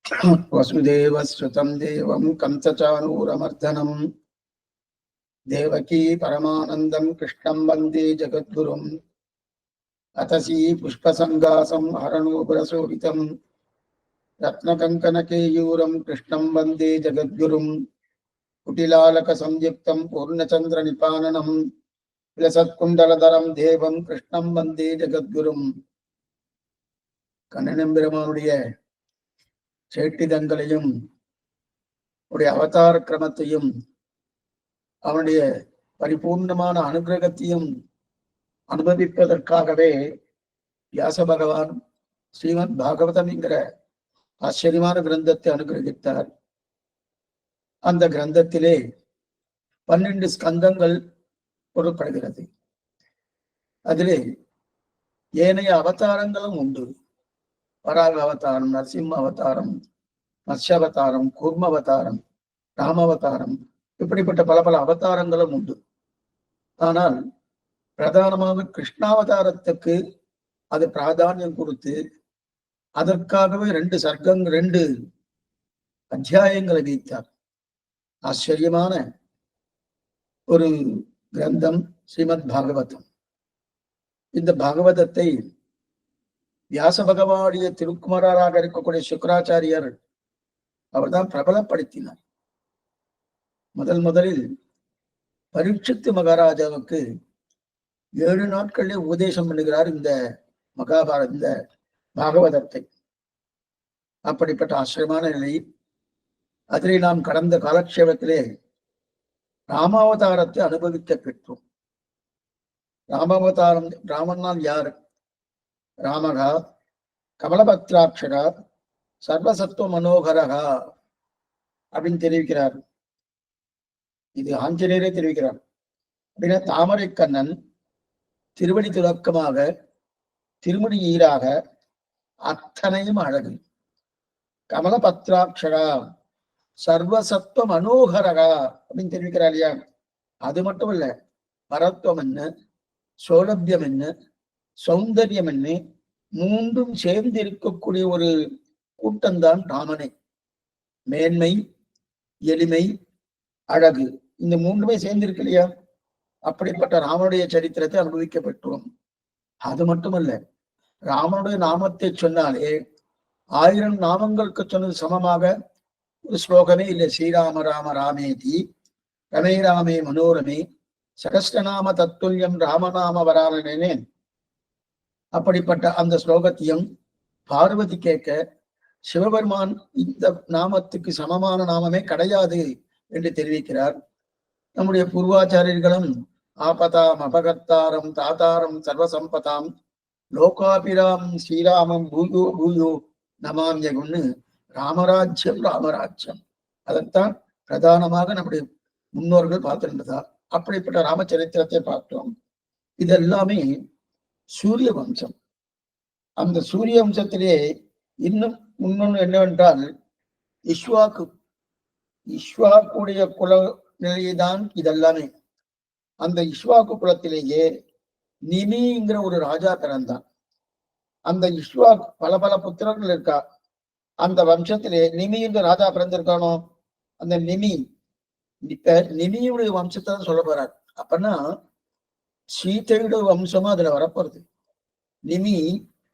वसुदेवसुतं देवं कंसचाणूरमर्दनं देवकी परमानन्दं कृष्णं वन्दे जगद्गुरुम् अतसी पुष्पसङ्गासं हरणोपरशोभितं रत्नकङ्कणकेयूरं कृष्णं वन्दे जगद्गुरुम् कुटिलालकसंयुक्तं पूर्णचन्द्रनिपाननं विलसत्कुण्डलधरं देवं कृष्णं वन्दे जगद्गुरुम् கண்ணனெம்பெருமானுடைய சேட்டிதங்களையும் உடைய அவதார கிரமத்தையும் அவனுடைய பரிபூர்ணமான அனுகிரகத்தையும் அனுபவிப்பதற்காகவே வியாச பகவான் ஸ்ரீமத் பாகவதம் என்கிற ஆச்சரியமான கிரந்தத்தை அனுகிரகித்தார். அந்த கிரந்தத்திலே 12 ஸ்கந்தங்கள் பொருட்படுகிறது. அதிலே ஏனைய அவதாரங்களும் உண்டு. வராக அவதாரம், நரசிம்ம அவதாரம், மத்ஸ்யாவதாரம், கூர்ம அவதாரம், ராமாவதாரம், இப்படிப்பட்ட பல பல அவதாரங்களும் உண்டு. ஆனால் பிரதானமாக கிருஷ்ணாவதாரத்துக்கு அது பிராதானியம் கொடுத்து அதற்காகவே 2 அத்தியாயங்களை வைத்தார். ஆச்சரியமான ஒரு கிரந்தம் ஸ்ரீமத் பாகவதம். இந்த பாகவதத்தை வியாச பகவானுடைய திருக்குமாராக இருக்கக்கூடிய சுக்கராச்சாரியர் அவர்தான் பிரபலப்படுத்தினார். முதலில் பரீட்சித்து மகாராஜாவுக்கு 7 நாட்களிலே உபதேசம் பண்ணுகிறார் இந்த இந்த பாகவதத்தை. அப்படிப்பட்ட ஆச்சரியமான நிலை. அதிலே நாம் கடந்த காலக்ஷேபத்திலே ராமாவதாரத்தை அனுபவிக்க பெற்றோம். ராமாவதாரம், ராமனால் யார்? ராமகா கமலபத்ராட்சரா சர்வசத்துவ மனோகரகா அப்படின்னு தெரிவிக்கிறார். இது ஆஞ்சநேயரே தெரிவிக்கிறார். அப்படின்னா தாமரை கண்ணன் திருவடி துலக்கமாக, திருமுடி ஈராக, அத்தனையும் அழகு. கமலபத்ராட்சரா சர்வசத்துவ மனோகரகா அப்படின்னு தெரிவிக்கிறார் இல்லையா? அது மட்டும் இல்ல, பரத்துவம் என்ன, சௌலபியம் என்ன, சௌந்தர்யம் என்ன, மூன்றும் சேர்ந்து இருக்கக்கூடிய ஒரு கூட்டம்தான் ராமனை. மேன்மை, எளிமை, அழகு, இந்த மூன்றுமே சேர்ந்து இருக்கு இல்லையா? அப்படிப்பட்ட ராமனுடைய சரித்திரத்தை அனுபவிக்கப்பட்டோம். அது மட்டுமல்ல, ராமனுடைய நாமத்தை சொன்னாலே 1000 நாமங்களுக்கு சொன்னது சமமாக ஒரு ஸ்லோகமே இல்லை. ஸ்ரீராம ராம ராமேதி ரமே ராமே மனோரமே சகஸ்ரநாம தத்துல்யம் ராமநாம வரானே. அப்படிப்பட்ட அந்த ஸ்லோகத்தையும் பார்வதி கேட்க, சிவபெருமான் இந்த நாமத்துக்கு சமமான நாமமே கிடையாது என்று தெரிவிக்கிறார். நம்முடைய பூர்வாச்சாரியர்களும் ஆபதாம் அபகர்த்தாரம் தாத்தாரம் சர்வசம்பதாம் லோகாபிராம் ஸ்ரீராமம் பூயோ பூயோ நமாம்யகுன்னு ராமராஜ்யம் ராமராஜ்யம் அதைத்தான் பிரதானமாக நம்முடைய முன்னோர்கள் பார்த்திருந்ததா. அப்படிப்பட்ட ராமச்சரித்திரத்தை பார்த்தோம். இதெல்லாமே சூரிய வம்சம். அந்த சூரிய வம்சத்திலே இன்னும் இன்னொன்று என்னவென்றால், இஷ்வாக்குடைய குல நிலையைதான் இதெல்லாமே. அந்த இஷ்வாக்கு குலத்திலேயே நிமிங்கிற ஒரு ராஜா பிறந்தான். அந்த இஷ்வாக் பல பல புத்திரர்கள் இருக்கா. அந்த வம்சத்திலே நிமி என்ற ராஜா பிறந்திருக்கானோ, அந்த நிமியுடைய வம்சத்தை தான் சொல்ல போறார். அப்பன்னா சீதையுடைய வம்சமா அதுல வரப்போறது. நிமி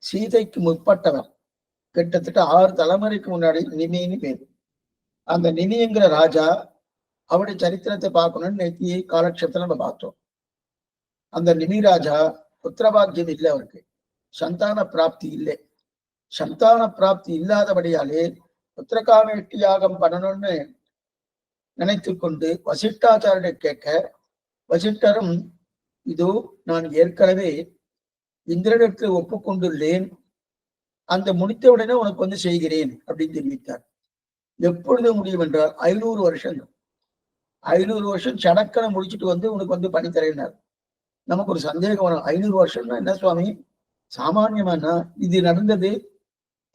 சீதைக்கு முற்பட்டவர். கிட்டத்தட்ட 6 தலைமுறைக்கு முன்னாடி நிமின்னு பேரு. அந்த நிமிங்கிற ராஜா, அவருடைய சரித்திரத்தை பார்க்கணும்னு நேற்று காலக்ஷேபத்துல நம்ம பார்த்தோம். அந்த நிமி ராஜா புத்திரபாக்கியம் இல்லை, அவருக்கு சந்தான பிராப்தி இல்லை. சந்தான பிராப்தி இல்லாதபடியாலே புத்திரகாமேட்டி யாகம் பண்ணணும்னு நினைத்து கொண்டு வசிஷ்டாச்சாரிய கேட்க, வசிஷ்டரும் இதோ நான் ஏற்கனவே இந்திரனுக்கு ஒப்புக்கொண்டுள்ளேன், அந்த முடித்தவுடனே உனக்கு வந்து செய்கிறேன் அப்படின்னு தெரிவித்தார். எப்பொழுது முடியும் என்றால் 500 வருஷங்கள். 500 வருஷம் சடக்கனை முடிச்சுட்டு வந்து உனக்கு வந்து பண்ணி தரேன்னார். நமக்கு ஒரு சந்தேகம் வரும், 500 வருஷம்னா என்ன சுவாமி சாமானியமானா? இது நடந்தது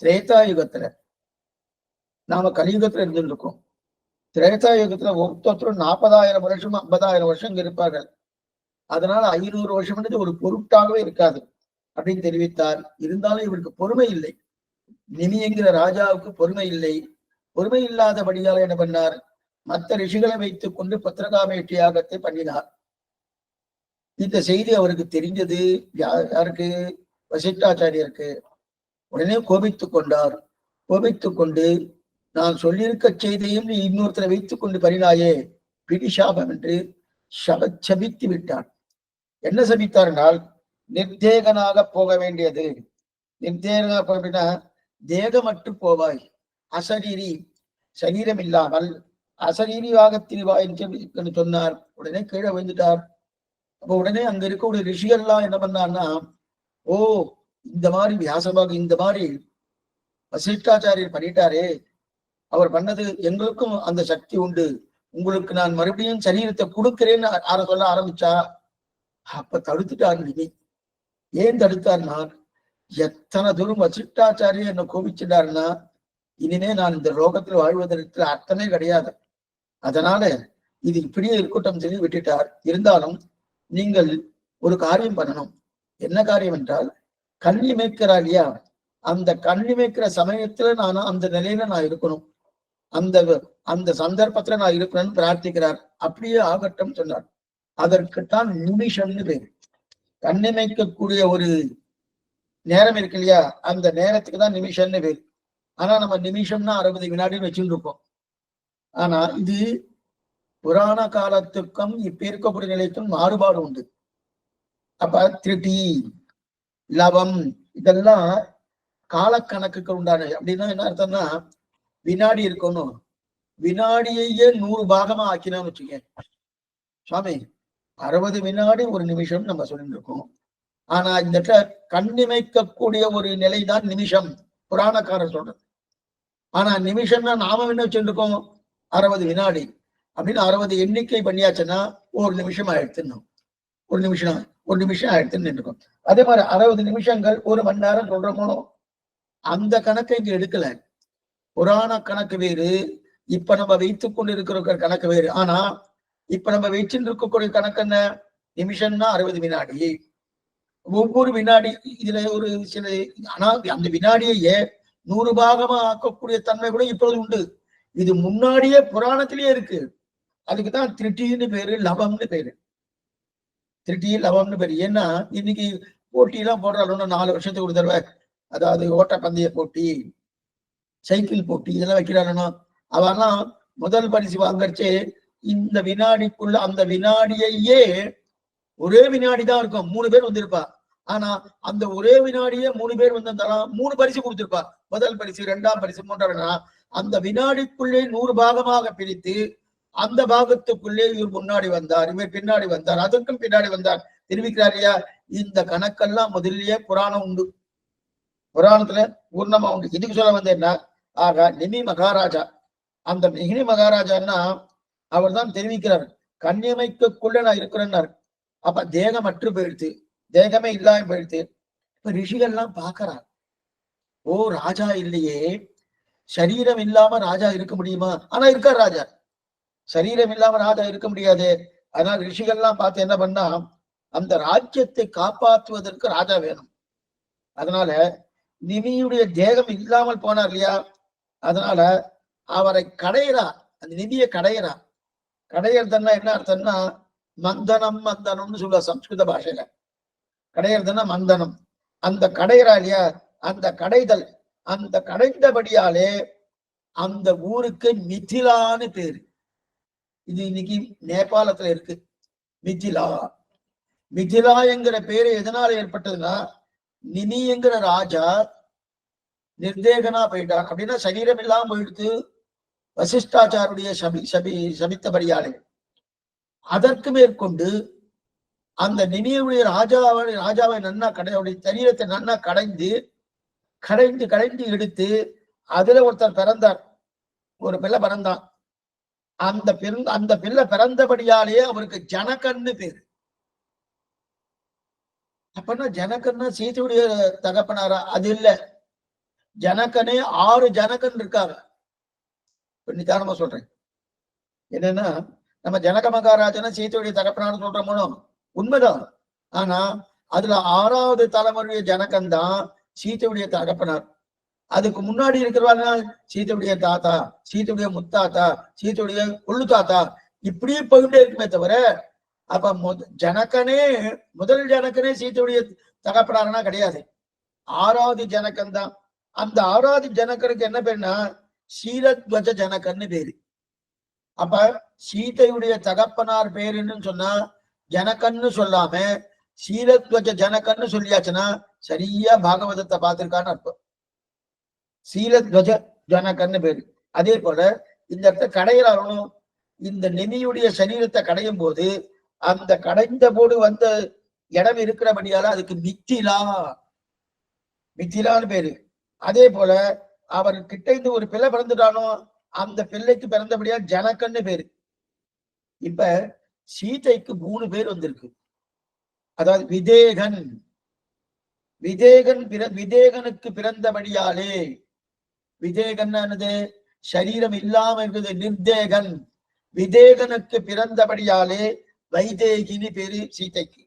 திரேதாயுகத்துல. நாம கலியுகத்துல இருந்துட்டு இருக்கோம். திரேதாயுகத்துல ஒருத்தரும் 40,000 வருஷம் 50,000 வருஷம் இருப்பார்கள். அதனால 500 வருஷம் ஒரு பொருட்டாகவே இருக்காது அப்படின்னு தெரிவித்தார். இருந்தாலும் இவருக்கு பொறுமை இல்லை. நிமி என்கிற ராஜாவுக்கு பொறுமை இல்லை. பொறுமை இல்லாதபடியால் என்ன பண்ணார்? மற்ற ரிஷிகளை வைத்துக் கொண்டு பத்திரகாமேட்டி யாகத்தை பண்ணினார். இந்த செய்தி அவருக்கு தெரிஞ்சது. யாருக்கு? வசிஷ்டாச்சாரியருக்கு. உடனே கோபித்துக் கொண்டார். கோபித்துக் கொண்டு, நான் சொல்லியிருக்க செய்தியும் நீ இன்னொருத்தரை வைத்துக் கொண்டு பண்ணினாயே, பிடிசாபம் என்று சபித்து விட்டார். என்ன சபித்தார்னால், நிர்தேகனாக போக வேண்டியது. நிர்தேகனாக போனா தேகமற்று போவாய், அசரீரி, சரீரம் இல்லாமல் அசரீரியாக திரிவாய் என்று சொன்னார். உடனே கீழே விழுந்துட்டார். அப்ப உடனே அங்க இருக்கக்கூடிய ரிஷிகள்லாம் என்ன பண்ணார்னா, ஓ இந்த மாதிரி வியாசமாக இந்த மாதிரி வசிஷ்டாச்சாரியர் பண்ணிட்டாரே, அவர் பண்ணது எங்களுக்கும் அந்த சக்தி உண்டு, உங்களுக்கு நான் மறுபடியும் சரீரத்தை கொடுக்கிறேன்னு சொல்ல ஆரம்பிச்சா. அப்ப தடுத்துட்டார் நிமி. ஏன் தடுத்தார்னா, எத்தனை தூரம் வசிஷ்டாச்சாரியர் என்ன கோபிச்சிட்டாருன்னா, இனிமே நான் இந்த லோகத்தில் வாழ்வதற்கு அர்த்தமே கிடையாது, அதனால இது இப்படியே இருக்கட்டும் சொல்லி விட்டுட்டார். இருந்தாலும் நீங்கள் ஒரு காரியம் பண்ணணும். என்ன காரியம் என்றால், கண்ணி மேய்க்கிறார் இல்லையா, அந்த கண்ணி மேய்க்கிற சமயத்துல நான் அந்த நிலையில நான் இருக்கணும், அந்த அந்த சந்தர்ப்பத்துல நான் இருக்கணும்னு பிரார்த்திக்கிறார். அப்படியே ஆகட்டும் சொன்னார். அதற்குத்தான் நிமிஷம்னு பேரு. கண்ணி மேய்க்கக்கூடிய ஒரு நேரம் இருக்கு இல்லையா, அந்த நேரத்துக்கு தான் நிமிஷம்னு பேரு. ஆனா நம்ம நிமிஷம்னா 60 வினாடின்னு வச்சுட்டு இருக்கோம். ஆனா இது புராண காலத்துக்கும் இப்ப இருக்கக்கூடிய நிலைக்கும் மாறுபாடு உண்டு. அப்ப திருட்டி, லவம் இதெல்லாம் காலக்கணக்குக்கு உண்டான. அப்படின்னா என்ன அர்த்தம்னா, வினாடி இருக்கணும், வினாடியையே 100 பாகமா ஆக்கினான்னு வச்சுக்க சுவாமி. 60 வினாடி ஒரு நிமிஷம் நம்ம சொல்லிட்டு இருக்கோம். ஆனா இந்த கண்ணிமைக்கக்கூடிய ஒரு நிலைதான் நிமிஷம், புராணக்காரர் சொல்றது. ஆனா நிமிஷம்னா நாம என்ன வச்சுருக்கோம், 60 வினாடி அப்படின்னு 60 எண்ணிக்கை பண்ணியாச்சுன்னா ஒரு நிமிஷம் ஆயிடுத்துன்னு, ஒரு நிமிஷம் ஆயிடுத்துன்னு இருக்கோம். அதே மாதிரி 60 நிமிஷங்கள் 1 மணி நேரம் சொல்றோமோ, அந்த கணக்கை இங்க எடுக்கல. புராண கணக்கு வேறு, இப்ப நம்ம வைத்துக் கொண்டு இருக்கிற கணக்கு வேறு. ஆனா இப்ப நம்ம வச்சுட்டு இருக்கக்கூடிய கணக்கு என்ன, நிமிஷம்னா 60 வினாடி. ஒவ்வொரு வினாடி இதுல ஒரு சில, ஆனா அந்த வினாடியே 100 பாகமா ஆக்கக்கூடிய தன்மை கூட இப்பொழுது உண்டு. இது முன்னாடியே புராணத்திலேயே இருக்கு. அதுக்குதான் திருட்டின்னு பேரு, லவம்னு பேரு. திருட்டி லவம்னு பேரு. ஏன்னா இன்னைக்கு போட்டி எல்லாம் போடுறாலும் 4 வருஷத்துக்கு ஒரு தடவை, அதாவது ஓட்டப்பந்தய போட்டி, சைக்கிள் போட்டி இதெல்லாம் வைக்கிறாங்கன்னா, அவெல்லாம் முதல் பரிசு வாங்கறச்சே இந்த வினாடிக்குள்ள அந்த வினாடியையே ஒரே வினாடி தான் இருக்கும், 3 பேர் வந்திருப்பா. ஆனா அந்த ஒரே வினாடியே 3 பேர் வந்திருந்தாலும் 3 பரிசு கொடுத்திருப்பா. முதல் பரிசு, 2ஆம் பரிசு, 3ஆம். அந்த வினாடிக்குள்ளே 100 பாகமாக பிரித்து, அந்த பாகத்துக்குள்ளே இவர் முன்னாடி வந்தார், இவர் பின்னாடி வந்தார், அதற்கும் பின்னாடி வந்தார் தெரிவிக்கிறார் இல்லையா. இந்த கணக்கெல்லாம் முதல்லயே புராணம் உண்டு, புராணத்துல பூர்ணமா உண்டு. இதுக்கு சொல்ல வந்தேன்னா, ஆக நிமி மகாராஜா, அந்த நிமி மகாராஜான்னா அவர் தான் தெரிவிக்கிறார், கண்ணியமைக்குள்ள நான் இருக்கிறேன்னாரு. அப்ப தேகம் அற்று போயிடுத்து, தேகமே இல்லாம போயிடுத்து. இப்ப ரிஷிகள்லாம் பாக்குறார், ஓ ராஜா இல்லையே, சரீரம் இல்லாம ராஜா இருக்க முடியுமா? ஆனா இருக்கார் ராஜா, சரீரம் இல்லாம ராஜா இருக்க முடியாது. அதனால ரிஷிகள்லாம் பார்த்து என்ன பண்ணா, அந்த ராஜ்யத்தை காப்பாற்றுவதற்கு ராஜா வேணும். அதனால நிமியுடைய தேகம் இல்லாமல் போனார் இல்லையா, அதனால அவரை கடையிறா, அந்த நிதியை கடையிறா. கடையிறதுன்னா என்ன அர்த்தம்னா, மந்தனம் மந்தனம்னு சொல்ல சம்ஸ்கிருத பாஷையில. கடையிறதுன்னா மந்தனம். அந்த கடையிறா இல்லையா, அந்த கடைதல், அந்த கடைந்தபடியாலே அந்த ஊருக்கு மிதிலான்னு பேரு. இது இன்னைக்கு நேபாளத்துல இருக்கு, மிதிலா. மிதிலா என்கிற பேரு எதனால ஏற்பட்டதுன்னா, நிமி என்கிற ராஜா நிர்தேகனா போயிட்டார். அப்படின்னா சரீரம் இல்லாம போயிடுத்து, வசிஷ்டாச்சாருடைய சபித்தபடியாலே. அதற்கு மேற்கொண்டு அந்த நிமியுடைய ராஜாவை நன்னா கடையுடைய சரீரத்தை நன்னா கடைந்து எடுத்து, அதுல ஒருத்தர் பிறந்தார், ஒரு பிள்ளை பிறந்தான். அந்த பிள்ளை பிறந்தபடியாலேயே அவருக்கு ஜனகன்னு பேரு. அப்பன்னா ஜனகன்னா சீதையுடைய தகப்பனாரா? அது இல்ல, ஜனகனே 6 ஜனகன் இருக்காங்க. நிதானமா சொல்றேன். என்னன்னா, நம்ம ஜனக மகாராஜனா சீதையுடைய தகப்பனார்னு சொல்றோமோ, உண்மைதான். ஆனா அதுல 6வது தலைமுறைய ஜனகன் தான் சீதையுடைய தகப்பனார். அதுக்கு முன்னாடி இருக்கிறவங்க சீதையுடைய தாத்தா, சீதையுடைய முத்தாத்தா, சீதையுடைய கொள்ளு தாத்தா, இப்படியே போயிட்டே இருக்குமே தவிர அப்ப ஜனகனே முதல் ஜனகனே சீதையுடைய தகப்பனாரனா கிடையாது. ஆறாவது ஜனகன் தான். அந்த ஆறாவது ஜனகனுக்கு என்ன பேருனா சீலத்வஜ ஜனகன்னு பேரு. அப்ப சீதையுடைய தகப்பனார் பேருன்னு சொன்னா ஜனகன்னு சொல்லாம சீலத்வஜ ஜனகன்னு சொல்லியாச்சுன்னா சரியா பாகவதத்தை பார்த்திருக்கான்னு அர்த்தம். சீலத்வஜ ஜனகன்னு பேரு. அதே போல இந்த இடத்த கடையிறாலும் இந்த நெமியுடைய சரீரத்தை கடையும் போது அந்த கடைந்த போது வந்த இடம் இருக்கிறபடியால அதுக்கு மித்திலா, மித்திலான்னு பேரு. அதே போல அவர் கிட்ட இருந்து ஒரு பிள்ளை பிறந்துட்டானோ அந்த பிள்ளைக்கு பிறந்தபடியா ஜனகன்னு பேரு. இப்ப சீதைக்கு 3 பேர் வந்திருக்கு. அதாவது விதேகன், விதேகனுக்கு பிறந்தபடியாலே, விதேகன்னானது சரீரம் இல்லாம இருக்குது, நிர்தேகன். விதேகனுக்கு பிறந்தபடியாலே வைதேகினி பேரு சீதைக்கு.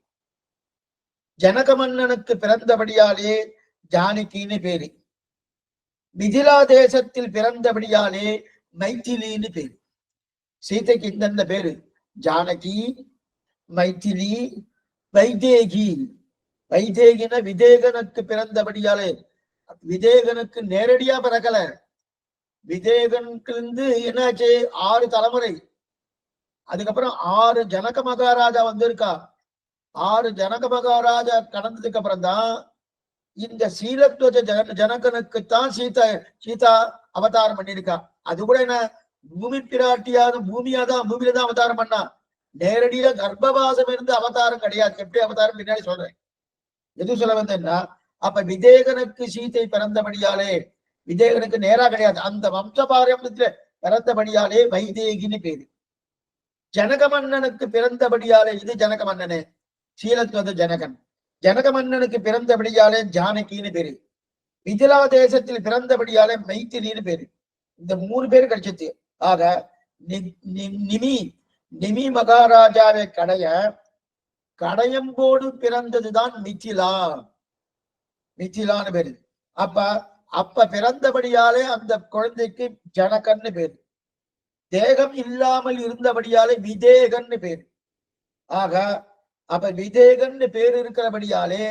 ஜனக மன்னனுக்கு பிறந்தபடியாலே ஜானகின்னு பேரு. மிதிலா தேசத்தில் பிறந்தபடியாலே மைத்திலின்னு பேரு. சீதைக்கு இந்தந்த பேரு ஜானகி, மைத்திலி, வைதேகி. வைதேகின விதேகனுக்கு பிறந்தபடியாலே, விதேகனுக்கு நேரடியா பிறக்கல, விதேகனுக்கு இருந்து என்னாச்சு 6 தலைமுறை. அதுக்கப்புறம் 6 ஜனக மகாராஜா வந்திருக்கா. 6 ஜனக மகாராஜா கடந்ததுக்கு அப்புறம் தான் இந்த சீலத்வஜ ஜனகனுக்குத்தான் சீதா அவதாரம் பண்ணிருக்கா. அது கூட என்ன பூமி பிராட்டியான பூமியில தான் அவதாரம் பண்ணா. நேரடியா கர்ப்பவாசம் இருந்து அவதாரம் கிடையாது. எப்படி அவதாரம் பின்னாடி சொல்றேன். எது சொல்ல வந்தேன்னா, அப்ப விதேகனுக்கு சீதை பிறந்தபடியாலே, விதேகனுக்கு நேரா கிடையாது, அந்த வம்ச பாரம்பரியத்துல பிறந்தபடியாலே வைதேகின்னு பேரு. ஜனக மன்னனுக்கு பிறந்தபடியாலே, இது ஜனக மன்னனே சீலத்வஜ ஜனகன். ஜனக மன்னனுக்கு பிறந்தபடியாலே ஜானகின்னு பேரு. மிதிலா தேசத்தில் பிறந்தபடியாலே மைத்திலின்னு பேரு. இந்த 3 பேரு கிடைச்சது. ஆக நிமி மகாராஜாவை கடையம்போடு பிறந்ததுதான் மிதிலா, மிதிலான்னு பேரு. அப்ப பிறந்தபடியாலே அந்த குழந்தைக்கு ஜனகன்னு பேரு. தேகம் இல்லாமல் இருந்தபடியாலே விதேகன்னு பேரு. ஆக அப்ப விதேகன்னு பேர் இருக்கிறபடியாலே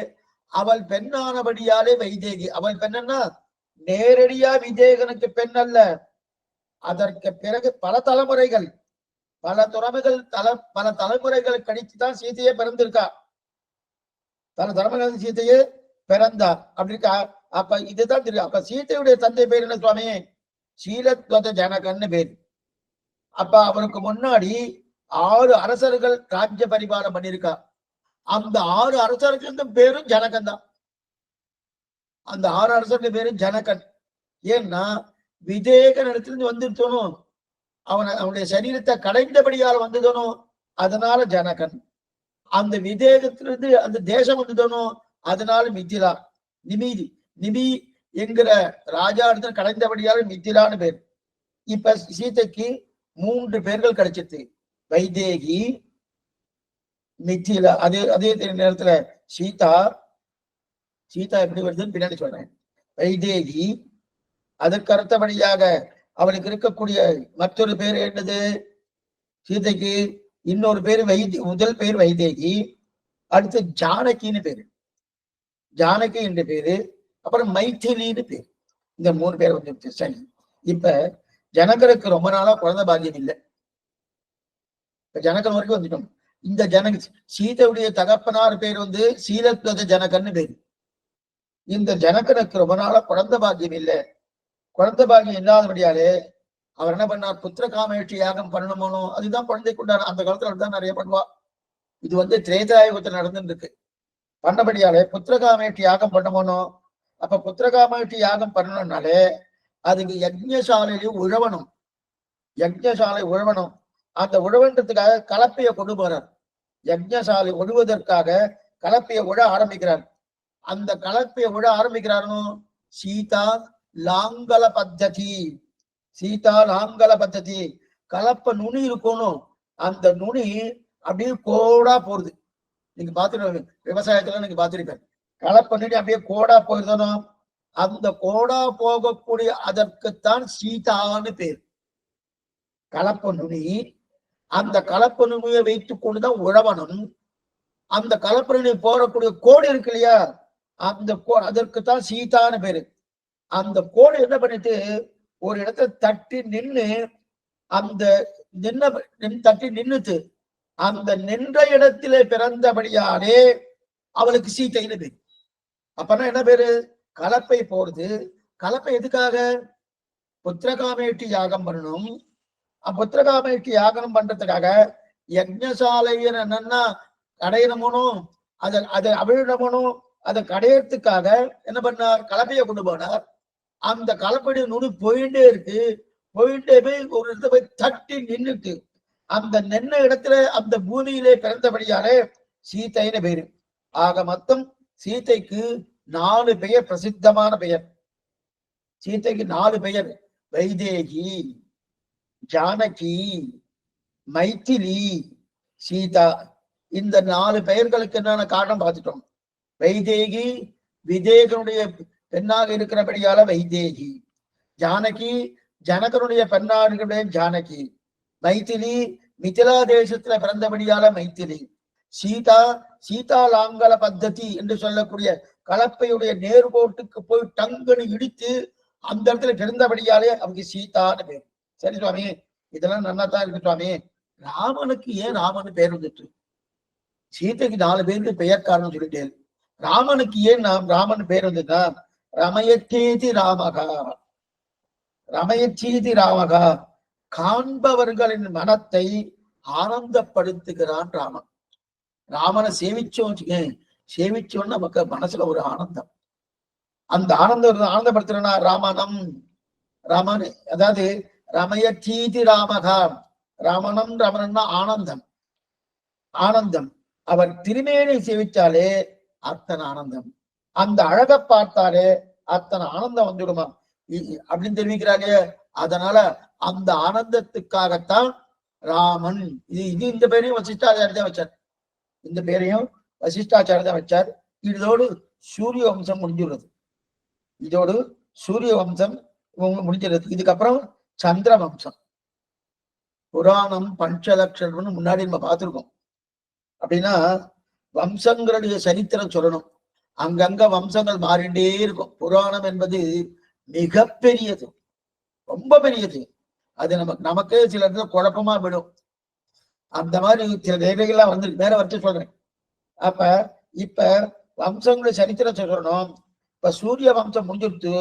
அவள் பெண்ணானபடியாலே வைதேகி. அவள் பெண்ணன்னா நேரடியா விதேகனுக்கு பெண் அல்ல. அதற்கு பிறகு பல தலைமுறைகள் கழித்துதான் சீதையே பிறந்திருக்கா. பல தலைமுறைகள் சீதையே பிறந்தா. அப்படி இருக்கா. அப்ப இதுதான் தெரியும். அப்ப சீதையுடைய தந்தை பேர் என்ன சுவாமி? சீலத்வஜ ஜனகன்னு பேர். அப்ப அவருக்கு முன்னாடி 6 அரசர்கள் ராஜ்ய பரிபாலம் பண்ணிருக்கா. அந்த 6 அரசர்களுக்கும் பேரும் ஜனகன் தான். அந்த 6 அரசர்கள் பேரும் ஜனகன். ஏன்னா விதேகன் இடத்துல வந்துட்டோனும், அவனுடைய சரீரத்தை கடைந்தபடியால் வந்ததனும், அதனால ஜனகன். அந்த விதேகத்திலிருந்து அந்த தேசம் வந்ததனும், அதனால மிதிலா. நிமி என்கிற ராஜா இடத்துல கடைந்தபடியால் மிதிலான்னு பேர். இப்ப சீதைக்கு 3 பேர்கள் கிடைச்சிட்டு, வைதேகி, மிதிலா. அதே நேரத்துல சீதா எப்படி வருதுன்னு பின்னாடி சொல்றேன். வைதேகி, அதற்கு அர்த்தபடியாக அவனுக்கு இருக்கக்கூடிய மற்றொரு பேர் என்னது? சீதைக்கு இன்னொரு பேர் முதல் பேர் வைதேகி, அடுத்து ஜானகின்னு பேரு, ஜானகி என்ற பேரு, அப்புறம் மைத்திலின்னு பேரு. இந்த 3 பேர் வந்து சரி. இப்ப ஜனகருக்கு ரொம்ப நாளா குழந்தை பாக்கியம் இல்லை. இப்ப ஜனகன் வரைக்கும் வந்துட்டோம். இந்த சீதையுடைய தகப்பனார் பேர் வந்து சீலத்வஜ ஜனகன்னு பேரு. இந்த ஜனகனுக்கு ரொம்ப நாளா குழந்தை பாக்கியம் இல்லை. குழந்தை பாக்கியம் இல்லாதபடியாலே அவர் என்ன பண்ணார்? புத்திர காமேட்சி யாகம் பண்ணணுமோ, அதுதான் குழந்தைக்கு உண்டான. அந்த காலத்துல தான் நிறைய பண்ணுவா. இது வந்து திரேதாயுகத்தில் நடந்துட்டு இருக்கு. பண்ணபடியாலே புத்திர காமேட்சி யாகம் பண்ணமோனோ. அப்ப புத்திர காமேட்சி யாகம் பண்ணணும்னாலே அதுக்கு யஜ்ஞசாலையிலையும் உழவணும். யஜ்ஞசாலை உழவணும். அந்த உழவன்றதுக்காக கலப்பையை கொண்டு போறார். யஜ்ஞசாலை உழுவதற்காக கலப்பையை உழ ஆரம்பிக்கிறார். அந்த கலப்பையை உழ ஆரம்பிக்கிறாருன்னு சீதா லாங்கல பத்ததி, சீதா லாங்கல பத்ததி. கலப்ப நுனி இருக்கணும். அந்த நுனி அப்படியே கோடா போறது. நீங்க பாத்துருக்க விவசாயத்துல நீங்க பாத்துருப்பேன். கலப்ப நுனி அப்படியே கோடா போயிருந்தனும். அந்த கோடா போகக்கூடிய அதற்குத்தான் சீதான்னு பேர். கலப்ப நுனி, அந்த கலப்ப நுனியை வைத்துக் கொண்டுதான் உழவனும். அந்த கலப்ப நுனி போறக்கூடிய கோடு இருக்கு இல்லையா, அந்த அதற்குத்தான் சீதான்னு பேரு. அந்த கோடு என்ன பண்ணிட்டு ஒரு இடத்துல தட்டி நின்று, அந்த தட்டி நின்னுட்டு அந்த நின்ற இடத்திலே பிறந்தபடியாலே அவளுக்கு சீதைன்னு பேரு. அப்பனா என்ன பேரு? கலப்பை போடுது. கலப்பை எதுக்காக? புத்திரகாமேட்டி யாகம் பண்ணணும். புத்திரகாமேட்டி யாகம் பண்றதுக்காக யஜ்ஞசாலையை என்னன்னா கடையிடமனும், அதை அவிழமனும், அதை கடையறதுக்காக என்ன பண்ணார்? கலப்பையை கொண்டு போனார். அந்த கலப்பைய நுனி போயிட்டே இருக்கு. போயிட்டே போய் ஒரு இடத்துல போய் தட்டி நின்றுட்டு அந்த நின்ன இடத்துல அந்த பூமியிலே பிறந்தபடியாலே சீதைன்னு பேரு. ஆக மொத்தம் சீதைக்கு 4 பெயர், பிரசித்தமான பெயர். சீதைக்கு 4 பெயர்: வைதேகி, ஜானகி, மைத்திலி, சீதா. இந்த 4 பெயர்களுக்கு என்னென்ன காரணம் பார்த்துட்டோம். வைதேகி விதேகனுடைய பெண்ணாக இருக்கிறபடியால வைதேகி. ஜானகி ஜனகனுடைய பெண்ணாக இருக்கிற ஜானகி. மைத்திலி மிதிலா தேசத்துல பிறந்தபடியால மைத்திலி. சீதா சீதாலாங்கல பத்ததி என்று சொல்லக்கூடிய கலப்பையுடைய நேர்கோட்டுக்கு போய் டங்குன்னு இடித்து அந்த இடத்துல பிறந்தபடியாலே அவங்க சீதான்னு பேர். சரி சுவாமி, இதெல்லாம் நல்லா தான் இருக்கு சுவாமி. ராமனுக்கு ஏன் ராமன் பேர் வந்துட்டு? சீதைக்கு 4 பேருக்கு பெயர் காரணம் சொல்லிட்டேன். ராமனுக்கு ஏன் ராமன் பேர் வந்துட்டா? ரமயத்தேதி ராமகா, ரமயச்சீதி ராமகா. காண்பவர்களின் மனத்தை ஆனந்தப்படுத்துகிறான் ராமன். ராமனை சேவிச்சோம், சேவிச்சோன்னு நமக்கு மனசுல ஒரு ஆனந்தம். அந்த ஆனந்தப்படுத்துறா ராமனம். ராமன் அதாவது ரமயச்சீதி ராமகா. ராமனம் ரமணன்னா ஆனந்தம். ஆனந்தம். அவர் திருமேனை சேவிச்சாலே அத்தனை ஆனந்தம். அந்த அழகை பார்த்தாலே அத்தனை ஆனந்தம் வந்துடுமா அப்படின்னு தெரிவிக்கிறாங்க. அதனால அந்த ஆனந்தத்துக்காகத்தான் ராமன். இந்த பேரையும் வசிஷ்டாச்சாரிய தான் வச்சார். இந்த பேரையும் வசிஷ்டாச்சாரிய தான் வச்சார். இதோடு சூரிய வம்சம் முடிஞ்சுள்ளது. இதோடு சூரிய வம்சம் முடிஞ்சிருது. இதுக்கப்புறம் சந்திர வம்சம். புராணம் பஞ்சலட்சணம்னு முன்னாடி நம்ம பார்த்திருக்கோம். அப்படின்னா வம்சங்களுடைய சரித்திரம் சொல்லணும். அங்கங்க வம்சங்கள் மாறிண்டே இருக்கும். புராணம் என்பது மிக பெரியது, ரொம்ப பெரியது. அது நமக்கே சில இடத்துல குழப்பமா விடும். அந்த மாதிரி சில வேலைகள்லாம் வந்து வேற வச்சு சொல்றேன். அப்ப இப்ப வம்சங்களுடைய சரித்திரம் சொல்லணும். இப்ப சூரிய வம்சம் முடிஞ்சிருத்து.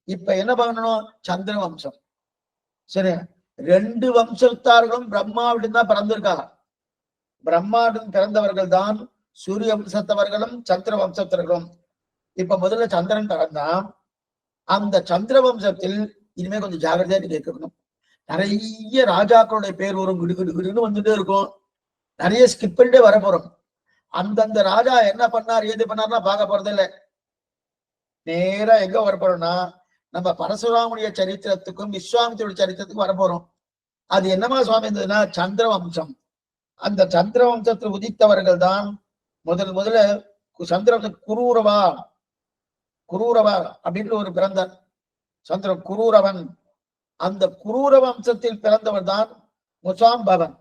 இப்ப என்ன பண்ணணும்? சந்திர வம்சம். சரி, 2 வம்சத்தார்களும் பிரம்மாவிடம் தான் பிறந்திருக்காங்க. பிரம்மாவிடம் பிறந்தவர்கள் தான் சூரிய வம்சத்தவர்களும் சந்திர வம்சத்தவர்களும். இப்ப முதல்ல சந்திரன் பிறந்தான். அந்த சந்திர வம்சத்தில் இனிமே கொஞ்சம் ஜாகிரதையா கேட்கணும். நிறைய ராஜாக்களுடைய பேர் வரும், கிடுகிடுன்னு வந்துட்டே இருக்கும். நிறைய ஸ்கிப் பண்ணிட்டே வர போறோம். அந்தந்த ராஜா என்ன பண்ணார் ஏது பண்ணார்னா பார்க்க போறது இல்லை. நேரா எங்க வர போறோம்னா நம்ம பரசுராமுடைய சரித்திரத்துக்கும் விஸ்வாமித்திரோட சரித்திரத்துக்கும் வரப்போறோம். அது என்னமா சுவாமி இருந்ததுன்னா சந்திர வம்சம். அந்த சந்திர வம்சத்தில் உதித்தவர்கள் தான் முதல்ல சந்திர குரூரவா அப்படின்ற ஒரு பிறந்தார். சந்திர குரூரவன். அந்த குரூர வம்சத்தில் பிறந்தவர் தான் குசாம்பவன்.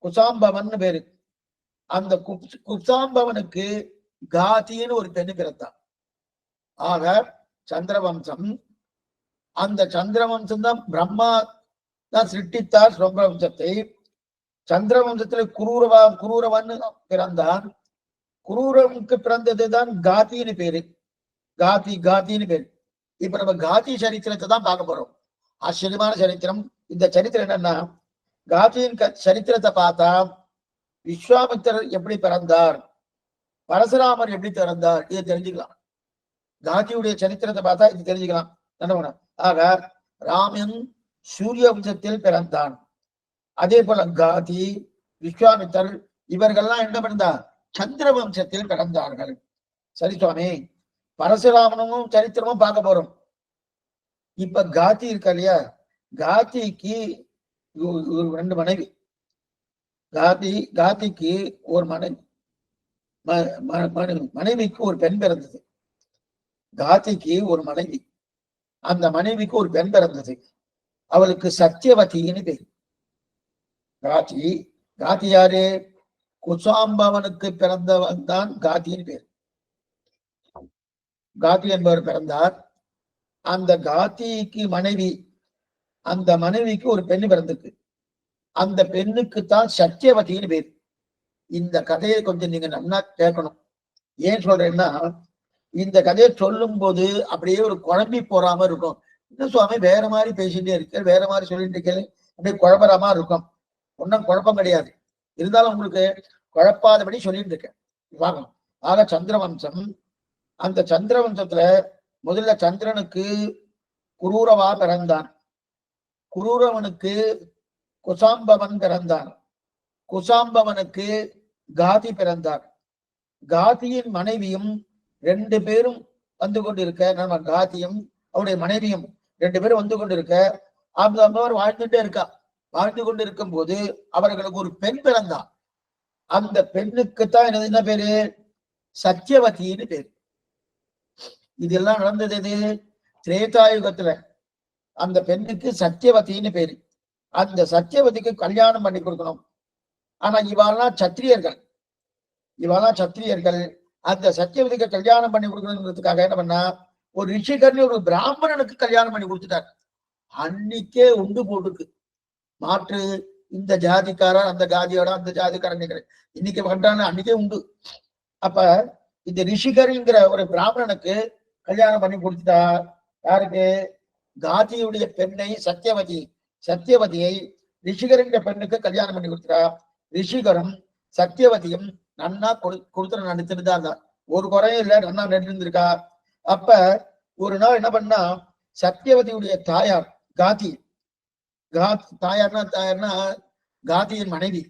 குசாம்பவன் பேரு. அந்த குசாம்பவனுக்கு காதின்னு ஒரு பெண்ணு பிறந்தார். ஆக சந்திரவம்சம். அந்த சந்திரவம்சம் தான் பிரம்மா தான் சிருஷ்டித்தார் சந்திரவம்சத்தை. சந்திரவம்சத்துல குரூரவன் பிறந்தான். குரூரனுக்கு பிறந்ததுதான் காதின்னு பேரு. காதின்னு பேரு. இப்ப நம்ம காதி சரித்திரத்தை தான் பார்க்க போறோம். ஆச்சரியமான சரித்திரம். இந்த சரித்திரம் என்னன்னா, காதியின் சரித்திரத்தை பார்த்தா விஸ்வாமித்திரர் எப்படி பிறந்தார், பரசுராமர் எப்படி பிறந்தார், இதை தெரிஞ்சுக்கலாம். காதியுடைய சரித்திரத்தை பார்த்தா இது தெரிஞ்சுக்கலாம். என்ன? ஆக ராமன் சூரிய வம்சத்தில் பிறந்தான். அதே போல காதி, விஸ்வாமித்தர் இவர்கள்லாம் என்ன பண்ணா சந்திர வம்சத்தில் பிறந்தார்கள். சரி சுவாமி, பரசுராமனும் சரித்திரமும் பார்க்க போறோம். இப்ப காதி இருக்கா இல்லையா, காதிக்கு 2 மனைவி. காதிக்கு ஒரு மனைவிக்கு ஒரு பெண் பிறந்தது. காதிக்கு ஒரு மனைவி, அந்த மனைவிக்கு ஒரு பெண் பிறந்தது. அவளுக்கு சத்தியவதின்னு பேர். காதி காதி யாரு? குசாம்பவனுக்கு பிறந்தவன் தான் காதின்னு பேர். காதி என்பவர் பிறந்தார். அந்த காதிக்கு மனைவி, அந்த மனைவிக்கு ஒரு பெண்ணு பிறந்திருக்கு. அந்த பெண்ணுக்கு தான் சத்தியவதின்னு பேர். இந்த கதையை கொஞ்சம் நீங்க நல்லா கேட்கணும். ஏன் சொல்றேன்னா, இந்த கதையை சொல்லும் போது அப்படியே ஒரு குழம்பி போறாம இருக்கும். இன்னும் சுவாமி வேற மாதிரி பேசிட்டே இருக்க, வேற மாதிரி சொல்லிட்டு இருக்கேன், அப்படியே குழப்பறாம இருக்கும். ஒன்னும் குழப்பம் கிடையாது. இருந்தாலும் உங்களுக்கு குழப்பாதபடி சொல்லிட்டு இருக்கேன். வாங்க. ஆக சந்திரவம்சம், அந்த சந்திரவம்சத்துல முதல்ல சந்திரனுக்கு குரூரவா பிறந்தான். குரூரவனுக்கு குசாம்பவன் பிறந்தான். குசாம்பவனுக்கு காதி பிறந்தார். காதியின் மனைவியும் ரெண்டு பேரும் வந்து கொண்டிருக்க, நம்ம காதியும் அவருடைய மனைவியும் ரெண்டு பேரும் வந்து கொண்டிருக்க, அந்த அம்மவர் வாழ்ந்துட்டே இருக்கா. வாழ்ந்து கொண்டிருக்கும் போது அவர்களுக்கு ஒரு பெண் பிறந்தா. அந்த பெண்ணுக்குத்தான் என்ன பேரு? சத்தியவதின்னு பேரு. இதெல்லாம் நடந்தது எது? திரேதாயுகத்துல. அந்த பெண்ணுக்கு சத்தியவதின்னு பேரு. அந்த சத்தியவதிக்கு கல்யாணம் பண்ணி கொடுக்கணும். ஆனா இவாளெல்லாம் சத்திரியர்கள். அந்த சத்தியவதிக்கு கல்யாணம் பண்ணி கொடுக்கணுங்கிறதுக்காக என்ன பண்ணா, ஒரு ரிஷிகர்னு ஒரு பிராமணனுக்கு கல்யாணம் பண்ணி கொடுத்துட்டார். அன்னைக்கே உண்டு போட்டுக்கு மாற்று. இந்த ஜாதிக்காரன் அந்த ஜாதியோட அந்த ஜாதிக்காரன் இன்னைக்கு பண்றான்னு அன்னைக்கே உண்டு. அப்ப இந்த ரிஷிகர்ங்கிற ஒரு பிராமணனுக்கு கல்யாணம் பண்ணி கொடுத்துட்டா. யாருக்கு? காதியுடைய பெண்ணை சத்தியவதியை ரிஷிகருங்கிற பெண்ணுக்கு கல்யாணம் பண்ணி கொடுத்துட்டா. ரிஷிகரும் சத்தியவதியும் நன்னா கொடுத்துட நடத்திட்டு தான் இருந்தா. ஒரு குறையும் இல்லை, நன்னா நடந்திருக்கா. அப்ப ஒரு நாள் என்ன பண்ணா, சத்தியவதியுடைய தாயார் காதி, தாயார்னா காதியின் மனைவி,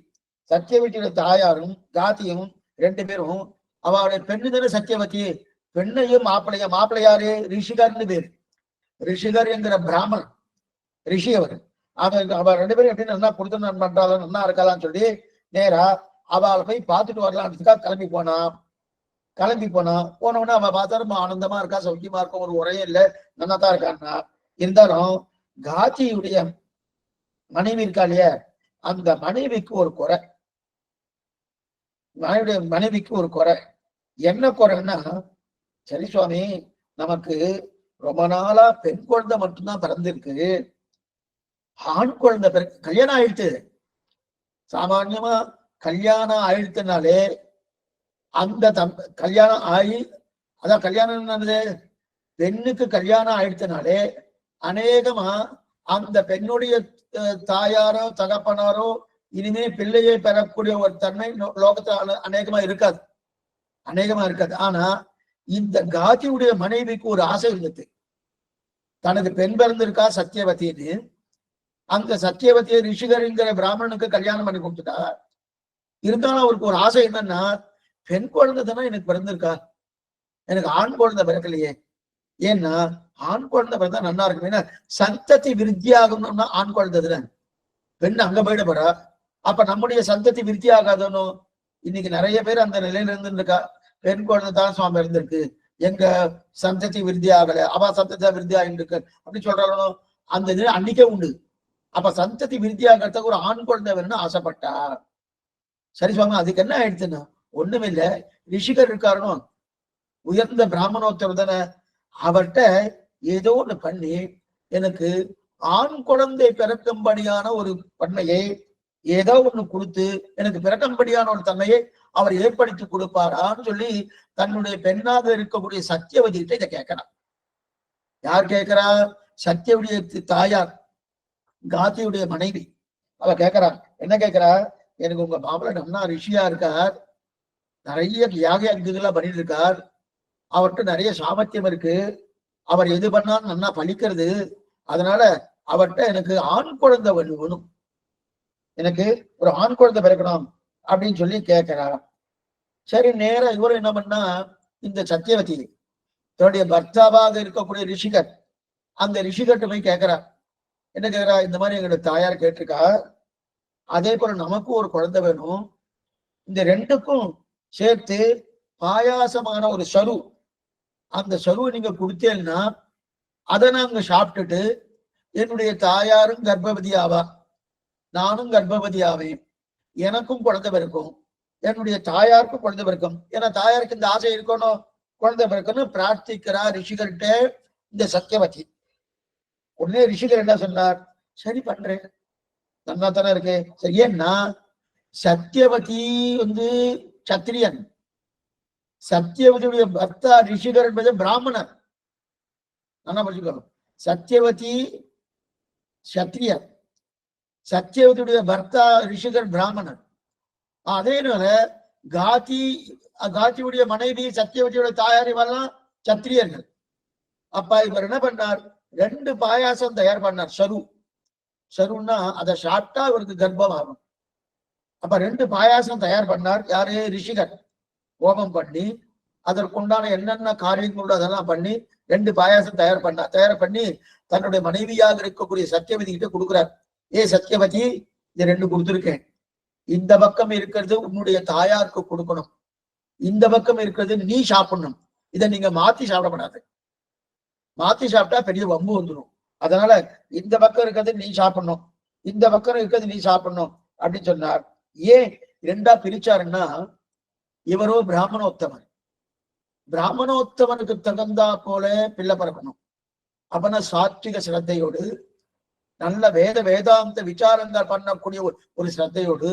சத்தியவதியுடைய தாயாரும் காதியும் ரெண்டு பேரும், அவருடைய பெண்ணு தானே சத்தியவதி, பெண்ணையும் மாப்பிள்ளையாரு ரிஷிகர்னு பேரு. ரிஷிகர் என்கிற பிராமணன், ரிஷி அவர். அவர் ரெண்டு பேரும் எப்படி நல்லா கொடுத்து பண்றாலும் நல்லா இருக்காதான்னு சொல்லி நேரா அவளை போய் பார்த்துட்டு வரலான்றதுக்காக கிளம்பி போனவொன்னா அவ பார்த்தா ரொம்ப ஆனந்தமா இருக்கா, சௌக்கியமா இருக்கும், ஒரு உரையும் இல்லை, நல்லா தான் இருக்கான்னா. இருந்தாலும் காதியுடைய மனைவி இருக்கா இல்லையா, அந்த மனைவிக்கு ஒரு குறை. என்ன குறைன்னா, சரி சுவாமி, நமக்கு ரொம்ப நாளா பெண் குழந்தை மட்டும்தான் பிறந்திருக்கு, ஆண் குழந்தை கல்யாணம் ஆயிடுச்சு. சாமான்யமா கல்யாணம் ஆயிடுத்துனாலே அந்த கல்யாணம் ஆகி, அதான் கல்யாணம் என்னது, பெண்ணுக்கு கல்யாணம் ஆயிடுத்துனாலே அநேகமா அந்த பெண்ணுடைய தாயாரோ தகப்பனாரோ இனிமே பிள்ளையை பெறக்கூடிய ஒரு தன்மை லோகத்துல அநேகமா இருக்காது. ஆனா இந்த காதியுடைய மனைவிக்கு ஒரு ஆசை இருந்தது. தனது பெண் பிறந்திருக்கா சத்தியவதின்னு. அந்த சத்தியவதியை ரிஷிகருங்கிற பிராமணனுக்கு கல்யாணம் பண்ணி கொடுத்துட்டா. இருந்தாலும் அவருக்கு ஒரு ஆசை என்னன்னா, பெண் குழந்தை தானே எனக்கு பிறந்திருக்கா, எனக்கு ஆண் குழந்தை பிறக்கலையே. ஏன்னா ஆண் குழந்தை பிறந்தா நல்லா இருக்கும். ஏன்னா சந்ததி விருத்தி ஆகணும்னா ஆண் குழந்தை தானே, பெண் அங்க போயிட போறா. அப்ப நம்முடைய சந்ததி விருத்தி ஆகாதனோ. இன்னைக்கு நிறைய பேர் அந்த நிலையில இருந்துருக்கா, பெண் குழந்தை தான் சுவாமி இருந்திருக்கு, எங்க சந்ததி விருத்தி ஆகல, அவ சந்ததி விருத்தி ஆகிட்டு இருக்கு அப்படின்னு சொல்றாலும் அந்த நிலை அன்னைக்கே உண்டு. அப்ப சந்ததி விருத்தி ஆகிறதுக்கு ஒரு ஆண் குழந்தை வேணும்னு ஆசைப்பட்டா. சரி சுவாமி, அதுக்கு என்ன ஆயிடுச்சுன்னா, ஒண்ணுமில்ல, ரிஷிகர் இருக்காருனோ, உயர்ந்த பிராமணோத்தர் தானே, அவர்கிட்ட ஏதோ ஒண்ணு பண்ணி எனக்கு ஆண் குழந்தை பிறக்கும்படியான ஒரு பண்ணையை ஏதோ ஒண்ணு கொடுத்து எனக்கு பிறக்கும்படியான ஒரு தன்மையை அவர் ஏற்படுத்தி கொடுப்பாரான்னு சொல்லி தன்னுடைய பெண்ணாக இருக்கக்கூடிய சத்தியவதி கிட்ட இதை கேட்கிறார். யார் கேட்கிறா? சத்தியவதிய தாயார், காதியுடைய மனைவி. அவ கேட்கிறார். என்ன கேட்கிறா? எனக்கு உங்க மாப்பிள்ளை நன்னா ரிஷியா இருக்கார், நிறைய யாக அங்குதெல்லாம் பண்ணிட்டு இருக்கார், அவர்கிட்ட நிறைய சாமர்த்தியம் இருக்கு, அவர் எது பண்ணாலும் நன்னா பழிக்கிறது, அதனால அவர்கிட்ட எனக்கு ஆண் குழந்தை வேணும், எனக்கு ஒரு ஆண் குழந்தை பிறக்கணும் அப்படின்னு சொல்லி கேட்கிறார். சரி, நேரம் இவரும் என்ன பண்ணா, இந்த சத்தியவதி தன்னுடைய பர்த்தாவாக இருக்கக்கூடிய ரிஷிகர், அந்த ரிஷிகர்கிட்ட போய் கேட்கிறார். என்ன கேட்கிறா? இந்த மாதிரி எங்களோட தாயார் கேட்டிருக்கா, அதே போல நமக்கும் ஒரு குழந்தை வேணும், இந்த ரெண்டுக்கும் சேர்த்து பாயாசமான ஒரு சரு, அந்த சருவை நீங்க கொடுத்தேன்னா அதை நாங்க சாப்பிட்டுட்டு என்னுடைய தாயாரும் கர்ப்பவதி ஆவா, நானும் கர்ப்பவதி ஆவேன், எனக்கும் குழந்தை பிறக்கும், என்னுடைய தாயாருக்கும் குழந்தை பிறக்கும். ஏன்னா தாயாருக்கு இந்த ஆசை இருக்கணும், குழந்தை பிறக்கணும் பிரார்த்திக்கிறா ரிஷிகர்கிட்ட இந்த சத்தியவதி. உடனே ரிஷிகர் என்ன சொன்னார், சரி பண்றேன், நல்லா தானே இருக்கு. சரி, ஏன்னா சத்தியவதி சத்திரியன், சத்தியவதியுடைய பர்த்தா ரிஷிகர் என்பது பிராமணர். நல்லா படிச்சுக்கணும். சத்தியவதி சத்திரியர், சத்தியவதியுடைய பர்த்தா ரிஷிகர் பிராமணர். அதேனால காத்தியுடைய மனைவி சத்தியவதியோட தாயார் இவெல்லாம் சத்திரியர்கள். அப்ப இவர் என்ன பண்ணார், 2 பாயாசம் தயார் பண்ணார். சருன்னா அதை சாப்பிட்டா இவருக்கு கர்ப்பம் ஆகும். அப்ப 2 பாயாசம் தயார் பண்ணார். யாரு, ரிஷிகர். ஹோமம் பண்ணி அதற்குண்டான என்னென்ன காரியங்களோட அதெல்லாம் பண்ணி 2 பாயாசம் தயார் பண்ணி தன்னுடைய மனைவியாக இருக்கக்கூடிய சத்தியவதி கிட்ட கொடுக்குறார். ஏ சத்தியவதி, இது 2 கொடுத்துருக்கேன், இந்த பக்கம் இருக்கிறது உன்னுடைய தாயாருக்கு கொடுக்கணும், இந்த பக்கம் இருக்கிறது நீ சாப்பிடணும், இதை நீங்க மாத்தி சாப்பிடப்படாது, மாத்தி சாப்பிட்டா பெரிய வம்பு வந்துடும். அதனால இந்த பக்கம் இருக்கிறது நீ சாப்பிடணும், இந்த பக்கம் இருக்கிறது நீ சாப்பிடணும் அப்படின்னு சொன்னார். ஏன் 2ஆ பிரிச்சாருன்னா, இவரோ பிராமணோத்தமன், பிராமணோத்தமனுக்கு தகுந்தா போல பிள்ளை பிறக்கணும். அப்பனா சாத்விக சிரத்தையோடு நல்ல வேதாந்த விசாரங்கள் பண்ணக்கூடிய ஒரு சிரத்தையோடு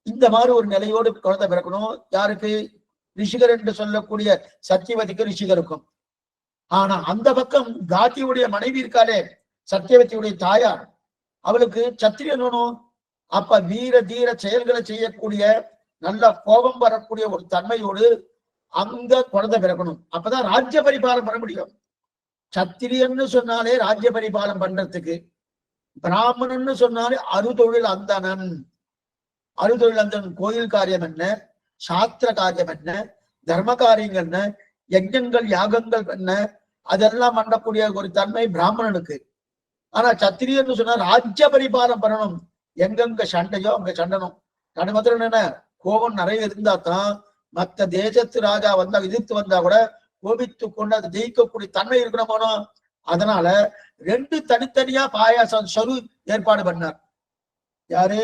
இந்த மாதிரி ஒரு நிலையோடு குழந்தை பிறக்கணும். யாருக்கு, ரிஷிகர் என்று சொல்லக்கூடிய சத்தியவதிக்கு ரிஷிகருக்கும். ஆனா அந்த பக்கம் காத்தியுடைய மனைவி இருக்காளே சத்தியவதியுடைய தாயார், அவளுக்கு சத்திரியன் வேணும். அப்ப வீர தீர செயல்களை செய்யக்கூடிய நல்ல கோபம் வரக்கூடிய ஒரு தன்மையோடு அங்க குழந்தை பிறக்கணும். அப்பதான் ராஜ்ய பரிபாலம் பண்ண முடியும். சத்திரியன்னு சொன்னாலே ராஜ்ய பரிபாலம் பண்றதுக்கு, பிராமணன்னு சொன்னாலே அறுதொழில் அந்தணன். அறுதொழில் அந்தணன் கோயில் காரியம் என்ன, சாஸ்திர காரியம் என்ன, தர்ம காரியங்கள் என்ன, யஜ்ஞங்கள் யாகங்கள் என்ன, அதெல்லாம் பண்ணக்கூடிய ஒரு தன்மை பிராமணனுக்கு. ஆனா சத்திரியன்னு சொன்னா ராஜ்ய பரிபாலம் பண்ணணும். எங்கெங்க சண்டையோ அங்க சண்டனும். அது மாத்திரம் என்ன, கோபம் நிறைய இருந்தா தான் மற்ற தேசத்து ராஜா வந்தா எதிர்த்து வந்தா கூட கோபித்து கொண்டு அதை ஜெயிக்கக்கூடிய தன்மை இருக்கணுமோ. அதனால 2 தனித்தனியா பாயாசம் சரு ஏற்பாடு பண்ணார். யாரு,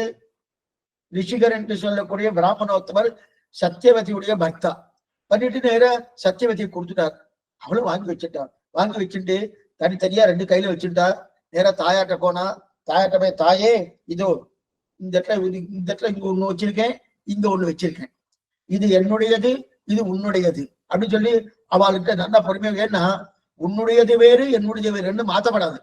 ரிஷிகர் என்று சொல்லக்கூடிய பிராமணோத்தமர் சத்தியவதியுடைய பர்த்தா. பண்ணிட்டு நேர சத்தியவதியை கொடுத்துட்டார். அவளும் வாங்கி வச்சுட்டார். வாங்கி வச்சுட்டு தனித்தனியா 2 கையில வச்சுட்டா. நேரா தாயாட்ட போனா, தாயாட்ட போய், தாயே இதோ இந்த இடத்துல இங்க ஒண்ணு வச்சிருக்கேன், இங்க ஒண்ணு வச்சிருக்கேன், இது என்னுடையது, இது உன்னுடையது அப்படின்னு சொல்லி அவளுக்கு நல்லா பொறுமையாக. ஏன்னா உன்னுடையது வேறு என்னுடையது வேறு ரெண்டும் மாற்றப்படாது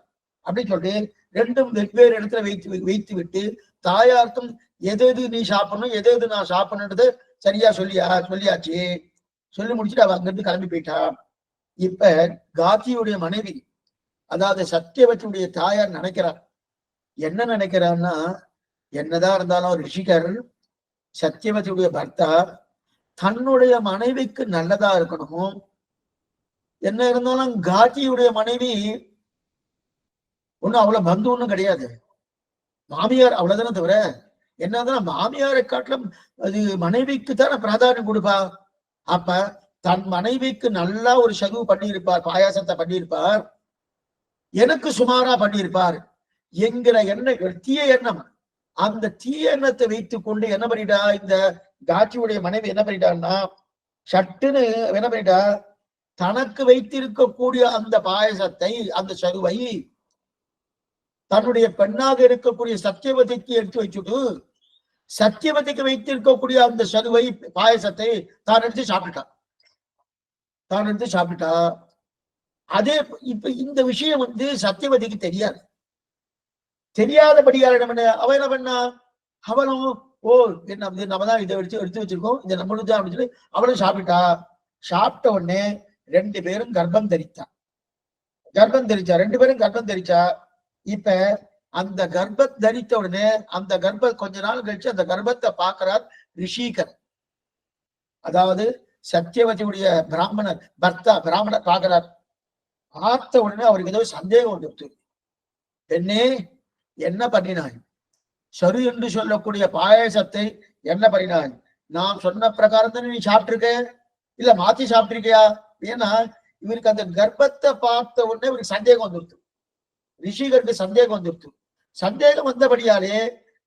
அப்படின்னு சொல்லிட்டு 2ம் வெவ்வேறு இடத்துல வைத்து விட்டு தாயாருக்கும் எது நீ சாப்பிடணும், எது நான் சாப்பிடணுன்றது சரியா சொல்லியாச்சு. சொல்லி முடிச்சுட்டு அவ அங்கிருந்து கிளம்பி போயிட்டா. இப்ப காத்தியுடைய மனைவி, அதாவது சத்தியவதியுடைய தாயார் நினைக்கிறார். என்ன நினைக்கிறான்னா, என்னதான் இருந்தாலும் ரிஷிகர் சத்தியவதியுடைய பர்த்தா தன்னுடைய மனைவிக்கு நல்லதா இருக்கணும். என்ன இருந்தாலும் காத்தியுடைய மனைவி ஒண்ணும் அவ்வளவு பந்து ஒண்ணும் கிடையாது, மாமியார் அவ்வளவுதானே. தவிர என்னதான் மாமியாரை காட்டிலும் அது மனைவிக்கு தானே பிராதானியம் கொடுப்பா. அப்ப தன் மனைவிக்கு நல்லா ஒரு சகு பண்ணியிருப்பார், பாயாசத்தை பண்ணியிருப்பார், எனக்கு சுமாரா பண்ணியிருப்பார் என்கிற எண்ணம், தீய எண்ணம். அந்த தீய எண்ணத்தை வைத்துக் கொண்டு என்ன பண்ணிட்டா இந்த காட்சியுடைய மனைவி என்ன பண்ணிட்டான்னா, சட்டுன்னு என்ன பண்ணிட்டா, தனக்கு வைத்திருக்கக்கூடிய அந்த பாயசத்தை, அந்த சருவை தன்னுடைய பெண்ணாக இருக்கக்கூடிய சத்தியவதிக்கு எடுத்து வச்சுட்டு, சத்தியவதிக்கு வைத்திருக்கக்கூடிய அந்த சருவை பாயசத்தை தான் எடுத்து சாப்பிட்டா. அதே இப்ப இந்த விஷயம் சத்தியவதிக்கு தெரியாதபடியால் அவ என்ன பண்ணா, அவளும் நம்ம தான் இதை எடுத்து வச்சிருக்கோம், இந்த நம்மளும் தான் அப்படின்னு சொல்லி அவளும் சாப்பிட்ட உடனே 2 பேரும் கர்ப்பம் தரிச்சா. 2 பேரும் கர்ப்பம் தரிச்சா. இப்ப அந்த கர்ப்பம் தரித்த உடனே அந்த கொஞ்ச நாள் கழிச்சு அந்த கர்ப்பத்தை பார்க்கிறார் ரிஷிகர். அதாவது சத்தியவதியுடைய பிராமணர் பார்க்கிறார். பார்த்த உடனே அவருக்கு ஏதோ சந்தேகம் வந்துருச்சு. பெண்ணே, என்ன பண்ணினாய்? சரு என்று சொல்லக்கூடிய பாயசத்தை என்ன பண்ணினாய்? நான் சொன்ன பிரகாரம் தானே நீ சாப்பிட்டிருக்க, இல்ல மாத்தி சாப்பிட்டிருக்கியா? ஏன்னா இவருக்கு அந்த கர்ப்பத்தை பார்த்த உடனே இவருக்கு சந்தேகம் வந்துருது. ரிஷிகருக்கு சந்தேகம் வந்துருது. சந்தேகம் வந்தபடியாலே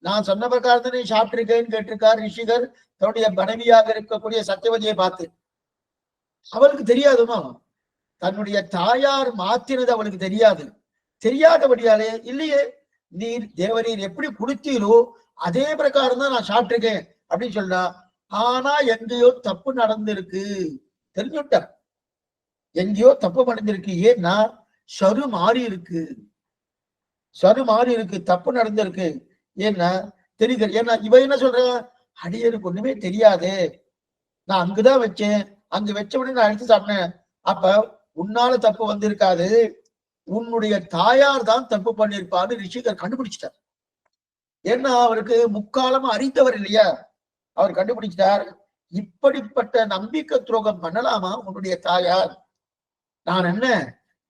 நான் சொன்ன பிரகாரத்தினை சாப்பிட்டிருக்கேன்னு கேட்டிருக்கார் ரிஷிகர் தன்னுடைய மனைவியாக இருக்கக்கூடிய சத்தியவதியை பார்த்து. அவளுக்கு தெரியாதுமா, தன்னுடைய தாயார் மாத்தினது அவளுக்கு தெரியாது. தெரியாதபடியாலே இல்லையே, நீர் தேவரீர் எப்படி குடுத்தீரோ அதே பிரகாரம் தான் நான் சாப்பிட்டிருக்கேன் அப்படின்னு சொன்னா, ஆனா எங்கேயோ தப்பு நடந்திருக்கு தெரிஞ்சுட்டார். எங்கேயோ தப்பு நடந்திருக்கு. ஏன்னா சரு மாறி இருக்கு, சரு மாறி இருக்கு, தப்பு நடந்திருக்கு. ஏன்னா தெரிகிறது. ஏன்னா இவ என்ன சொல்ற, அடியனுக்கு ஒண்ணுமே தெரியாது, நான் அங்குதான் வச்சேன், அங்கு வச்ச உடனே நான் எடுத்து சாப்பிட்டேன். அப்ப உன்னால தப்பு வந்திருக்காது, உன்னுடைய தாயார் தான் தப்பு பண்ணிருப்பான்னு ரிஷிகர் கண்டுபிடிச்சிட்டார். ஏன்னா அவருக்கு முக்காலம் அறிந்தவர் இல்லையா, அவர் கண்டுபிடிச்சிட்டார். இப்படிப்பட்ட நம்பிக்கை துரோகம் பண்ணலாமா உன்னுடைய தாயார்? நான் என்ன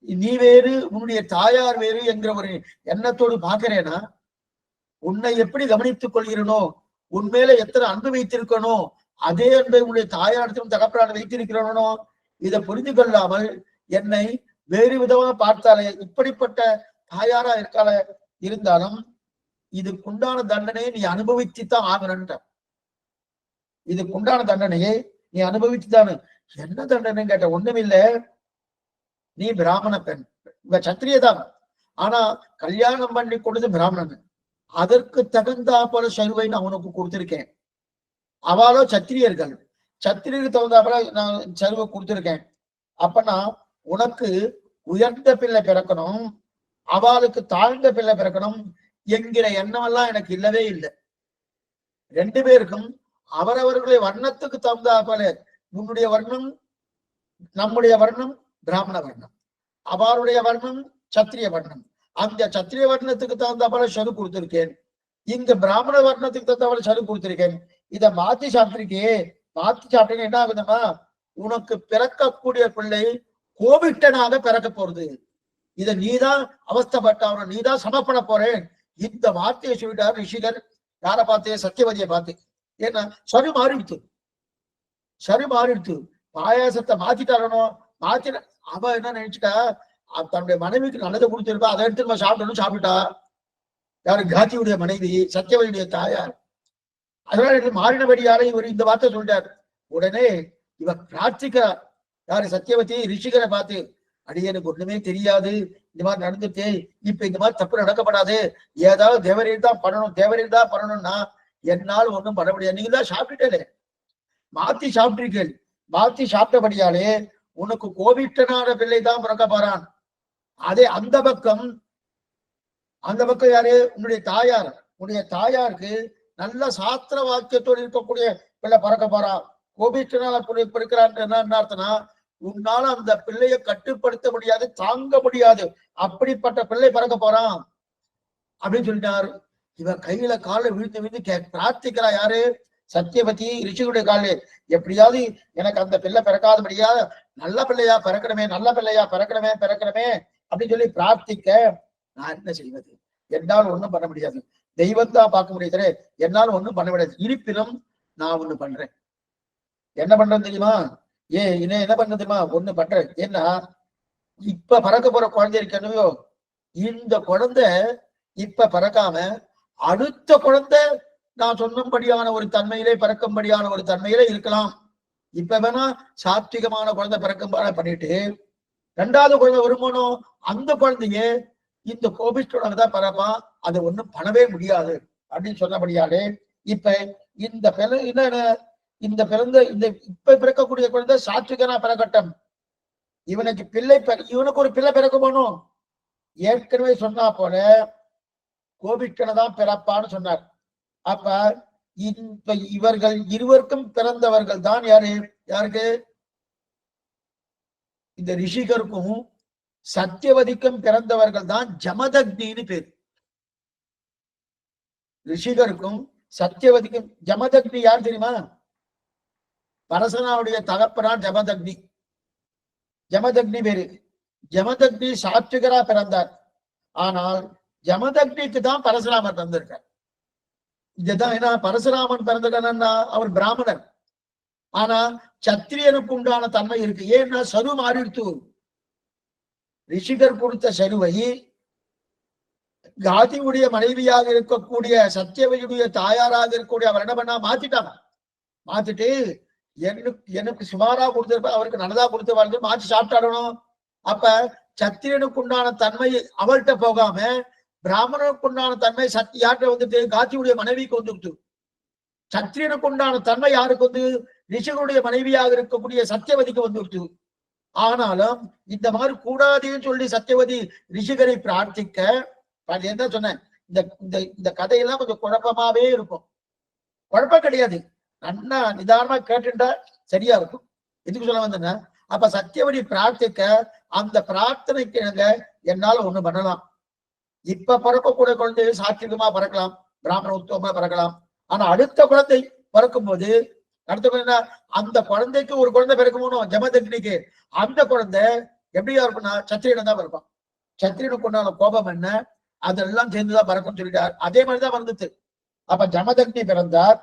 நீ வேறு உன்னுடைய தாயார் வேறு என்கிற ஒரு எண்ணத்தோடு பாக்குறேனா? உன்னை எப்படி கவனித்துக் கொள்கிறனோ, உன் மேல எத்தனை அன்பு வைத்திருக்கனோ அதே அன்பை உன்னுடைய தாயாரத்திலும் தகப்பனான வைத்திருக்கிறனோ, இதை புரிந்து கொள்ளாமல் என்னை வேறு விதமா பார்த்தாலே, இப்படிப்பட்ட தாயாரா இருக்கால இருந்தாலும் இதுக்குண்டான தண்டனையை நீ அனுபவிச்சுத்தான் ஆகணுன்ற. இதுக்குண்டான தண்டனையை நீ அனுபவிச்சுதானு. என்ன தண்டனை கேட்ட, ஒண்ணுமில்லை, நீ பிராமண பெண், இவ சத்திரியதான், ஆனா கல்யாணம் பண்ணி கொடுத்து பிராமணன், அதற்கு தகுந்தா போல சருவை நான் உனக்கு கொடுத்திருக்கேன். அவளோ சத்திரியர்கள், சத்திரியருக்கு தகுந்தா போல நான் சருவை கொடுத்திருக்கேன். அப்பனா உனக்கு உயர்ந்த பிள்ளை பிறக்கணும், அவளுக்கு தாழ்ந்த பிள்ளை பிறக்கணும் என்கிற எண்ணம் எல்லாம் எனக்கு இல்லவே இல்லை. ரெண்டு பேருக்கும் அவரவர்களுடைய வர்ணத்துக்கு தகுந்தா போல, உன்னுடைய வர்ணம் நம்முடைய வர்ணம் பிராமண வர்ணம், அவருடைய வர்ணம் சத்திரிய வர்ணம், அந்த சத்திரிய வர்ணத்துக்கு தகுந்த போல சரு கொடுத்திருக்கேன், இங்க பிராமண வர்ணத்துக்கு தகுந்த போல சரு கொடுத்திருக்கேன். இதை மாத்தி சாப்பிட்டிருக்கே, மாத்தி சாப்பிட்டீங்க என்ன ஆகுதுமா, உனக்கு பிறக்கக்கூடிய பிள்ளை கோபிட்டனாக பிறக்க போறது, இதை நீதான் அவஸ்தப்பட்ட, நீதான் சமப்பட போறேன். இந்த வார்த்தையை சொல்லிட்டார் ரிஷிகர். யாரை பார்த்து? சத்தியவதியை பார்த்து. ஏன்னா சரி மாறிடுத்து, சரி மாறிடுத்து. பாயாசத்தை மாத்திட்டாரனோ, மாத்தின அவ என்ன நினைச்சுட்டா, தன்னுடைய மனைவிக்கு நல்லதை கொடுத்திருப்பா, அதை எடுத்து நம்ம சாப்பிடணும், சாப்பிட்டா. யாரு? காந்தியுடைய மனைவி, சத்தியவதியுடைய தாயார். அதனால மாறினபடியால இவர் இந்த வார்த்தை சொல்றார். உடனே இவ பிரார்த்திக்கிறார். யாரு? சத்தியவதி ரிஷிகரை பார்த்து, அடியனுக்கு ஒண்ணுமே தெரியாது, இந்த மாதிரி நடந்துட்டு, இப்ப இந்த மாதிரி தப்பு நடக்கப்படாது, ஏதாவது தேவரீர் தான் பண்ணணும், தேவரீர் தான் பண்ணணும்னா என்னால் ஒண்ணும் பண்ண முடியாது. நீங்க தான் சாப்பிட்டுட்டே, மாத்தி சாப்பிட்டிருக்கீள், மாத்தி சாப்பிட்டபடியாலே உனக்கு கோபிட்டனான பிள்ளை தான் பிறக்க போறான். அதே அந்த பக்கம் யாரு? உன்னுடைய தாயார். உன்னுடைய தாயாருக்கு நல்ல சாஸ்திர வாக்கியத்தோடு இருக்கக்கூடிய பிள்ளை பிறக்க போறான். கோபிட்டனால பிறக்கிறான் என்ன அர்த்தம்னா, உன்னால அந்த பிள்ளையை கட்டுப்படுத்த முடியாது, தாங்க முடியாது, அப்படிப்பட்ட பிள்ளை பிறக்க போறான் அப்படின்னு சொல்லிட்டாரு. இவன் கையில காலை விழுந்து விழுந்து பிரார்த்திக்கிறா. யாரு? சத்தியவதி ரிஷிகளுடைய காலு, எப்படியாவது எனக்கு அந்த பிள்ளை பிறக்காதபடியா நல்ல பிள்ளையா பிறக்கணுமே, நல்ல பிள்ளையா பிறக்கணுமே அப்படின்னு சொல்லி பிரார்த்திக்க. நான் என்ன செய்வது? என்னால் ஒண்ணும் பண்ண முடியாது, தெய்வம் தான் பார்க்க முடியாது, என்னால் ஒண்ணும் பண்ண முடியாது. இருப்பினும் நான் ஒண்ணு பண்றேன். என்ன பண்றேன் தெரியுமா? இன்னும் என்ன பண்ண தெரியுமா? ஒண்ணு பண்றேன். ஏன்னா இப்ப பறக்க போற குழந்தை இருக்கணுமோ, இந்த குழந்தை இப்ப பறக்காம அடுத்த குழந்தை நான் சொன்னபடியான ஒரு தன்மையிலே பிறக்கும்படியான ஒரு தன்மையிலே இருக்கலாம். இப்ப வேணா சாத்விகமான குழந்தை பிறக்கும் பண்ணிட்டு, ரெண்டாவது குழந்தை வருமானோ அந்த குழந்தைய இந்த கோபிஷ்டோட தான் பிறப்பான், அது ஒண்ணும் பண்ணவே முடியாது அப்படின்னு சொன்னபடியாலே, இப்ப இந்த இந்த பிறந்த இந்த இப்ப பிறக்கக்கூடிய குழந்தை சாத்விகனா பிறக்கட்டும், இவனுக்கு இவனுக்கு ஒரு பிள்ளை பிறக்குமானோ, ஏற்கனவே சொன்னா போல கோபிஷ்டனை தான் பிறப்பான்னு சொன்னார். அப்ப இப்ப இவர்கள் இருவருக்கும் பிறந்தவர்கள் தான் யாரு? யாருக்கு? இந்த ரிஷிகருக்கும் சத்தியவதிக்கும் பிறந்தவர்கள் தான் ஜமதக்னின்னு பேர். ரிஷிகருக்கும் சத்தியவதிக்கும். ஜமதக்னி யார் தெரியுமா? பரசனாவுடைய தகப்பனார் ஜமதக்னி. ஜமதக்னி பேரு. ஜமதக்னி சாத்விகரா பிறந்தார். ஆனால் ஜமதக்னிக்கு தான் பரசுராமர் பிறந்திருக்கார். இதுதான் ஏன்னா பரசுராமன் பிறந்திருக்காருன்னா அவர் பிராமணர், ஆனா சத்திரியனுக்கு உண்டான தன்மை இருக்கு. ஏன்னா சரு மாறிடுத்து, ரிஷிகர் கொடுத்த சருவை காதியுடைய மனைவியாக இருக்கக்கூடிய சத்தியவதியுடைய தாயாராக இருக்கக்கூடிய அவர் என்ன பண்ணா மாத்திட்டாங்க. மாத்திட்டு எனக்கு சுமாரா கொடுத்திருப்ப அவருக்கு நல்லதா கொடுத்து வாழ்ந்து மாற்றி சாப்பிட்டாடணும். அப்ப சத்திரியனுக்கு உண்டான தன்மை அவள்கிட்ட போகாம பிராமணனுக்கு உண்டான தன்மை யார்கிட்ட வந்துட்டு காத்தியுடைய மனைவிக்கு வந்துட்டு, சத்திரியனுக்கு உண்டான தன்மை யாருக்கு வந்து ரிஷிகளுடைய மனைவியாக இருக்கக்கூடிய சத்தியவதிக்கு வந்துட்டு. ஆனாலும் இந்த மாதிரி கூடாதுன்னு சொல்லி சத்தியவதி ரிஷிகரை பிரார்த்திக்க, என்ன சொன்னேன், இந்த கதையெல்லாம் கொஞ்சம் குழப்பமாவே இருக்கும். குழப்பம் கிடையாது, நன்னா நிதானமா கேட்டுட்டா சரியா இருக்கும். எதுக்கு சொல்ல வந்தேன்னா, அப்ப சத்தியவதி பிரார்த்திக்க அந்த பிரார்த்தனைக்கு என்னால ஒண்ணு பண்ணலாம். இப்ப பறக்கக்கூடிய குழந்தை சாத்விகமா பறக்கலாம், பிராமண உத்தவமா பறக்கலாம். ஆனா அடுத்த குழந்தை பறக்கும் போது அடுத்த குழந்தை அந்த குழந்தைக்கு ஒரு குழந்தை பிறக்கணும் ஜமதக்னிக்கு. அந்த குழந்தை எப்படியா இருக்குன்னா சத்திரியனை தான் பிறப்பான். சத்திரியனுக்கு உண்டான கோபம் என்ன அதெல்லாம் சேர்ந்துதான் பறக்கும்னு சொல்லிட்டார். அதே மாதிரிதான் வந்துச்சு. அப்ப ஜமதக்னி பிறந்தார்.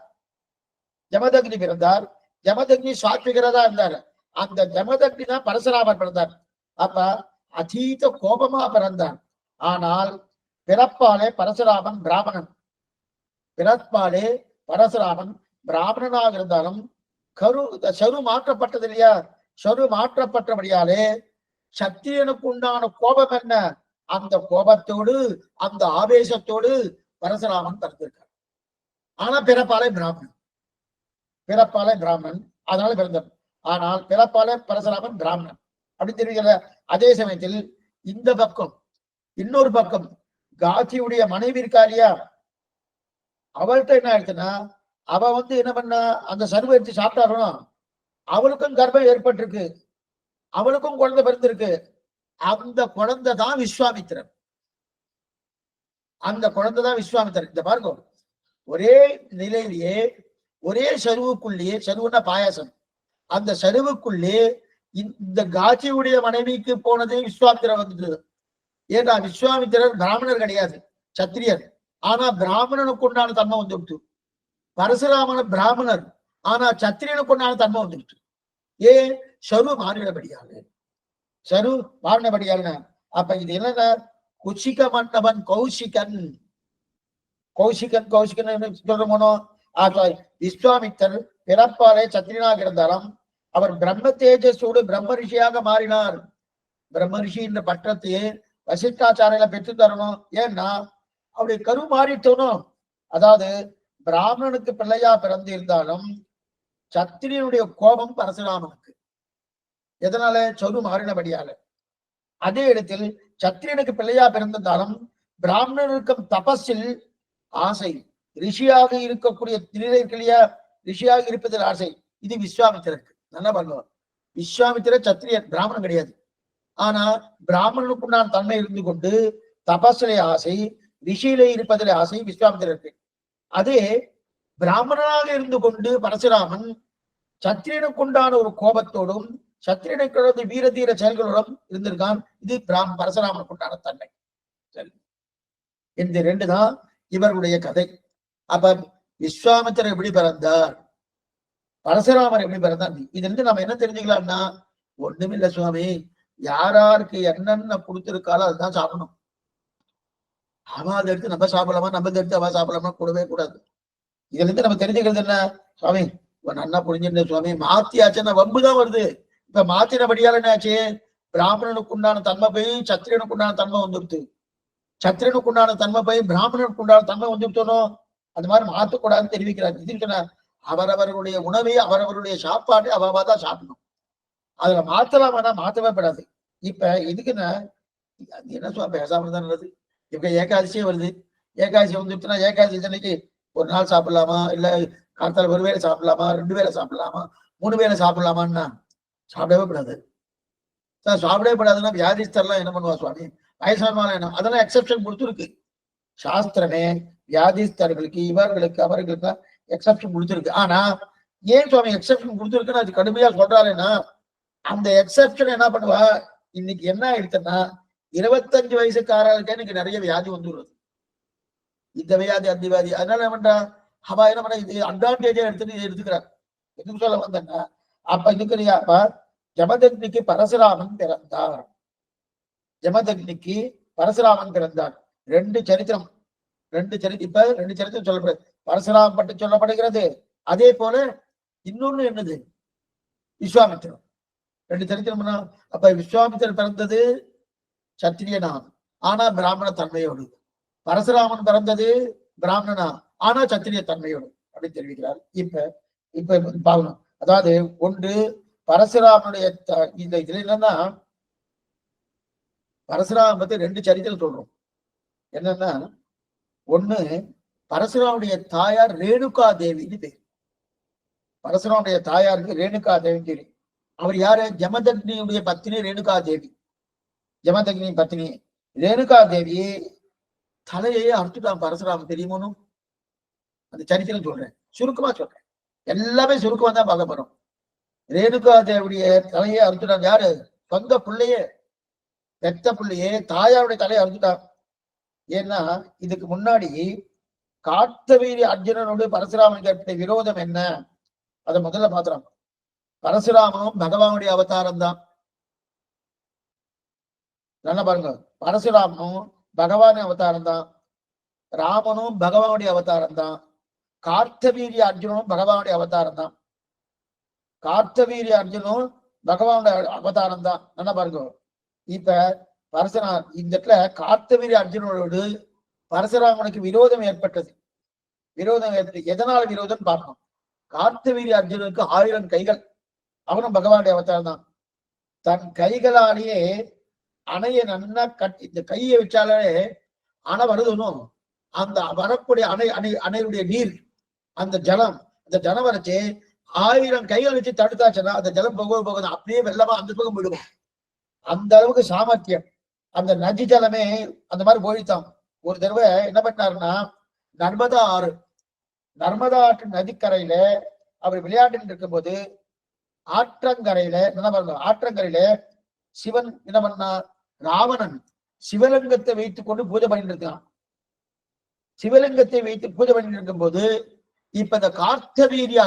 ஜமதக்னி சாத்விகரதா இருந்தார். அந்த ஜமதக்னி தான் பரசுராமர் பிறந்தார். அப்ப அதீத கோபமா பிறந்தார். ஆனால் பிறப்பாலே பரசுராமன் பிராமணன். பிராமணனாக இருந்தாலும் சரு மாற்றப்பட்டது இல்லையா? சரு மாற்றப்பட்டபடியாலே சத்திரியனுக்கு உண்டான கோபம் என்ன, அந்த கோபத்தோடு அந்த ஆவேசத்தோடு பரசுராமன் பிறந்திருக்கார். ஆனா பிறப்பாலே பிராமணன் அதனால பிறந்தார். ஆனால் பிறப்பாலே பரசுராமன் பிராமணன் அப்படி தெரிவிக்கல. அதே சமயத்தில் இந்த பக்கம் இன்னொரு பக்கம் காட்சியுடைய மனைவி இருக்கா இல்லையா, அவள்கிட்ட என்ன ஆயிடுச்சுன்னா, அவ வந்து என்ன பண்ணா அந்த சருவை எடுத்து சாப்பிட்டாலும் அவளுக்கும் கர்ப்பம் ஏற்பட்டிருக்கு, அவளுக்கும் குழந்தை பிறந்திருக்கு. அந்த குழந்தை தான் விஸ்வாமித்திரன். இந்த பாருங்க, ஒரே நிலையிலேயே ஒரே சருவுக்குள்ளேயே, சருவுன்னா பாயாசம், அந்த சருவுக்குள்ளே இந்த காட்சியுடைய மனைவிக்கு போனதே விஸ்வாமித்திரர் வந்துட்டு. ஏன்னா விஸ்வாமித்திரர் பிராமணர் கிடையாது, சத்திரியர். ஆனா பிராமணனுக்கு உண்டான தன்மை வந்துவிட்டு. பரசுராமன பிராமணர், ஆனா சத்திரியனுக்கு உண்டான தன்மை வந்துவிட்டு. ஏன்? சரு மாறினபடியால. அப்ப இது என்னன்னா, குஷிக மன்னவன் கௌசிகன் சொல்றோமோ. விஸ்வாமித்தர் பிறப்பாலே சத்திரியனாக இருந்தாலும் அவர் பிரம்ம தேஜஸோடு பிரம்ம ரிஷியாக மாறினார். பிரம்ம ரிஷி என்ற பட்டத்தையே வசிஷ்டாச்சாரியில பெற்று தரணும். ஏன்னா அவருடைய கரு மாறிட்டோனும். அதாவது பிராமணனுக்கு பிள்ளையா பிறந்து இருந்தாலும் சத்திரியனுடைய கோபம் பரசுராமனுக்கு. எதனால? சொரு மாறினபடியால. அதே இடத்தில் சத்திரியனுக்கு பிள்ளையா பிறந்திருந்தாலும் பிராமணனுக்கும் தபஸில் ஆசை, ரிஷியாக இருக்கக்கூடிய திருநெல்வேலியா ரிஷியாக இருப்பதில் ஆசை. இது விஸ்வாமித்திரருக்கு. நல்லா பண்ணுவார். விஸ்வாமித்திரர் சத்திரியன், பிராமணன் கிடையாது. ஆனா பிராமணனுக்கு நான் தன்மை இருந்து கொண்டு தபஸிலே ஆசை, ரிஷியிலே இருப்பதிலே ஆசை விஸ்வாமித்திரருக்கு. அதே பிராமணனாக இருந்து கொண்டு பரசுராமன் சத்திரியனுக்கு உண்டான ஒரு கோபத்தோடும் சத்திரியனுக்கு வீரதீர செயல்களோடும் இருந்திருக்கான். இது பரசுராமனுக்கு உண்டான தன்மை. சரி, இந்த ரெண்டு தான் இவர்களுடைய கதை. அப்ப விஸ்வாமித்திரர் எப்படி பிறந்தார், பரசுராமர் எப்படி பிறந்தார், இதுல இருந்து நம்ம என்ன தெரிஞ்சுக்கலாம்னா, ஒண்ணுமில்ல சுவாமி, யாராருக்கு என்னென்ன கொடுத்திருக்காளோ அதுதான் சாப்பிடணும். அவ அதை எடுத்து நம்ம சாப்பிடலாமா, நம்ம எடுத்து அவ சாப்பிடலாமா, கூடவே கூடாது. இதுல இருந்து நம்ம தெரிஞ்சுக்கிறது என்ன, சுவாமி நன்னா புரிஞ்சுட்டு சுவாமி மாத்தியாச்சுன்னா வம்புதான் வருது. இப்ப மாத்தினபடியால என்ன ஆச்சு, பிராமணனுக்கு உண்டான தன்மை போய் சத்திரியனுக்கு உண்டான தன்மை வந்துடுது, சத்திரியனுக்கு உண்டான தன்மை போய் பிராமணனுக்கு உண்டான தன்மை வந்துட்டோம். அந்த மாதிரி மாத்தக்கூடாதுன்னு தெரிவிக்கிறார். இதுக்கு அவரவர்களுடைய உணவை அவரவருடைய சாப்பாடு அவதான் சாப்பிடணும். அதுல மாத்தலாமானா மாத்தவே படாது. இப்ப இதுக்குன்னா என்ன சுவாமி பேசாம தான் நல்லது. இப்ப ஏகாதசியே வருது, ஏகாதசி வந்துட்டுனா ஏகாதசி அன்னைக்கு ஒரு நாள் சாப்பிடலாமா, இல்ல காலத்தால ஒரு வேளை சாப்பிடலாமா, 2 வேளை சாப்பிடலாமா, 3 வேளை சாப்பிடலாமான்னா சாப்பிடவே கூடாது. சாப்பிடவே கூடாதுன்னா வியாதிஸ்தர்லாம் என்ன பண்ணுவா சுவாமி, வயசானவாள் என்ன, அதெல்லாம் எக்ஸப்ஷன் கொடுத்துருக்கு சாஸ்திரமே. வியாதிஸ்தர்களுக்கு இவர்களுக்கு அவர்களுக்கு எக்ஸப்ஷன் கொடுத்துருக்கு. ஆனா ஏன் சுவாமி எக்ஸப்ஷன் கொடுத்துருக்குன்னு அது கடுமையா சொல்றாருன்னா, அந்த எக்ஸப்ஷன் என்ன பண்ணுவா, இன்னைக்கு என்ன ஆயிடுச்சுன்னா 25 வயசுக்காரர்களுக்கு இன்னைக்கு நிறைய வியாதி வந்துடுறது, இந்த வியாதி அந்த வியாதி. அதனால என்ன பண்றா, அவ என்ன பண்ண, இது அட்வான்டேஜா எடுத்துக்கிறார். எதுக்கு சொல்ல வந்தேன்னா, அப்ப இதுக்கு அப்ப ஜமதக்னிக்கு பரசுராமன் பிறந்தார். ஜமதக்னிக்கு பரசுராமன் பிறந்தார். ரெண்டு சரித்திரம் சொல்லப்படுது. பரசுராமன் பற்றி சொல்லப்படுகிறது. அதே போல இன்னொன்னு என்னது, விஸ்வாமித்திரம். ரெண்டு சரித்திரம். அப்ப விஸ்வாமித்திரர் பிறந்தது சத்திரியனா, ஆனா பிராமண தன்மையோடு. பரசுராமன் பிறந்தது பிராமணனா, ஆனா சத்திரிய தன்மையோடு அப்படின்னு தெரிவிக்கிறார். இப்ப பார்க்கணும். அதாவது ஒன்று பரசுராமனுடைய இந்த இதுல என்னன்னா, பரசுராமன் பத்தி ரெண்டு சரித்திரம் சொல்றோம். என்னன்னா, ஒண்ணு பரசுராமுடைய தாயார் ரேணுகா தேவின்னு பேர். பரசுராமுடைய தாயாருக்கு ரேணுகா தேவின்னு தெரியும். அவர் யாரு? ஜமதக்னியுடைய பத்தினி ரேணுகா தேவி. ஜமதக்னி பத்தினி ரேணுகா தேவி தலையே அறுத்துட்டான் பரசுராமன், தெரியுமோன்னு அந்த சரித்திரம் சொல்றேன், சுருக்கமா சொல்றேன். எல்லாமே சுருக்கமா தான் பார்க்க போறோம். ரேணுகா தேவியுடைய தலையை அறுத்துட்டான். யாரு? சொந்த பிள்ளையே, பெத்த பிள்ளையே தாயாருடைய தலையை அறுத்துட்டான். ஏன்னா இதுக்கு முன்னாடி கார்த்தவீரி அர்ஜுனனோடு பரசுராமனுக்கு ஏற்பட்ட விரோதம் என்ன, அதை முதல்ல பாத்துறாங்க. பரசுராமனும் பகவானுடைய அவதாரம் தான். நல்லா பாருங்க, பரசுராமனும் பகவான் அவதாரம் தான். ராமனும் பகவானுடைய அவதாரம் தான். கார்த்தவீரிய அர்ஜுனனும் பகவானுடைய அவதாரம் தான். கார்த்தவீரிய அர்ஜுனும் பகவானுடைய அவதாரம் தான். நல்லா பாருங்க. இப்ப பரசுராம் இந்த இடத்துல கார்த்தவீரிய அர்ஜுனோடு பரசுராமனுக்கு விரோதம் ஏற்பட்டது. எதனால விரோதம் பார்க்கணும். கார்த்தவீரிய அர்ஜுனனுக்கு 1000 கைகள், அவனும் பகவானுடைய அவதாரம் தான். தன் கைகளாலேயே அணைய நன்னா இந்த கையை வச்சாலே அணை வருதுன்னும், அந்த வரக்கூடிய அணையுடைய நீர், அந்த ஜலம் வரைச்சு 1000 கைகள் வச்சு தடுத்தாச்சுன்னா அந்த ஜலம் போகுது, அப்படியே வெள்ளமா அந்த பக்கம் விடுவோம். அந்த அளவுக்கு சாமர்த்தியம். அந்த நதி ஜலமே அந்த மாதிரி போயிட்டான். ஒரு தடவை என்ன பண்ணாருன்னா, நர்மதா ஆற்று நதிக்கரையில அவர் விளையாட்டு இருக்கும் போது ஆற்றங்கரையில சிவன் என்ன பண்ணா, ராவணன் சிவலிங்கத்தை வைத்துக் கொண்டு பூஜை பண்ணிட்டு இருக்கான். சிவலிங்கத்தை வைத்து பூஜை பண்ணிட்டு இருக்கும் போது இப்ப இந்த கார்த்தவீரிய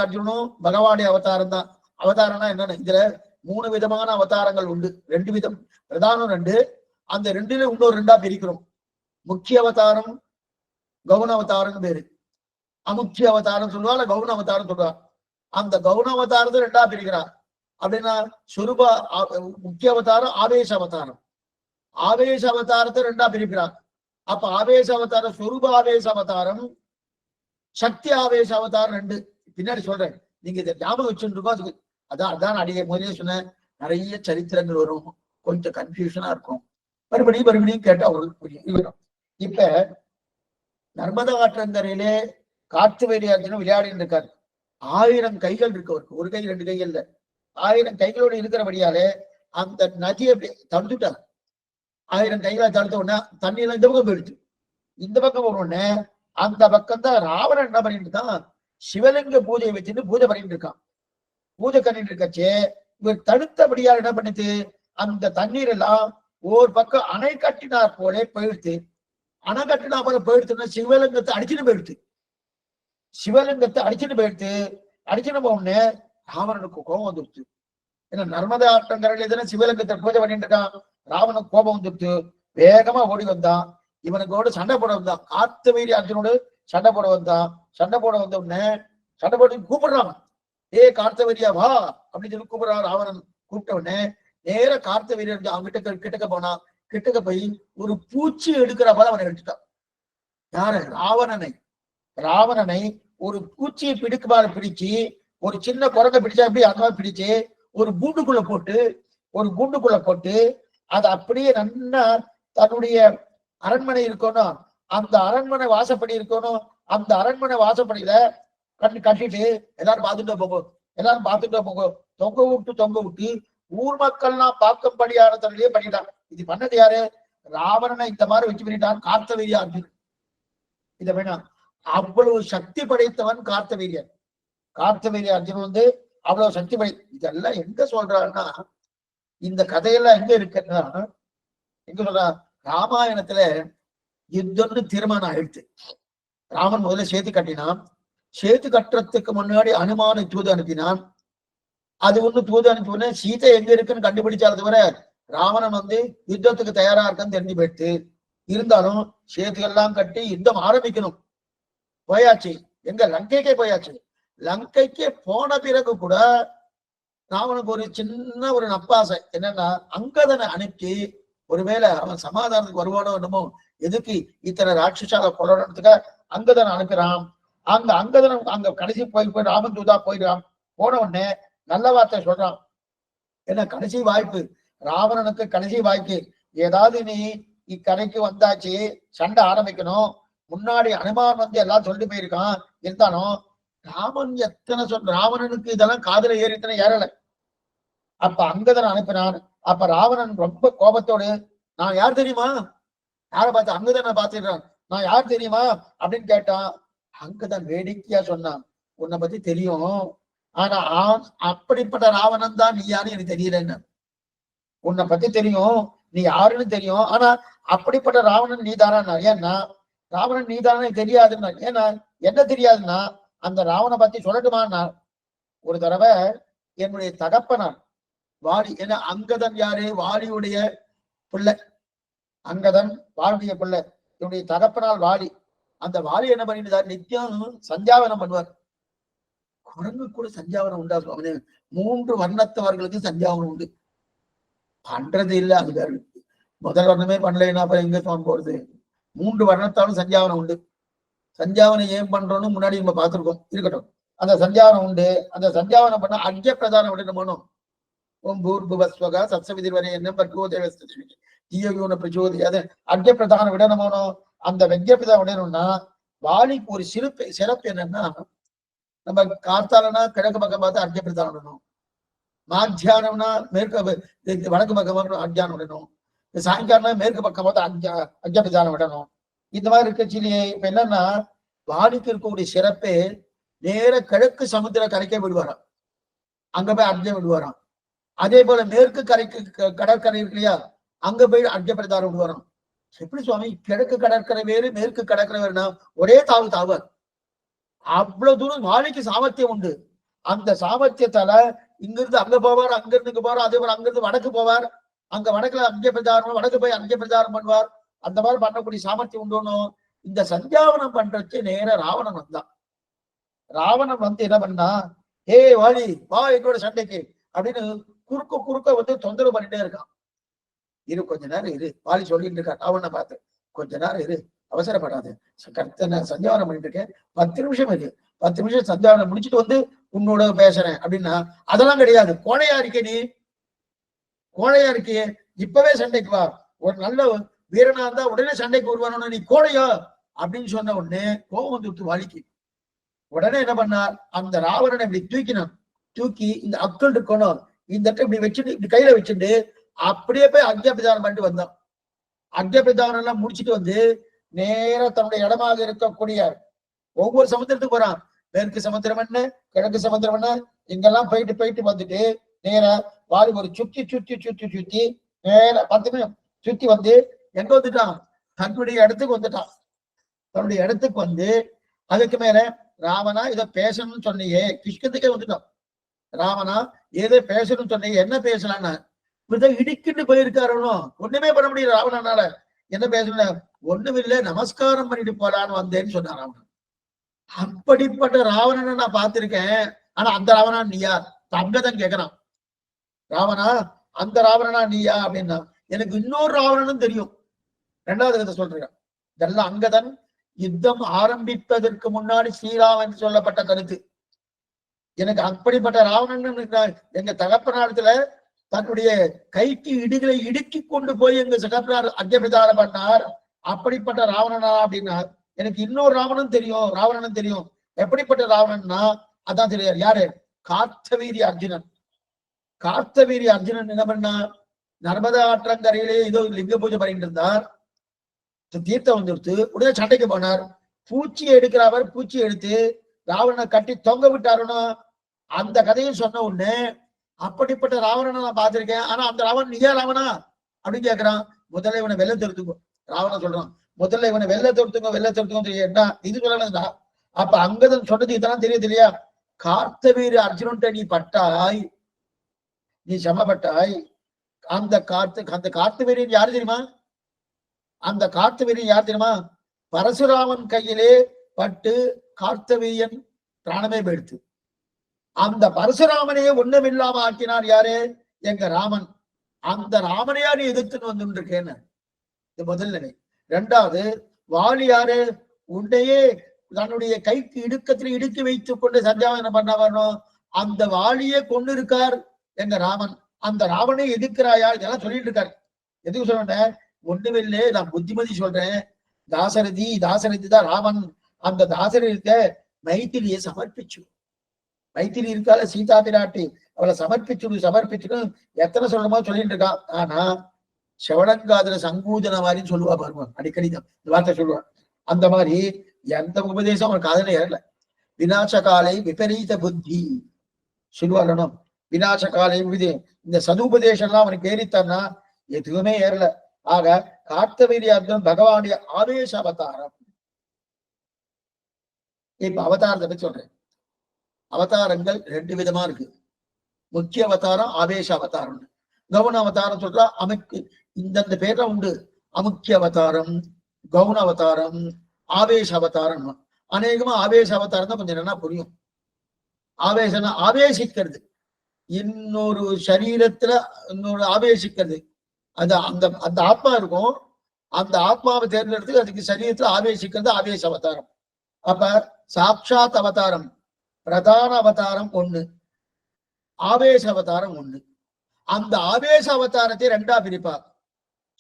அர்ஜுனும் பகவானுடைய அவதாரம் தான். அவதாரம்னா என்னன்னு, இதுல 3 விதமான அவதாரங்கள் உண்டு. 2 விதம், பிரதானம் 2. அந்த 2ல இன்னொரு 2ஆ பிரிக்கிறோம். முக்கிய அவதாரம், கவுன அவதாரம் பேரு. அமுக்கிய அவதாரம் சொல்லுவா, கவுன அவதாரம் சொல்லுவா. அந்த கவுன அவதாரத்தை 2ஆ பிரிக்கிறார். அப்படின்னா சுரூப முக்கிய அவதாரம், ஆவேச அவதாரம். ஆவேச அவதாரத்தை 2ஆ பிரிக்கிறார். அப்ப ஆவேச அவதாரம், சுரூப ஆவேச அவதாரம், சக்தி ஆவேச அவதாரம் 2 பின்னாடி சொல்றேன். நீங்க இதை ஞாபகம் வச்சுருக்கோம். அதான் அடியே முதலே சொன்ன, நிறைய சரித்திரங்கள் வரும், கொஞ்சம் கன்ஃபியூஷனா இருக்கும். மறுபடியும் கேட்டா அவங்களுக்கு புரியும். இப்ப நர்மதா ஆற்றங்கரையிலே கார்த்தவீரிய அர்ஜுனன் விளையாடிட்டு இருக்காரு. 1000 கைகள் இருக்கு அவருக்கு, 1 கை 2 கைகள் இல்ல, 1000 கைகளோடு இருக்கிறபடியாலே அந்த நதியை தடுத்துட்டார். 1000 கைகளை தடுத்த உடனே தண்ணியில இந்த பக்கம் போயிடுச்சு. இந்த பக்கம் போனோடனே அந்த பக்கம் தான் ராவணன் என்ன பண்ணிட்டு இருக்கான், சிவலிங்க பூஜையை வச்சுட்டு பூஜை பண்ணிட்டு இருக்கான். பூஜை பண்ணிட்டு இருக்கச்சே இவர் தடுத்தபடியா என்ன பண்ணிட்டு, அந்த தண்ணீர் எல்லாம் ஒரு பக்கம் அணை கட்டினார் போலே போயிடுத்து. அணை கட்டினா போல போயிடுத்துன்னா சிவலிங்கத்தை அடிச்சுட்டு போயிடுத்து. அடிச்சுட்டு போனே ராவணனுக்கு கோபம் வந்துடுச்சு. ஏன்னா நர்மதா ஆற்றங்கரையில எதுனா சிவலிங்கத்தை பூஜை பண்ணிட்டு இருக்கான். ராவனுக்கு கோபம் வந்துடுச்சு. வேகமா ஓடி வந்தான். இவனுக்கு சண்டை போட வந்தான். கார்த்தவீரிய அர்ஜுனோடு சண்டை போட வந்த உடனே சண்டை போட்டு கூப்பிடுறான். ஏ கார்த்தவீரியா வா அப்படின்னு சொல்லி கூப்பிடுறான். ராவணன் கூப்பிட்ட உடனே நேர கார்த்தவீரியன் அவங்க கிட்டக்க போனா. கிட்டக்க போய் ஒரு பூச்சி எடுக்கிற போல அவனை எடுத்துட்டான். யாரு? ராவணனை ஒரு பூச்சியை பிடிச்சு, ஒரு சின்ன குரங்கை பிடிச்சா எப்படி அந்த மாதிரி பிடிச்சு ஒரு கூண்டுக்குள்ள போட்டு அதை அப்படியே நல்லா தன்னுடைய அரண்மனை இருக்கணும், அந்த அரண்மனை வாசப்படி இருக்கணும், அந்த அரண்மனை வாசப்படியில கட்டிட்டு எல்லாரும் பார்த்துட்டு போங்க தொங்க விட்டு ஊர் மக்கள்லாம் பார்க்கும்படியான தன்னிலேயே பண்ணிட்டான். இது பண்ணது யாரு? ராவணனை இந்த மாதிரி வச்சு பண்ணிட்டான் கார்த்தவீரிய அர்ஜுனன். இத வேணாம், அவ்வளவு சக்தி படைத்தவன் கார்த்தவீரியன். கார்த்தவீரிய அர்ஜுனன் அவ்வளவு சக்தி இதெல்லாம் எங்க சொல்றாருன்னா, இந்த கதையெல்லாம் எங்க இருக்குன்னா, எங்க சொல்றா, ராமாயணத்துல யுத்தம்னு தீர்மானம் ஆயிடுச்சு. ராமன் முதல்ல சேத்து கட்டினான். சேத்து கட்டுறதுக்கு முன்னாடி அனுமான தூது அனுப்பினான். அது ஒண்ணு தூது அனுப்பி உடனே சீதை எங்க இருக்குன்னு கண்டுபிடிச்சாலும் தவிர ராவணன் யுத்தத்துக்கு தயாரா இருக்கான்னு தெரிஞ்சு போயிட்டு இருந்தாலும் சேத்துகள்லாம் கட்டி யுத்தம் ஆரம்பிக்கணும். போயாச்சு, எங்க லங்கைக்கே போயாச்சு. லங்கைக்கே போன பிறகு கூட ராவனுக்கு ஒரு சின்ன ஒரு நப்பாசை என்னன்னா, அங்கதனை அனுப்பி ஒருவேளை அவன் சமாதானத்துக்கு வருவானோ என்னமோ, எதுக்கு இத்தனை ராட்சசால கொள்ளறதுக்காக அங்கதனை அனுப்பிறான். அங்கதனம் அங்க கடைசி போய் ராமன் தூதா போயிடுறான். போன உடனே நல்ல வார்த்தை சொல்றான். என்ன கடைசி வாய்ப்பு, ராவணனுக்கு கடைசி வாய்ப்பு. ஏதாவது நீ இக்கரைக்கு வந்தாச்சு, சண்டை ஆரம்பிக்கணும். முன்னாடி அனுமான் எல்லாம் சொல்லி போயிருக்கான். இருந்தாலும் ராமன் எத்தனை ராவணனுக்கு இதெல்லாம் காதுல ஏறித்தனை ஏறல. அப்ப அங்கதனை அனுப்பினான். அப்ப ராவணன் ரொம்ப கோபத்தோடு, நான் யார் தெரியுமா, யாரை பார்த்து அங்கதனை பார்த்துடுறான், நான் யார் தெரியுமா அப்படின்னு கேட்டான். அங்கதான் வேடிக்கையா சொன்னான், உன்னை பத்தி தெரியும், ஆனா அப்படிப்பட்ட ராவணன் தான் நீ யாரு எனக்கு தெரியலன்னு. உன்னை பத்தி தெரியும், நீ யாருன்னு தெரியும், ஆனா அப்படிப்பட்ட ராவணன் நீ தானா? ஏன்னா ராவணன் நீ தானே தெரியாதுன்னா. ஏன்னா என்ன தெரியாதுன்னா, அந்த ராவணை பத்தி சொல்லட்டுமா? ஒரு தடவை என்னுடைய தகப்பனார் வாலி, ஏன்னா அங்கதன் யாரு, வாலியுடைய பிள்ளை. அங்கதன் வாலியுடைய பிள்ளை, என்னுடைய தகப்பனால் வாலி. அந்த வாலி என்ன பண்ணிட்டு நித்தியம் சஞ்சாவனம் பண்ணுவார். குரங்கு கூட சஞ்சாவனம் உண்டா சுவாமி? 3 வர்ணத்தவர்களுக்கு சஞ்சாவனம் உண்டு. பண்றது இல்லை, அது வேறு. முதல் வர்ணமே பண்ணலைன்னா அப்புறம் எங்க சுவாமி போறது? 3 வர்ணத்தாலும் சஞ்சாவனம் உண்டு. சஞ்சாவனம் ஏன் பண்றோம்னு முன்னாடி நம்ம பார்த்திருக்கோம். இருக்கட்டும், அந்த சஞ்சாவனம் உண்டு. அந்த சஞ்சாவனம் பண்ண அர்க்கிய பிரதானம் விடணும். ஓம் பூர்புவஸ்வகா சத்சவிதிர்வரை என்ன பர்கோ தேவஸ்தி தீயோன பிரச்சோதியாது அர்க்கிய பிரதானம் விடணுமோனோ. அந்த வெக்கிய பிரதானம் விடணும்னா வாலிக்கு ஒரு சிறப்பு என்னன்னா, நம்ம காத்தாலனா கிழக்கு பக்கம் பார்த்து அர்க்கிய பிரதானம் விடணும். மாத்தியானம்னா வடக்கு பக்கம் அத்தியானம் விடணும். சாயங்காலம்னா மேற்கு பக்கம் பார்த்து அர்க்கிய பிரதானம் விடணும். இந்த மாதிரி இருக்கச்சிலேயே இப்ப என்னன்னா, வாலிக்கு இருக்கக்கூடிய சிறப்பே நேர கிழக்கு சமுத்திர கரைக்கே விடுவாராம். அங்க போய் அர்க்கியம் விடுவாராம். அதே போல மேற்கு கரைக்கு கடற்கரை இருக்கு இல்லையா, அங்க போய் அர்க்கிய பிரதானம் விடுவாராம். எப்படி சுவாமி, கிழக்கு கடற்கரை வேறு மேற்கு கடற்கரை வேறுனா ஒரே தாவார். அவ்வளவு தூரம் வாலிக்கு சாமர்த்தியம் உண்டு. அந்த சாமர்த்தியத்தால இங்கிருந்து அங்க போவார், அங்கிருந்து இங்க போவார். அதே போல அங்கிருந்து வடக்கு போவார், அங்க வடக்குல அர்க்கிய பிரதானம், வடக்கு போய் அர்க்கிய பிரதானம் பண்ணுவார். அந்த மாதிரி பண்ணக்கூடிய சாமர்த்தியம் உண்டோனும். இந்த சஞ்சாவனம் பண்றச்சு நேர ராவணன் வந்தான். ராவணன் என்ன பண்ணா, ஏ வாலி வா எங்களோட சண்டைக்கு அப்படின்னு குறுக்க தொந்தரவு பண்ணிட்டே இருக்கான். இரு கொஞ்ச நேரம் இரு, வாலி சொல்லிட்டு இருக்கா ராவணனை பார்த்து, கொஞ்ச நேரம் இரு, அவசரப்படாது, சஞ்சாவனம் பண்ணிட்டு இருக்கேன், 10 நிமிஷம் இரு, 10 நிமிஷம் சஞ்சாவனம் முடிச்சுட்டு உன்னோட பேசுறேன் அப்படின்னா, அதெல்லாம் கிடையாது. கோழையா இருக்கே நீ, கோழையா இருக்கியே, இப்பவே சண்டைக்கு வா, ஒரு நல்ல வீரனா இருந்தா உடனே சண்டைக்கு வருவானு, நீ கோழையா அப்படின்னு சொன்ன உடனே கோபம் வந்துட்டு வாலிக்கு. உடனே என்ன பண்ணார், அந்த ராவணனை இப்படி தூக்கி இந்த அக்கள் இருக்கணும், இந்த இப்படி வச்சுட்டு இப்படி கையில வச்சுட்டு அப்படியே போய் அர்க்கிய பிரதானம் பண்ணிட்டு வந்தான். அர்க்கிய பிரதானம் எல்லாம் முடிச்சுட்டு நேர தன்னுடைய இடமாக இருக்கக்கூடிய ஒவ்வொரு சமுத்திரத்துக்கு போறான். மேற்கு சமுத்திரம் என்ன, கிழக்கு சமுத்திரம் என்ன, இங்கெல்லாம் போயிட்டு வந்துட்டு நேர வாலி ஒரு சுத்தி நேர 10 நிமிஷம் சுத்தி எங்க வந்துட்டான், தன்னுடைய இடத்துக்கு வந்துட்டான். தன்னுடைய இடத்துக்கு அதுக்கு மேல ராவணா இதை பேசணும்னு சொன்னியே, கிஷ்கத்துக்கே வந்துட்டான். ராவணா ஏதோ பேசணும்னு சொன்னீங்க, என்ன பேசலான்னா இடிக்கிட்டு போயிருக்காரோ, ஒண்ணுமே பண்ண முடியல ராவணனால. என்ன பேசணும், ஒண்ணுமில்லை, நமஸ்காரம் பண்ணிட்டு போலான்னு வந்தேன்னு சொன்னான் ராவணன். அப்படிப்பட்ட ராவணனை நான் பார்த்திருக்கேன். ஆனா அந்த ராவணா நீயா? அங்கதன் கேட்கிறான், ராவணா அந்த ராவணனா நீயா அப்படின்னா, எனக்கு இன்னொரு ராவணனும் தெரியும். 2வது கதை சொல்றேன். இதெல்லாம் அங்கதன் யுத்தம் ஆரம்பிப்பதற்கு முன்னாடி ஸ்ரீராமன் சொல்லப்பட்ட கருத்து. எனக்கு அப்படிப்பட்ட ராவணன் எங்க தகப்பனாரத்துல தன்னுடைய கைக்கு இடுகளை இடுக்கி கொண்டு போய் எங்க சகப்பனார் அர்க்கிய பிரதானம் பண்ணார். அப்படிப்பட்ட ராவணனா அப்படின்னா, எனக்கு இன்னொரு ராவணனும் தெரியும். எப்படிப்பட்ட ராவணன்னா அதான் தெரியாது. யாரு? கார்த்தவீரிய அர்ஜுனன். கார்த்தவீரிய அர்ஜுனன் என்ன பண்ணா, நர்மதா ஆற்றங்கரையிலே ஏதோ லிங்க பூஜை பண்ணிட்டு இருந்தார். தீர்த்தம் வந்துடுத்து, உடனே சண்டைக்கு போனார். பூச்சியை எடுக்கிறவர் பூச்சியை எடுத்து ராவணனை கட்டி தொங்க விட்டாருன்னா, அந்த கதையை சொன்ன உடனே அப்படிப்பட்ட ராவணனை நான் பார்த்திருக்கேன். ஆனா அந்த ராவணன் நீயா ராவணா அப்படின்னு கேட்கிறான். முதல்ல இவனை வெள்ள தெருத்துக்கோ, ராவணன் சொல்றான். முதல்ல இவனை வெள்ள தெருத்துக்கோ என்ன இது சொல்லணும்டா. அப்ப அங்கதன் சொன்னது இதெல்லாம் தெரியுது இல்லையா? கார்த்தவீர அர்ஜுனன்ட்ட நீ பட்டாய், நீ சிரமப்பட்டாய். அந்த காட்டு வீரியன் யாரு தெரியுமா? அந்த காட்டு வீரியன் யார் தெரியுமா? பரசுராமன் கையிலே பட்டு கார்த்தவீரியன் பிராணமே போயிடுத்து. அந்த பரசுராமனையே ஒண்ணுமில்லாம ஆக்கினார் யாரு? எங்க ராமன். அந்த ராமனையா நீ எதிர்த்துன்னு வந்துருக்கேன்னு இது முதல் நிலை. இரண்டாவது, வாலி யாரு? உன்னையே தன்னுடைய கைக்கு இடுக்கத்தில் இடுக்கி வைத்துக் கொண்டு சந்தியாவனம் பண்ண வரணும். அந்த வாலியே கொண்டு இருக்கார் எங்க ராமன். அந்த ராவனை எதிர்க்கிறாயா? இதெல்லாம் சொல்லிட்டு இருக்காரு. எதுக்கு சொல்றேன்? ஒண்ணுமில்லை, நான் புத்திமதி சொல்றேன். தாசரதி தான் ராமன். அந்த தாசரதிக்க மைத்திரியை சமர்ப்பிச்சு, மைத்திரி இருக்கால சீதா பிராட்டி, அவளை சமர்ப்பிச்சுன்னு எத்தனை சொல்லணுமோ சொல்லிட்டு இருக்கான். ஆனா செவடங்காதுல சங்கூதன மாதிரின்னு சொல்லுவா பாருங்க, அடிக்கடி இந்த வார்த்தை சொல்லுவான். அந்த மாதிரி எந்த உபதேசம் அவன் காதல ஏறல. விநாச காலை விபரீத புத்தி சொல்லுவாரணும். விநாச காலை இந்த சதுபதேசம் எல்லாம் அவனுக்கு ஏறித்தான்னா எதுவுமே ஏறல. ஆக கார்த்தவீரியார்ஜுனன் பகவானுடைய ஆவேச அவதாரம். இப்ப அவதாரத்தை பத்தி சொல்றேன். அவதாரங்கள் ரெண்டு விதமா இருக்கு. முக்கிய அவதாரம், ஆவேச அவதாரம். கவுன அவதாரம் சொல்றா அமைக்கு இந்தந்த பேர்ல உண்டு. அமுக்கிய அவதாரம், கவுன அவதாரம், ஆவேச அவதாரம். அநேகமா ஆவேச அவதாரம் தான் கொஞ்சம் நல்லா புரியும். ஆவேசம்னா ஆவேசிக்கிறது, இன்னொரு சரீரத்துல இன்னொரு ஆவேசிக்கிறது. அது அந்த அந்த ஆத்மா இருக்கும், அந்த ஆத்மாவை தேர்ந்தெடுத்து அதுக்கு சரீரத்துல ஆவேசிக்கிறது ஆவேச அவதாரம். அப்ப சாட்சாத் அவதாரம், பிரதான அவதாரம் ஒண்ணு, ஆவேச அவதாரம் ஒண்ணு. அந்த ஆவேச அவதாரத்தை ரெண்டா பிரிப்பார்.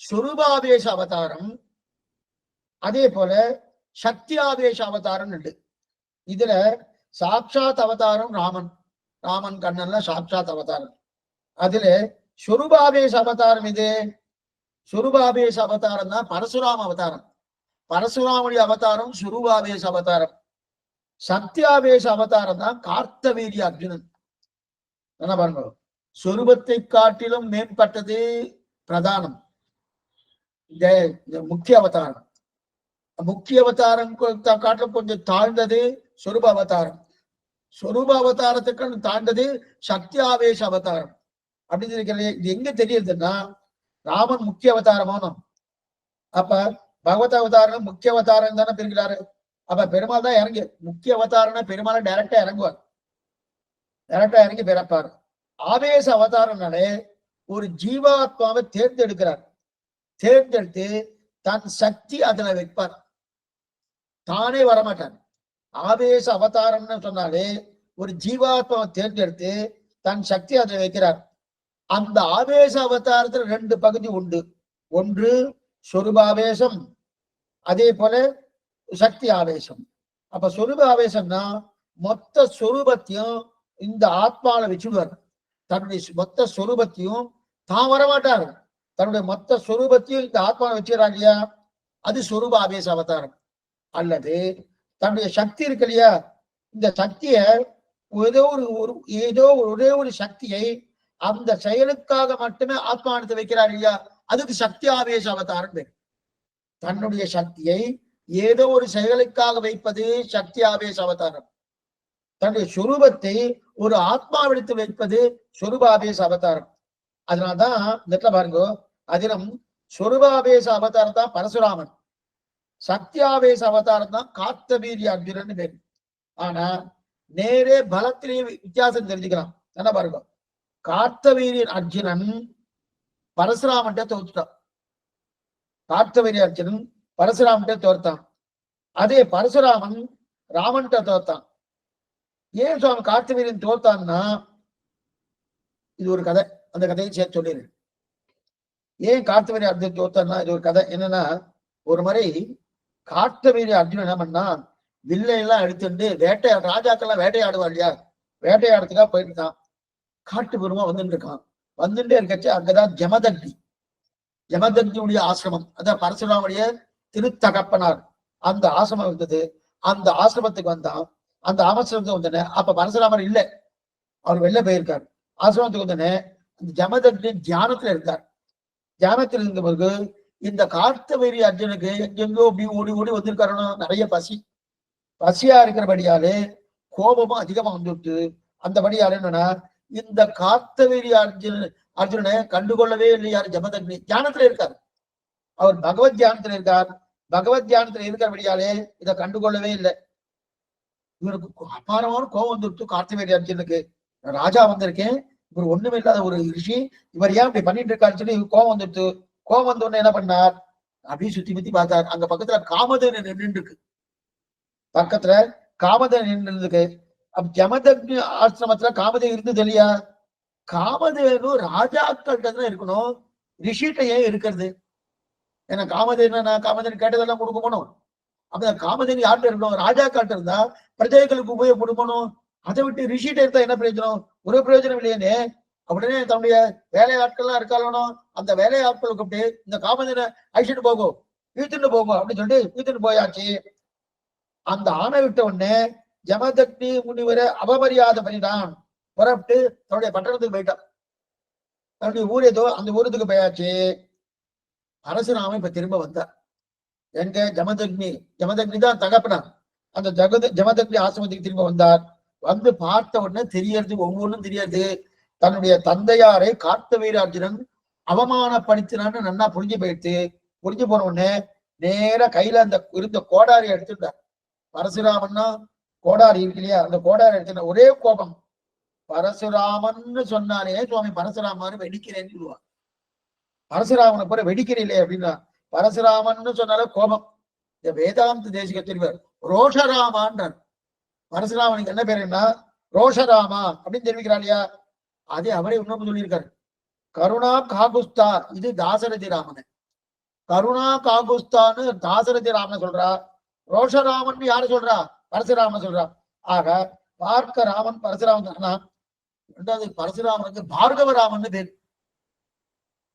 சுரூபாவேச அவதாரம், அதே போல சக்தி ஆவேச அவதாரம் உண்டு. இதுல சாட்சாத் அவதாரம் ராமன் கண்ணன்ல சாட்சாத் அவதாரம். அதுல சுரூபாவேச அவதாரம் இது. சுரூபாவேச அவதாரம் தான் பரசுராம அவதாரம். பரசுராமுடைய அவதாரம் சுரூபாவேச அவதாரம். சக்தியாவேச அவதாரம் தான் கார்த்தவீரிய அர்ஜுனன். என்ன பாருங்க, சொரூபத்தை காட்டிலும் மேம்பட்டது பிரதானம், இந்த முக்கிய அவதாரம். முக்கிய அவதாரம் காட்டிலும் கொஞ்சம் தாழ்ந்தது சொரூப அவதாரம். சொரூப அவதாரத்துக்கு தாழ்ந்தது சக்தி ஆவேச அவதாரம். அப்படின்னு இருக்கிறது. இது எங்க தெரியுதுன்னா, ராமன் முக்கிய அவதாரமானோம். அப்ப பகவத் அவதாரம் முக்கிய அவதாரம் தானே பிரிக்கிறாரு. அப்ப பெருமாள் தான் இறங்கி முக்கிய அவதாரம்னா பெருமாள் டைரக்டா இறங்குவார், டைரக்டா இறங்கி பிறப்பார். ஆவேச அவதாரம்னாலே ஒரு ஜீவாத்மாவை தேர்ந்தெடுக்கிறார். தேர்ந்தெடுத்து தன் சக்தி அதுல வைப்பார், தானே வரமாட்டார். ஆவேச அவதாரம்னு சொன்னாலே ஒரு ஜீவாத்மாவை தேர்ந்தெடுத்து தன் சக்தி அதில் வைக்கிறார். அந்த ஆவேச அவதாரத்துல ரெண்டு பகுதி உண்டு. ஒன்று சொரூபாவேசம், அதே போல சக்தி ஆவேசம். அப்ப சொரூப ஆவேசம்னா மொத்த சொரூபத்தையும் இந்த ஆத்மாவில வச்சுடுவார். தன்னுடைய மொத்த சொரூபத்தையும் தான் வரமாட்டார், தன்னுடைய மொத்த சொரூபத்தையும் இந்த ஆத்மாவை வச்சுக்கிறாங்க இல்லையா, அது சொரூப ஆவேச அவதாரம். அல்லது தன்னுடைய சக்தி இருக்கு இல்லையா, இந்த சக்திய ஏதோ ஒரே ஒரு சக்தியை அந்த செயலுக்காக மட்டுமே ஆத்மானத்தை வைக்கிறார் இல்லையா, அதுக்கு சக்தி ஆவேச அவதாரம் பேர். தன்னுடைய சக்தியை ஏதோ ஒரு செயலுக்காக வைப்பது சக்தி ஆவேச அவதாரம். தன்னுடைய சொரூபத்தை ஒரு ஆத்மாவிடத்து வைப்பது சொரூபாவேச அவதாரம். அதனால்தான் இந்த பாருங்க, அதிலும் சொரூபாவேச அவதாரம் தான் பரசுராமன், சக்தியாவேச அவதாரம் தான் கார்த்தவீரிய அர்ஜுனன் பேரு. ஆனா நேரே பலத்திலேயே வித்தியாசம் தெரிஞ்சுக்கலாம். என்ன பாருங்க, கார்த்தவீரியன் அர்ஜுனன் பரசுராமன்ட்ட தோத்துட்டான். கார்த்தவீரிய அர்ஜுனன் பரசுராமன்ட்ட தோர்த்தான். அதே பரசுராமன் ராமன்ட்ட தோர்த்தான். ஏன் சுவாமி கார்த்தவீரியன் தோர்த்தான்னா, இது ஒரு கதை, அந்த கதையை சேர்த்து சொல்லிடு. ஏன் கார்த்தவீரிய அர்ஜுனன் தோர்த்தான்னா இது ஒரு கதை. என்னன்னா, ஒரு முறை கார்த்தவீரிய அர்ஜுனன் என்ன பண்ணா, வில்லையெல்லாம் எடுத்துட்டு ராஜாக்கெல்லாம் வேட்டையாடுவா இல்லையா, வேட்டையாடுறதுக்காக போயிட்டு இருக்கான். காட்டு பெருமா வந்துட்டு இருக்கான். வந்துட்டே இருக்கச்சு அங்கதான் ஜமதக்னியுடைய ஆசிரமம், அதான் பரசுராமுடைய திருத்தகப்பனார் அந்த ஆசிரமம் இருந்தது. அந்த ஆசிரமத்துக்கு வந்தான். அந்த ஆசிரமத்துக்கு வந்தனே அப்ப பரசுராமர் இல்லை, அவர் வெளில போயிருக்காரு. ஆசிரமத்துக்கு வந்தனே அந்த ஜமதக்னி தியானத்துல இருந்தார். தியானத்தில் இருந்த பிறகு இந்த கார்த்தவீரிய அர்ஜுனுக்கு எங்கெங்கோ ஓடி ஓடி வந்திருக்காருன்னு நிறைய பசியா இருக்கிறபடியாலே கோபமும் அதிகமா வந்துட்டு, அந்தபடியால என்னன்னா இந்த கார்த்தவீரிய அர்ஜுனனை கண்டுகொள்ளவே இல்லை யார் ஜமதக்னி. தியானத்துல இருக்கார், அவர் பகவத் தியானத்துல இருக்கார். பகவத் தியானத்துல இருக்கிறபடியாலே இதை கண்டுகொள்ளவே இல்லை. இவருக்கு அபாரமான கோபம் வந்துடுத்து கார்த்தவீரிய அர்ஜுனுக்கு. ராஜா வந்திருக்கேன், இவர் ஒண்ணுமே இல்லாத ஒரு ரிஷி, இவர் ஏன் இப்படி பண்ணிட்டு இருக்காருன்னு சொல்லி கோபம் வந்துடுத்து. கோபம் வந்த உடனே என்ன பண்ணார், அப்படியே சுத்தி முத்தி பார்த்தார். அங்க பக்கத்துல காமதேனு நின்று இருக்கு, பக்கத்துல காமதேனு நின்று இருக்கு. அப்ப ஜமதக்னி ஆசிரமத்துல காமதேனு இருந்தது இல்லையா? காமதேனு ராஜாக்கள்கிட்ட இருக்கணும், ரிஷிட்ட ஏன் இருக்கிறது? ஏன்னா காமதேனு கேட்டதெல்லாம் கொடுக்க போனோம். அப்ப காமதேனு யார்கிட்ட இருக்கணும்? ராஜாக்கள்கிட்ட இருந்தா பிரஜைகளுக்கு உபயோகப்படுத்தணும். அதை விட்டு ரிஷிட்ட இருந்தா என்ன பிரயோஜனம்? ஒரு பிரயோஜனம் இல்லையேன்னு உடனே தன்னுடைய வேலை ஆட்கள்லாம் இருக்காளணும், அந்த வேலை ஆட்களுக்கு அப்படி இந்த காமதேனை அழிச்சுட்டு போகும், இழுத்துட்டு போகும் அப்படின்னு சொல்லிட்டு இழுத்துட்டு போயாச்சு. அந்த ஆணை விட்ட உடனே ஜமதக்னி முனிவரை அவமரியாதை பண்ணிட்டான். புறப்பட்டு தன்னுடைய பட்டணத்துக்கு போயிட்டான். தன்னுடைய ஊர் ஏதோ அந்த ஊரத்துக்கு போயாச்சு. பரசுராமன் இப்ப திரும்ப வந்தார். எங்க ஜமதக்னி தான் தகப்பனார். அந்த ஜமதக்னி ஆசிரமத்துக்கு திரும்ப வந்தார். வந்து பார்த்த உடனே தெரியறது, ஒவ்வொன்றும் தெரியாது. தன்னுடைய தந்தையாரை கார்த்தவீர அர்ஜுனன் அவமானப்படுத்தினான்னு நன்னா புரிஞ்சு போயிடுத்து. புரிஞ்சு போன உடனே நேர கையில அந்த இருந்த கோடாரி எடுத்துட்டார். பரசுராமன்னா கோடாரி இருக்கு இல்லையா, அந்த கோடாரி எடுத்துட்ட ஒரே கோபம். பரசுராமன்னு சொன்னானே சுவாமி பரசுராமன் வெடிக்கிறேன்னு சொல்லுவான். பரசுராமனை போற வெடிக்கிறீங்களே அப்படின்னா, பரசுராமன்னு சொன்னாலே கோபம். இந்த வேதாந்த தேசிக தெரிவர் ரோஷராமான்றார். பரசுராமனுக்கு என்ன பேருன்னா ரோஷராமா அப்படின்னு தெரிவிக்கிறார் இல்லையா? அதே அவரே இன்னொன்று சொல்லியிருக்காரு, கருணா காகுஸ்தா. இது தாசரதி ராமன். கருணா காகுஸ்தான்னு தாசரதி ராமன் சொல்றா. ரோஷராமன் யாரு சொல்றா? பரசுராமன் சொல்றா. ஆக பார்க்க ராமன் பரசுராமன். ரெண்டாவது பரசுராமனுக்கு பார்கவராமன் பேரு.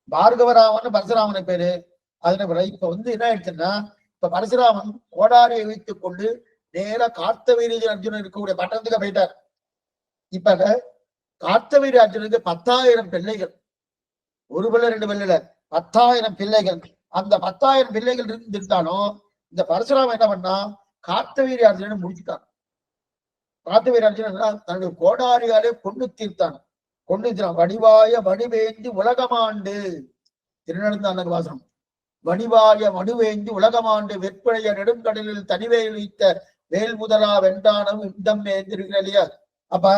பார்கவராமன் பரசுராமன் பேரு. அதனால இப்ப என்ன ஆயிடுச்சுன்னா, இப்ப பரசுராமன் கோடாரியை வைத்துக் கொண்டு நேர கார்த்தவீரிய அர்ஜுனன் இருக்கக்கூடிய பட்டணத்துக்கு போயிட்டார். இப்ப கார்த்தவீரிய அர்ஜுனுக்கு 10,000 பிள்ளைகள், ஒரு பிள்ளை ரெண்டு பிள்ளைல 10,000 பிள்ளைகள். அந்த 10,000 பிள்ளைகள் இருந்தாலும் இந்த பரசுராமன் என்ன பண்ணா, கார்த்தவீரிய அர்ஜுனனை முடிச்சுட்டான். கார்த்தவீரிய அர்ஜுனன் தன்னுடைய கோடாரியாலே கொண்டு தீர்த்தான். கொண்டு வடிவாய வடிவேந்தி உலகமாண்டு. திருநெடுந்தாண்டக வாசனம். வடிவாய மடுவேந்தி உலகமாண்டு வெற்பழைய நெடுங்கடலில் தனிவேல் வைத்த வேல் முதலா வெண்டானம் இந்தம் ஏந்திருக்கிற இல்லையா? அப்ப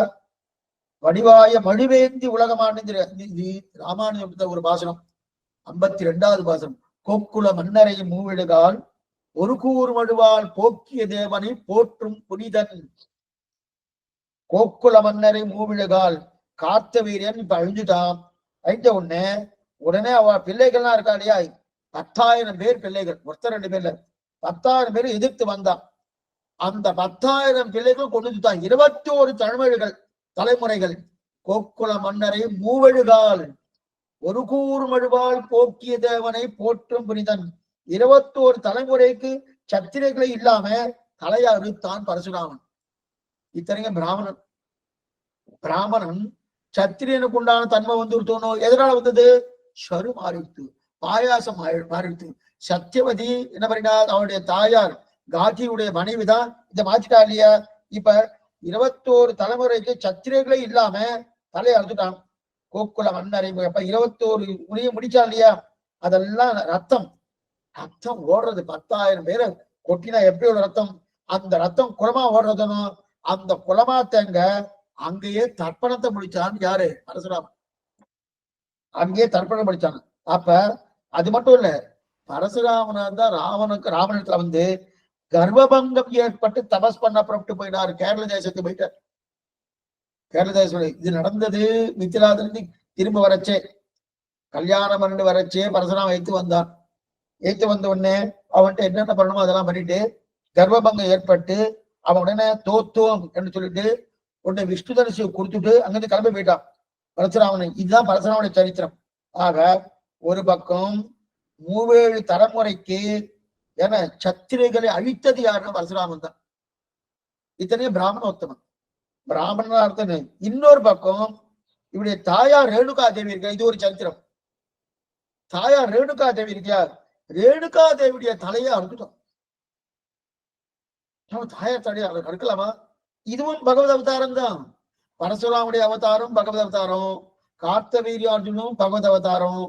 வடிவாய மடுவேந்தி உலகமாண்டு ராமானுஜ ஒரு பாசனம், 52வது பாசனம். கோக்குல மன்னரை மூவிடுகால் ஒரு கூர் மடுவால் போக்கிய தேவனை போற்றும் புனிதன். கோக்குல மன்னரை மூவிடுகால் கார்த்தவீரியன் இப்ப அழிஞ்சுட்டான். அழிஞ்ச உடனே அவ பிள்ளைகள்லாம் இருக்கா இல்லையா? 10,000 பேர் பிள்ளைகள், ஒருத்தர் ரெண்டு பேர்ல 10,000 பேர் எதிர்த்து வந்தான். அந்த 10,000 பிள்ளைகள் கொண்டு வந்துட்டான். 21 தலைமுறைகள். கோக்குல மன்னரை மூவழுகால் ஒரு கூர் மழுவால் போக்கிய தேவனை போற்றும் புனிதன். 21 தலைமுறைக்கு சத்திரைகளை இல்லாம தலையை அறுத்தான் பரசுராமன். இத்தனைக்கும் பிராமணன் சத்திரியனுக்கு உண்டான தன்மை வந்துருத்தோணும். எதனால வந்தது? ஷரு மாறிடுத்து, பாயாசம் மாறிடுத்து. சத்தியவதி என்ன பண்ணினா, அவனுடைய தாயார் காந்தியுடைய மனைவிதான் இதை மாத்திட்டா இல்லையா? இப்ப 21 தலைமுறைக்கு சத்திரைகளே இல்லாம தலையை அறுத்துட்டான். கோக்குல மன்னரை 21 முடிச்சா இல்லையா? அதெல்லாம் ரத்தம் ஓடுறது. 10,000 பேரை கொட்டினா எப்படி ஒரு ரத்தம்? அந்த ரத்தம் குளமா ஓடுறதுன்னு அந்த குளமா தேங்க அங்கேயே தர்ப்பணத்தை முடிச்சான்னு யாரு? பரசுராமன். அங்கேயே தர்ப்பணம் முடிச்சாங்க. அப்ப அது மட்டும் இல்ல, பரசுராமனா தான் ராவணத்துல வந்து கர்ப்பபங்கம் ஏற்பட்டு தபஸ் பண்ண புறப்பட்டு போயினார். கேரள தேசத்துக்கு போயிட்டார். கேரள தேசம் இது நடந்தது மித்திலாதிலிருந்து திரும்ப வரச்சே, கல்யாணம் பண்ணி வரச்சே பரசுராமன் ஏத்து வந்தான். ஏத்து வந்த உடனே அவன்கிட்ட என்னென்ன பண்ணணுமோ அதெல்லாம் பண்ணிட்டு கர்ப்பபங்கம் ஏற்பட்டு அவன் உடனே தோத்துவம் என்று சொல்லிட்டு உடனே விஷ்ணு தரிசியை கொடுத்துட்டு அங்கிருந்து கிளம்பி போயிட்டான் பரசுராமன். இதுதான் பரசுராமனுடைய சரித்திரம். ஆக ஒரு பக்கம் 7 தலைமுறைக்கு என சத்திரைகளை அழித்தது யாருன்னா பரசுராமன் தான். இத்தனையும் பிராமணோத்தமன், பிராமணனா அர்த்தம். இன்னொரு பக்கம் இவருடைய தாயார் ரேணுகா தேவி இருக்கா, இது ஒரு சரித்திரம். தாயார் ரேணுகா தேவி இருக்கியா, ரேணுகா தேவியுடைய தலையை அறுத்துட்டோம். தாயார் தலையை அறுக்கலாமா? இதுவும் பகவத் அவதாரம் தான். பரசுராமுடைய அவதாரம் பகவத் அவதாரம், கார்த்தவீரியார்ஜுனும் பகவத் அவதாரம்,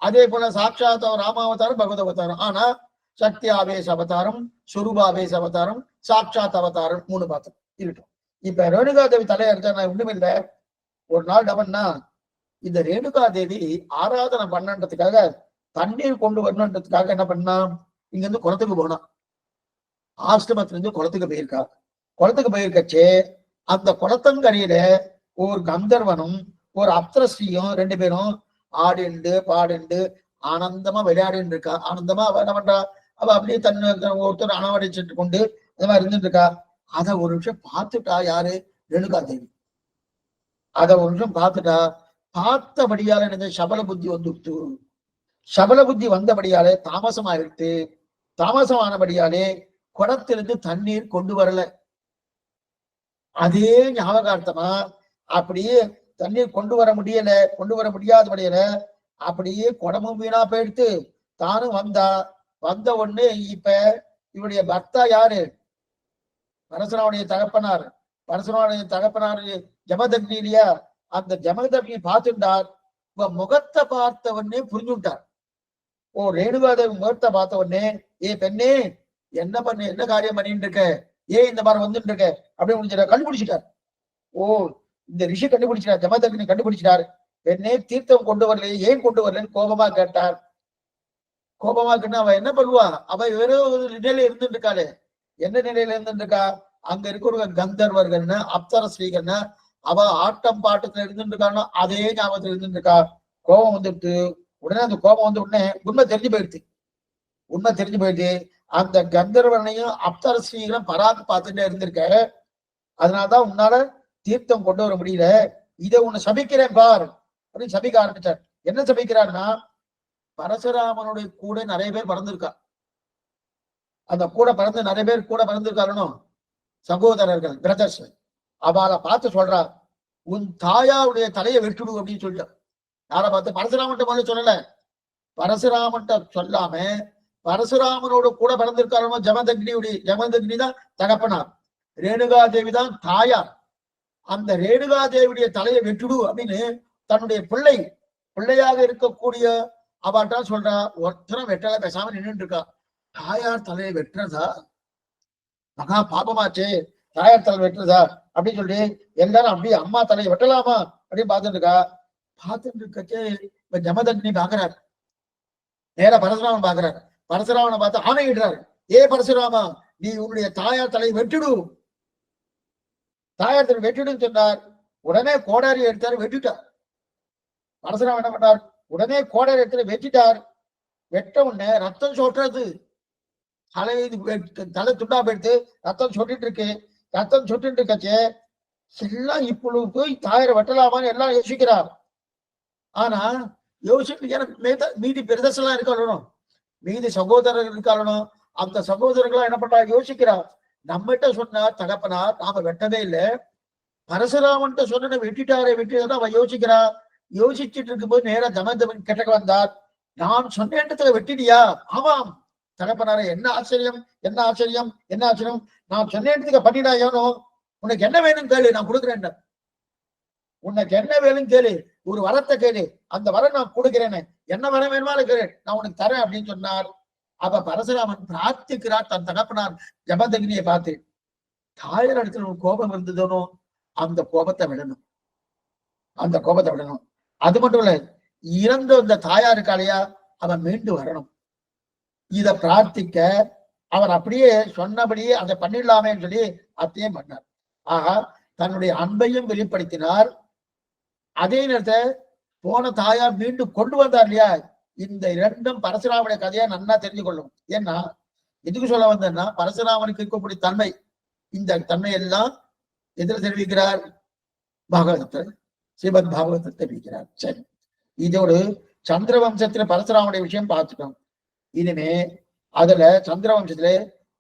அதே போல சாட்சாத் ராமாவதாரம் பகவத் அவதாரம். ஆனா சக்தி ஆவேச அவதாரம், சுரூபாவேச அவதாரம், சாட்சாத் அவதாரம் 3 பார்த்தோம் இருக்கட்டும். இப்ப ரேணுகா தேவி தலையெடுத்த நான் ஒண்ணுமே இல்லை. ஒரு நாள் டவன்னா இந்த ரேணுகா தேவி ஆராதனை பண்ணன்றதுக்காக தண்ணீர் கொண்டு வரணுன்றதுக்காக என்ன பண்ணா, இங்க இருந்து குளத்துக்கு போனா, ஆசிரமத்துல இருந்து குளத்துக்கு போயிருக்கா. குளத்துக்கு போயிருக்கச்சே அந்த குளத்தங்கரையில ஒரு கந்தர்வனும் ஒரு அப்தரஸ்ரீயும் 2 பேரும் ஆடிண்டு பாடிண்டு ஆனந்தமா விளையாடிட்டு இருக்கா. ஆனந்தமா அவ என்ன பண்றா, அவ அப்படியே ஒருத்தர் அணவடிச்சுட்டு கொண்டு அந்த மாதிரி இருந்துட்டு இருக்கா. அத ஒரு நிமிஷம் பார்த்துட்டா யாரு, ரேணுகா தேவி. அத ஒரு நிமிஷம் பார்த்துட்டா. பார்த்தபடியால எனக்கு சபல புத்தி வந்துட்டு, சபல புத்தி வந்தபடியாலே தாமசமாயிடுத்து. தாமசமானபடியாலே குடத்திலிருந்து தண்ணீர் கொண்டு வரல. அதே ஞாபகார்த்தமா அப்படியே தண்ணீர் கொண்டு வர முடியல, கொண்டு வர முடியாதபடியில அப்படியே குடமும் வீணா போயிடுத்து. தானும் வந்த உடனே இப்ப இவருடைய பர்த்தா யாரு, பரசுராமுடைய தகப்பனார். பரசுராமுடைய தகப்பனார் ஜமதக்னி இல்லையா, அந்த ஜமதக்னி பார்த்துட்டார். முகத்தை பார்த்த உடனே புரிஞ்சுட்டார். ஓ, ரேணுகாதேவி முகத்தை பார்த்த உடனே, ஏ பெண்ணே என்ன காரியம் பண்ணிட்டு இருக்க, ஏன் இந்த மாதிரி வந்துட்டு இருக்க அப்படின்னு கண்டுபிடிச்சிட்டார். ஓ, இந்த ரிஷி கண்டுபிடிச்சிட்டார், ஜமதக்னி கண்டுபிடிச்சிட்டார். பெண்ணே தீர்த்தம் கொண்டு வரலையே, ஏன் கொண்டு வரலன்னு கோபமா கேட்டார். கோபமா கேட்டா அவ என்ன பண்ணுவா, அவ வேற ஒரு நிலையில இருந்துட்டு இருக்காளே. என்ன நிலையில இருந்துட்டு இருக்கா, அங்க இருக்கிற கந்தர்வர்கள்னு அப்சரஸ்ரீகள்னு அவ ஆட்டம் பாட்டத்துல இருந்துட்டு இருக்கானோ அதே ஞாபகத்துல இருந்துட்டு இருக்கா. கோபம் வந்துட்டு உடனே அந்த கோபம் வந்து உடனே உண்மை தெரிஞ்சு போயிடுச்சு. அந்த கந்தர்வனையும் அப்சரஸ்ரீகளும் பராக்கு பார்த்துட்டே இருந்திருக்க. அதனாலதான் உன்னால தீர்த்தம் கொண்டு வர முடியல. இதை உன்னை சபிக்கிறேன் பார் அப்படின்னு சபிக்க ஆரம்பிச்சார். என்ன சபிக்கிறார்னா, பரசுராமனுடைய கூட நிறைய பேர் பறந்துருக்கா. அந்த கூட பறந்து நிறைய பேர் கூட பறந்துருக்காருன்னு சகோதரர்கள், பிரதர்ஸ். அவளை பார்த்து சொல்றா, உன் தாயாவுடைய தலையை வெட்டுடு அப்படின்னு சொல்லிட்டார். யாரை பார்த்து, பரசுராமன்ட்ட முதல்ல சொல்லல. பரசுராமன்ட்ட சொல்லாம பரசுராமனோட கூட பிறந்திருக்காரோ ஜமதக்னி தான் தகப்பனார், ரேணுகா தேவி தான் தாயார். அந்த ரேணுகா தேவியுடைய தலையை வெட்டுடு அப்படின்னு தன்னுடைய பிள்ளையாக இருக்கக்கூடிய அவட்டா சொல்றா. ஒருத்தரம் வெட்டல, பேசாம நின்றுட்டு இருக்கா. தாயார் தலையை வெட்டுறதா மகா பாபமாச்சே, தாயார் தலை வெட்டுறதா அப்படின்னு சொல்லி எல்லாரும் அப்படியே அம்மா தலையை வெட்டலாமா அப்படின்னு பார்த்துட்டு இருக்கா. பார்த்துட்டு இருக்கச்சே இப்ப ஜமதக்னி பாக்குறாரு. நேரா பரசுராமன் பாக்குறாரு. பரசுராமனை பார்த்து ஆணையிடுறாரு, ஏ பரசுராமா, நீ உன்னுடைய தாயார் தலையை வெட்டுடு, தாயார் தலை வெட்டுடுன்னு சொன்னார். உடனே கோடாரி எடுத்தாரு, வெட்டிட்டார். பரசுராமன் என்ன பண்ணார், உடனே கோடாரி எடுத்து வெட்டிட்டார். வெட்ட உடனே ரத்தம் சொட்டுறது, தலை துண்டா போயிடுத்து, ரத்தம் சொட்டிட்டு இருக்கு. ரத்தம் சொட்டிட்டு இருக்கச்சே எல்லாம் இப்பொழுது போய் தாயாரை வெட்டலாமான்னு எல்லாம் யோசிக்கிறார். ஆனா யோசிக்க மீதி பிரதர்சனம் இருக்காளணும், மீதி சகோதரர்கள் இருக்காளணும். அந்த சகோதரர்களா என்ன பண்றா, யோசிக்கிறா. நம்மகிட்ட சொன்னா தகப்பனார் நாம வெட்டவே இல்லை, பரசுராமன்ட்ட சொன்ன வெட்டிட்டாரே அவ யோசிக்கிறா. யோசிச்சுட்டு இருக்கும்போது நேரா ஜமதக்னி கிட்டக்க வந்தார். நான் சொன்னேன்றதுல வெட்டிடியா? ஆமாம் தகப்பனாரே, என்ன ஆச்சரியம், நான் சொன்னேன்றதுக்கு பண்ணிடா. ஏனோ உனக்கு என்ன வேணும் கேளு, நான் கொடுக்குறேன். உனக்கு என்ன வேணும் கேளு, ஒரு வரத்தை கேளு, அந்த வரம் நான் கொடுக்கிறேன்னு. என்ன வரம் வேணுமாலும் கேளு, நான் உனக்கு தரேன் அப்படின்னு சொன்னார். அப்ப பரசுராமன் பிரார்த்திக்கிறார் தன் தகப்பனார் ஜமதக்னியை பார்த்து, தாயார் இடத்துல ஒரு கோபம் இருந்ததோனோ அந்த கோபத்தை விடணும். அது மட்டும் இல்ல, இறந்த அந்த தாயார் இருக்காளையா, அவன் மீண்டு வரணும். இத பிரார்த்திக்க அவர் அப்படியே சொன்னபடியே அதை பண்ணிடலாமேன்னு சொல்லி அத்தையும் பண்ணார். ஆகா, தன்னுடைய அன்பையும் வெளிப்படுத்தினார். அதே நேரத்தை போன தாயார் மீண்டும் கொண்டு வந்தார் இல்லையா. இந்த இரண்டும் பரசுராமனுடைய கதையா நன்னா தெரிஞ்சு கொள்ளும். ஏன்னா எதுக்கு சொல்ல வந்தேன்னா, பரசுராமனுக்கு இருக்கக்கூடிய தன்மை, இந்த தன்மை எல்லாம் எதிர தெரிவிக்கிறார், பாகவதத்தை, ஸ்ரீமத் பாகவதத்தை தெரிவிக்கிறார். சரி, இதோடு சந்திரவம்சத்துல பரசுராமனுடைய விஷயம் பார்த்துட்டோம். இனிமே அதுல சந்திரவம்சத்துல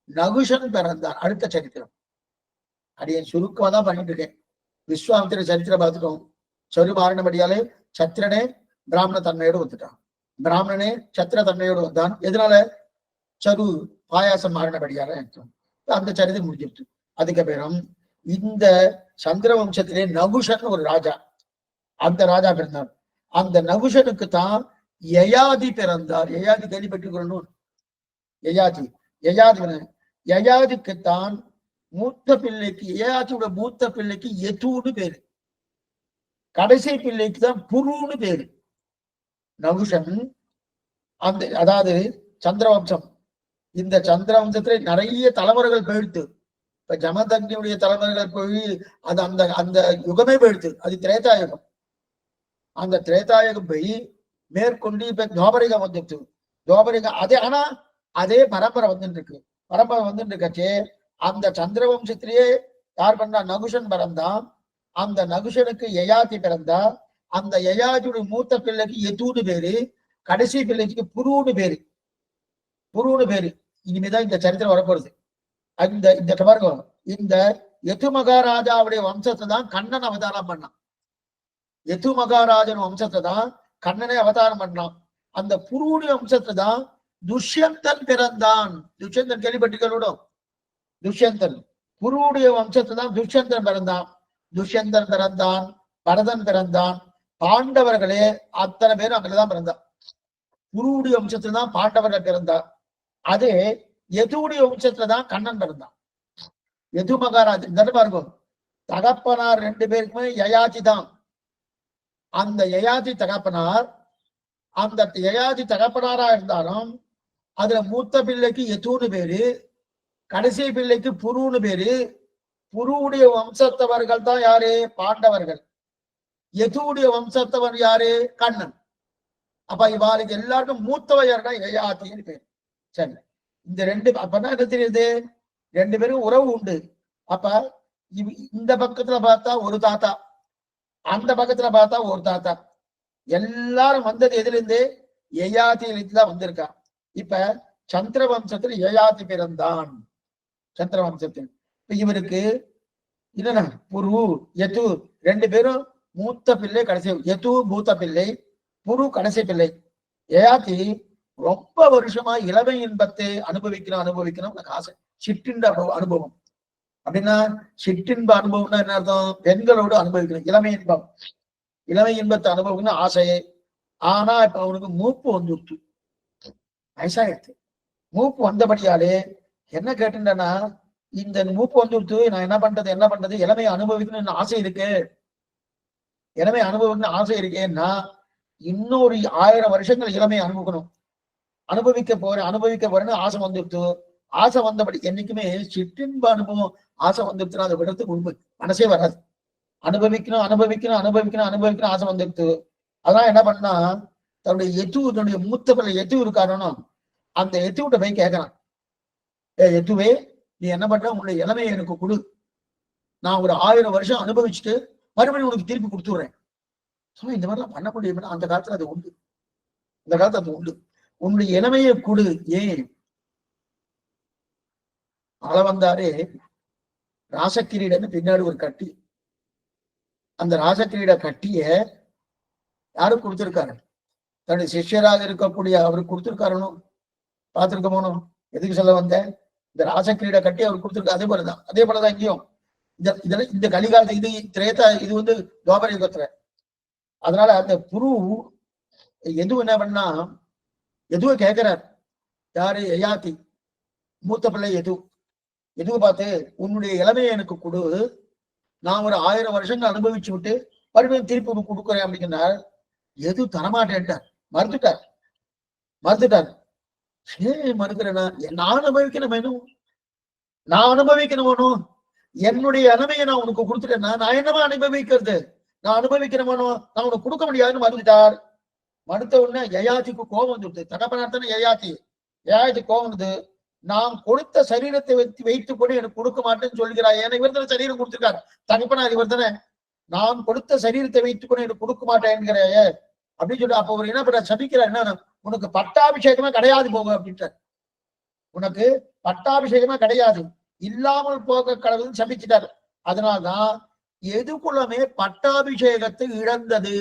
நகுஷன் பிறந்தார். அடுத்த சரித்திரம் அடிய சுருக்கமா தான் பண்ணிட்டு இருக்கேன். விஸ்வாமித்திர சரித்திரம் பார்த்துட்டோம். சரு மாறினபடியாலே சத்திரனே பிராமண தன்மையோடு வந்துட்டான், பிராமணனே சத்திர தன்மையோடு வந்தான். எதனால? சரு பாயாசம் மாறினபடியால அந்த சரித்திரம் முடிஞ்சிருச்சு. அதுக்கப்புறம் இந்த சந்திர வம்சத்திலே நகுஷன் ஒரு ராஜா, அந்த ராஜா பிறந்தார். அந்த நகுஷனுக்கு தான் யயாதி பிறந்தார். யயாதி கேள்விப்பட்டுக்கணும். யயாதி யயாதிக்குத்தான் மூத்த பிள்ளைக்கு, யயாதியோட மூத்த பிள்ளைக்கு யதுன்னு பேரு, கடைசி பிள்ளைக்கு தான் புருன்னு பேரு. நகுஷன் அந்த அதாவது சந்திரவம்சம். இந்த சந்திரவம்சத்துல நிறைய தலைமுறைகள் போயிடுத்து. இப்ப ஜமதக்னியுடைய தலைமுறைகள் போய் அது அந்த அந்த யுகமே போயிடுத்து. அது திரேதாயுகம். அந்த திரேதாயுகம் போய் மேற்கொண்டு இப்ப துவாபரிகம் வந்துடுச்சு. துவாபரிகம் அதே, ஆனா அதே பரம்பரை வந்துட்டு இருக்கு. பரம்பரை வந்துட்டு இருக்கச்சே அந்த சந்திரவம்சத்திலேயே யார் பண்ணா? நகுஷன் பிறந்தான். அந்த நகுஷனுக்கு யயாதி பிறந்தா. அந்த யயாதியுடைய மூத்த பிள்ளைக்கு யதுன்னு பேரு, கடைசி பிள்ளைக்கு புருன்னு பேரு. புருன்னு பேரு. இனிமேதான் இந்த சரித்திரம் வரப்போறது. அந்த இந்த பாருங்க, இந்த யது மகாராஜாவுடைய வம்சத்தை தான் கண்ணன் அவதாரம் பண்ணான். யது மகாராஜன் வம்சத்தை தான் கண்ணனை அவதாரம் பண்ணான். அந்த புருடைய வம்சத்தை தான் துஷ்யந்தன் பிறந்தான். துஷ்யந்தன் கேள்விப்பட்டிருக்கணும். துஷ்யந்தன் புருடைய வம்சத்தை தான் துஷ்யந்தன் பிறந்தான். துஷ்யந்தன் பிறந்தான், பரதன் பிறந்தான். பாண்டவர்களே அத்தனை பேரும் அங்கதான் பிறந்தான். குருவுடைய வம்சத்துல தான் பாண்டவர்கள் பிறந்தார். அதே யதுவுடைய வம்சத்துல தான் கண்ணன் பிறந்தான். யது மகாராஜ் பாருங்க, தகப்பனார் 2 பேருக்குமே யயாதி தான். அந்த யயாதி தகப்பனார், அந்த யயாதி தகப்பனாரா இருந்தாலும் அதுல மூத்த பிள்ளைக்கு யதுன்னு பேரு, கடைசி பிள்ளைக்கு புருன்னு பேரு. புருவுடைய வம்சத்தவர்கள் தான் யாரு? பாண்டவர்கள். யதுவுடைய வம்சத்தவர் யாரு? கண்ணன். அப்ப இவாளுக்கு எல்லாருக்கும் மூத்தவையர்னா யயாத்தின்னு பேர். சரி, இந்த 2 அப்பதான் என்ன தெரியுது? 2 பேரும் உறவு உண்டு. அப்ப இந்த பக்கத்துல பார்த்தா ஒரு தாத்தா, அந்த பக்கத்துல பார்த்தா ஒரு தாத்தா. எல்லாரும் வந்தது எதுல இருந்து? யயாத்தியிலிருந்து தான் வந்திருக்கா. இப்ப சந்திர வம்சத்தில் யயாதி பிறந்தான். சந்திர வம்சத்தில் இவருக்கு என்னன்னா புரு யது 2 பேரும் மூத்த பிள்ளை, கடைசி. யது மூத்த பிள்ளை, புரு கடைசி பிள்ளை. யயாதி ரொம்ப வருஷமா இளமை இன்பத்தை அனுபவிக்கணும் எனக்கு ஆசை. சிற்றின்ப அனுபவம் அப்படின்னா, சிற்றின்ப அனுபவம்னா என்ன அர்த்தம்? பெண்களோடு அனுபவிக்கணும் இளமை இன்பம். இளமை இன்பத்தை அனுபவிக்கணும் ஆசையே. ஆனா இப்ப அவனுக்கு மூப்பு வந்துடுச்சு, வயசாயிடுச்சு. மூப்பு வந்தபடியாலே என்ன கேட்டுட்டேன்னா, இந்த மூப்பு வந்துடுத்து, நான் என்ன பண்றது? இளமையை அனுபவிக்கணும்னு ஆசை இருக்கு. இளமை அனுபவிக்கணும்னு ஆசை இருக்கேன்னா இன்னொரு 1000 வருஷங்கள் இளமையை அனுபவிக்க போறேன்னு ஆசை வந்துடுத்து. ஆசை வந்தபடி என்னைக்குமே சிற்றின்ப அனுபவம் ஆசை வந்துடுச்சுன்னா அதை விடுறதுக்கு உண்மை மனசே வராது. அனுபவிக்கணும் ஆசை வந்துடுத்து. அதான் என்ன பண்ணா, தன்னுடைய மூத்த பிள்ளை எத்து இருக்காருன்னு அந்த எத்துவிட்ட போய் கேட்கறான். எத்துவே, நீ என்ன பண்ற? உன்னுடைய இளமையை எனக்கு கொடு, நான் ஒரு 1000 வருஷம் அனுபவிச்சுட்டு மறுபடியும் உனக்கு திருப்பி கொடுத்துடுறேன். இந்த மாதிரிலாம் பண்ண முடியும். அந்த காலத்துல அது உண்டு. உன்னுடைய இளமையை கொடு. ஏன் ஆள வந்தாரே ராசக்கிரீடன்னு பின்னாடி ஒரு கட்டி, அந்த ராசக்கிரீட கட்டிய யாரும் கொடுத்திருக்காரு? தன்னுடைய சிஷ்யராக இருக்கக்கூடிய அவருக்கு கொடுத்திருக்காருன்னு பார்த்திருக்க போனோம். எதுக்கு சொல்ல வந்த? இந்த ராசக்கிரீட கட்டி அவர் கொடுத்திருக்க. அதே போலதான் இங்கேயும் இந்த கலிகாலத்தை, இது திரேதா, இது வந்து துவாபர யுகத்துல. அதனால அந்த புரு எது என்ன பண்ணா, எதுவும் கேட்கிறார். யாரு? யயாதி மூத்த பிள்ளை எதுவும் பார்த்து, உன்னுடைய இளமையை எனக்கு கொடு, நான் ஒரு 1000 வருஷங்கள் அனுபவிச்சு விட்டு மறுபடியும் திருப்பி கொடுக்குறேன் அப்படிங்கிறார். எது தரமாட்டேன்ட்டார், மறுத்துட்டார். மறுக்கிறேன்னா நான் அனுபவிக்கணும். என்னுடைய இளமையை நான் உனக்கு கொடுத்துட்டேன்னா நான் என்னமா அனுபவிக்கிறது? நான் அனுபவிக்கிறவனோ, நான் உனக்கு கொடுக்க முடியாதுன்னு மறுத்துட்டார். மறுத்த உடனே யயாதிக்கு கோபம் வந்துடுது. தகப்பனார்த்தானே யயாதி கோபம் வந்து, நான் கொடுத்த சரீரத்தை வைத்துக் கொண்டு எனக்கு கொடுக்க மாட்டேன்னு சொல்கிறாய். ஏன்னா இவர் தானே சரீரம் கொடுத்திருக்காரு, தகப்பனார் இவர் தானே. நான் கொடுத்த சரீரத்தை வைத்துக் கொண்டு எனக்கு கொடுக்க மாட்டேன்கிறாய அப்படின்னு சொல்லி, அப்ப அவர் என்ன பண்ண சபிக்கிறார்? என்ன, உனக்கு பட்டாபிஷேகமே கிடையாது போக அப்படின்ட்டார். உனக்கு பட்டாபிஷேகமே கிடையாது, இல்லாமல் போக கடவுள் சபிச்சிட்டார். அதனால்தான் எதுகுலமே பட்டாபிஷேகத்தை இழந்தது.